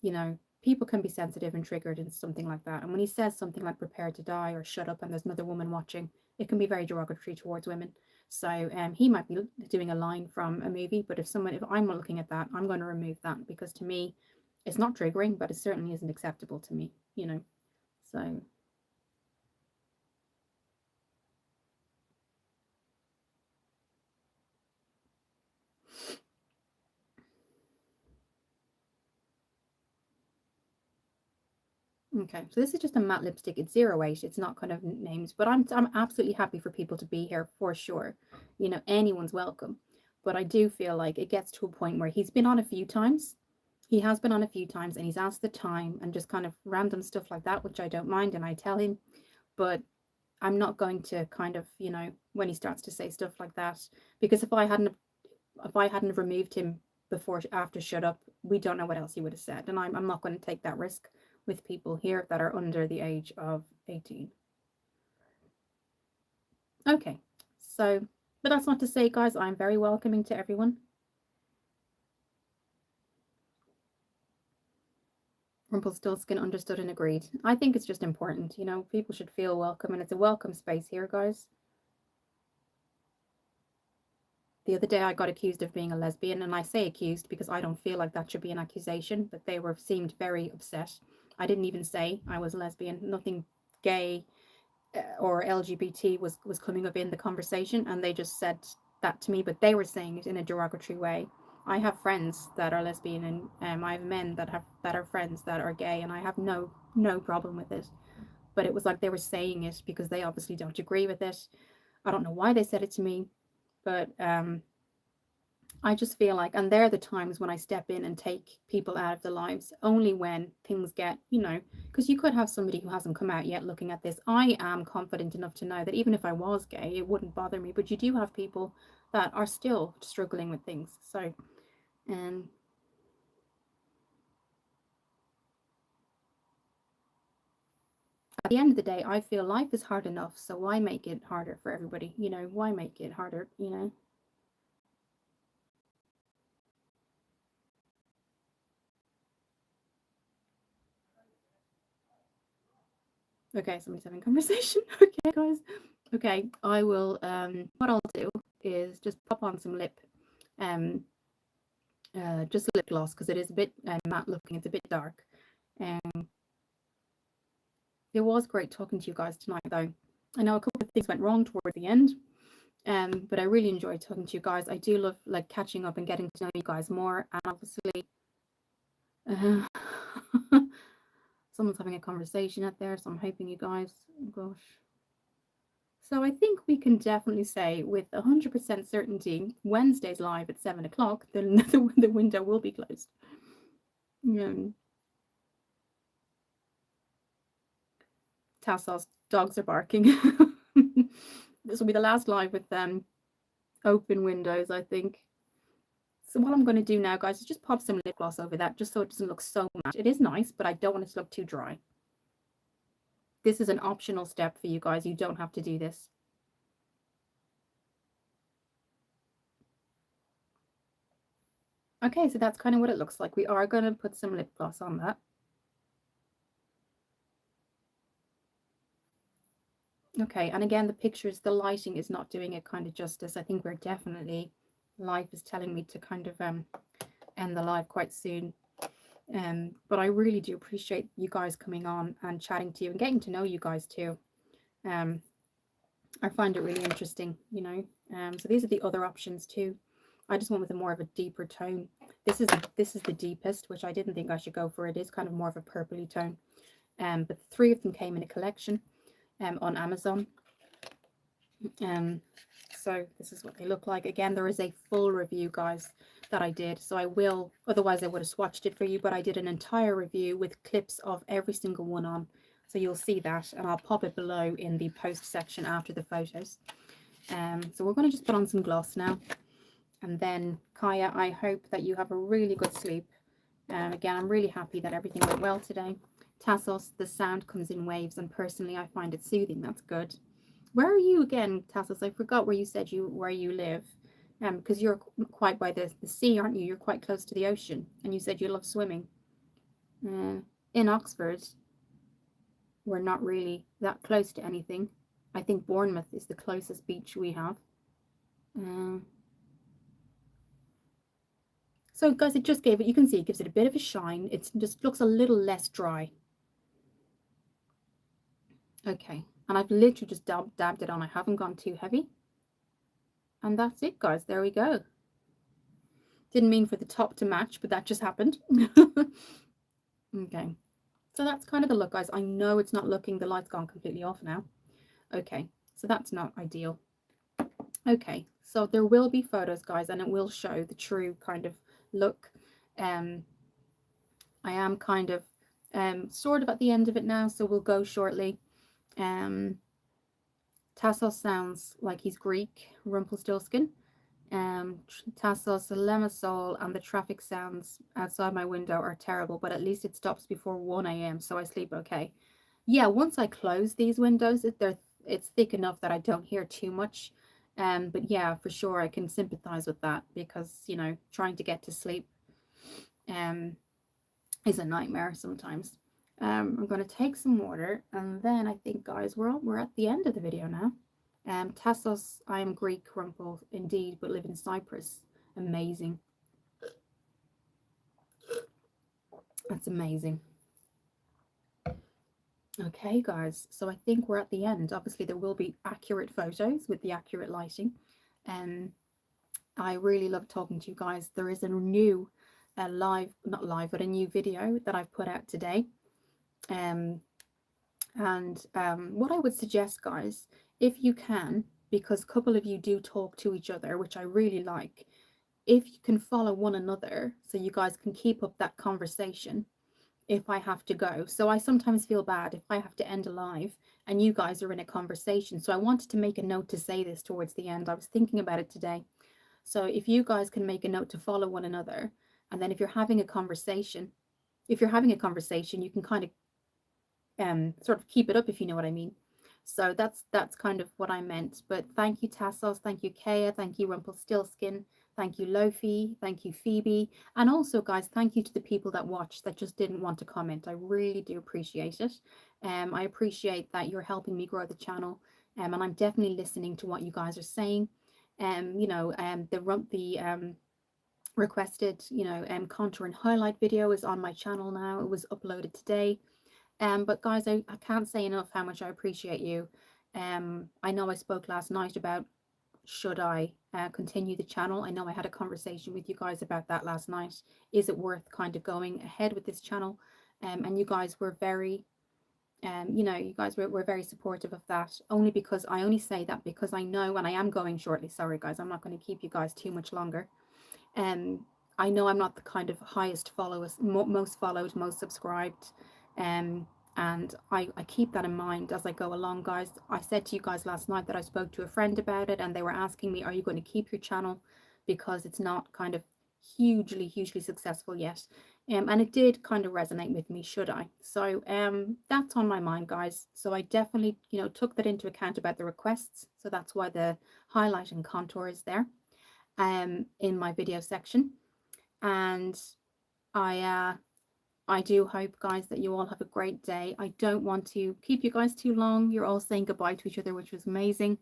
you know, people can be sensitive and triggered in something like that. And when he says something like "prepare to die" or "shut up," and there's another woman watching, it can be very derogatory towards women. So he might be doing a line from a movie, but if I'm looking at that, I'm going to remove that because to me, it's not triggering, but it certainly isn't acceptable to me, you know. So okay, so this is just a matte lipstick. It's 08. It's not kind of names, but I'm absolutely happy for people to be here for sure. You know, anyone's welcome. But I do feel like it gets to a point where he's been on a few times. He has been on a few times and he's asked the time and just kind of random stuff like that, which I don't mind and I tell him. But I'm not going to kind of, you know, when he starts to say stuff like that, because if I hadn't removed him before after shut up, we don't know what else he would have said, and I'm not going to take that risk with people here that are under the age of 18. Okay, so, but that's not to say, guys, I'm very welcoming to everyone. Rumpelstiltskin understood and agreed. I think it's just important, you know, people should feel welcome, and it's a welcome space here, guys. The other day I got accused of being a lesbian, and I say accused because I don't feel like that should be an accusation, but they were seemed very upset. I didn't even say I was lesbian. Nothing gay or LGBT was coming up in the conversation, and they just said that to me, but they were saying it in a derogatory way. I have friends that are lesbian, and I have men that are friends that are gay, and I have no problem with it. But it was like they were saying it because they obviously don't agree with it. I don't know why they said it to me, but I just feel like, and they're the times when I step in and take people out of their lives, only when things get, you know, because you could have somebody who hasn't come out yet looking at this. I am confident enough to know that even if I was gay, it wouldn't bother me. But you do have people that are still struggling with things. So, um, at the end of the day, I feel life is hard enough. So why make it harder for everybody? You know, why make it harder? You know? Okay, somebody's having a conversation. Okay, guys. Okay, I will. What I'll do is just pop on some um, just a lip gloss because it is a bit matte looking. It's a bit dark. Um, it was great talking to you guys tonight, though. I know a couple of things went wrong toward the end, but I really enjoyed talking to you guys. I do love like catching up and getting to know you guys more. And obviously, uh, someone's having a conversation out there, so I'm hoping you guys. Oh, gosh. So I think we can definitely say with 100% certainty, Wednesday's live at 7 o'clock, the window will be closed. Um, Tassos's dogs are barking. This will be the last live with open windows, I think. So what I'm going to do now, guys, is just pop some lip gloss over that, just so it doesn't look so matte. It is nice, but I don't want it to look too dry. This is an optional step for you guys. You don't have to do this. Okay, so that's kind of what it looks like. We are going to put some lip gloss on that. Okay, and again, the pictures, the lighting is not doing it kind of justice. I think we're definitely, life is telling me to kind of end the live quite soon. But I really do appreciate you guys coming on and chatting to you and getting to know you guys too. Um, I find it really interesting, you know. So these are the other options too. I just went with a more of a deeper tone. This is the deepest, which I didn't think I should go for. It is kind of more of a purpley tone. But three of them came in a collection on Amazon. So this is what they look like. Again, there is a full review, guys, that I did. So I will, otherwise I would have swatched it for you, but I did an entire review with clips of every single one on. So you'll see that, and I'll pop it below in the post section after the photos. So we're going to just put on some gloss now. And then Kaya, I hope that you have a really good sleep. Again, I'm really happy that everything went well today. Tassos, the sound comes in waves, and personally, I find it soothing. That's good. Where are you again, Tassos? I forgot where you said where you live. Because you're quite by the sea, aren't you? You're quite close to the ocean, and you said you love swimming. In Oxford, we're not really that close to anything. I think Bournemouth is the closest beach we have. Uh, so, guys, it just gave it. You can see it gives it a bit of a shine. It just looks a little less dry. Okay, and I've literally just dabbed it on. I haven't gone too heavy. And that's it, guys. There we go. Didn't mean for the top to match, but that just happened. Okay, so that's kind of the look, guys. I know it's not looking, the light's gone completely off now. Okay, so that's not ideal. Okay, so there will be photos, guys, and it will show the true kind of look. I am kind of sort of at the end of it now, so we'll go shortly. Tassos sounds like he's Greek, Rumpelstiltskin. Tassos, Limassol, and the traffic sounds outside my window are terrible, but at least it stops before 1 a.m., so I sleep okay. Yeah, once I close these windows, it's thick enough that I don't hear too much. But yeah, for sure, I can sympathize with that because, you know, trying to get to sleep um, is a nightmare sometimes. I'm going to take some water, and then I think, guys, we're at the end of the video now. Tassos, I am Greek, Rumpel, indeed, but live in Cyprus. Amazing. That's amazing. Okay, guys, so I think we're at the end. Obviously, there will be accurate photos with the accurate lighting. I really love talking to you guys. There is a new not live, but a new video that I've put out today. What I would suggest, guys, if you can, because a couple of you do talk to each other, which I really like, if you can follow one another so you guys can keep up that conversation if I have to go. So I sometimes feel bad if I have to end a live and you guys are in a conversation. So I wanted to make a note to say this towards the end. I was thinking about it today. So if you guys can make a note to follow one another, and then if you're having a conversation, you can kind of sort of keep it up, if you know what I mean. So that's kind of what I meant. But thank you, Tassos. Thank you, Kaya. Thank you, Rumpelstiltskin. Thank you, Lofi. Thank you, Phoebe. And also, guys, thank you to the people that watched that just didn't want to comment. I really do appreciate it. I appreciate that you're helping me grow the channel. And I'm definitely listening to what you guys are saying. The requested, contour and highlight video is on my channel now. It was uploaded today. But guys, I can't say enough how much I appreciate you. I know I spoke last night about should I continue the channel. I know I had a conversation with you guys about that last night. Is it worth kind of going ahead with this channel? And you guys were very, you guys were very supportive of that. Only because I only say that because I know, and I am going shortly. Sorry, guys, I'm not going to keep you guys too much longer. I know I'm not the kind of highest followers, most followed, most subscribed. And I keep that in mind as I go along, guys. I said to you guys last night that I spoke to a friend about it, and they were asking me, are you going to keep your channel because it's not kind of hugely successful yet? And it did kind of resonate with me, should I? So that's on my mind, guys. So I definitely, took that into account about the requests. So that's why the highlight and contour is there in my video section. And I do hope, guys, that you all have a great day. I don't want to keep you guys too long. You're all saying goodbye to each other, which was amazing.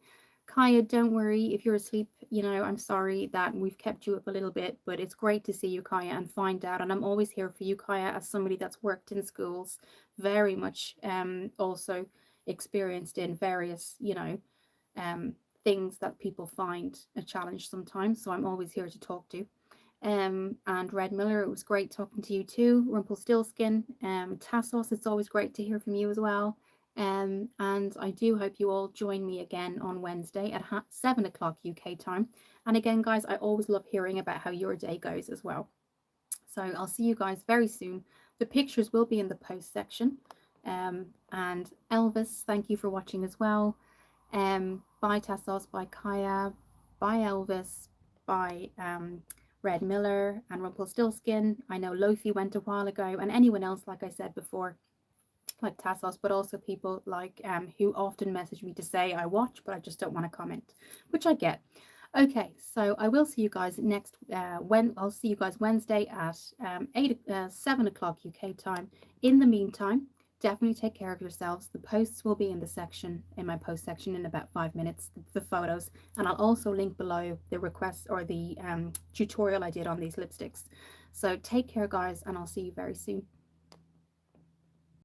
Kaya, don't worry if you're asleep. I'm sorry that we've kept you up a little bit, but it's great to see you, Kaya, and find out. And I'm always here for you, Kaya, as somebody that's worked in schools, very much also experienced in various, things that people find a challenge sometimes. So I'm always here to talk to. And Red Miller, it was great talking to you too. Rumpelstiltskin, Tassos, it's always great to hear from you as well. And I do hope you all join me again on Wednesday at 7 o'clock UK time. And again, guys, I always love hearing about how your day goes as well. So I'll see you guys very soon. The pictures will be in the post section. And Elvis, thank you for watching as well. Bye Tassos, bye Kaya, bye Elvis. by Red Miller and Rumpelstiltskin. I know Lofi went a while ago, and anyone else, like I said before, like Tassos, but also people like who often message me to say I watch, but I just don't want to comment, which I get. Okay, so I will see you guys next I'll see you guys Wednesday at 7 o'clock UK time. In the meantime, definitely take care of yourselves. The posts will be in the section, in my post section, in about 5 minutes, the photos, and I'll also link below the request or the tutorial I did on these lipsticks. So take care, guys, and I'll see you very soon.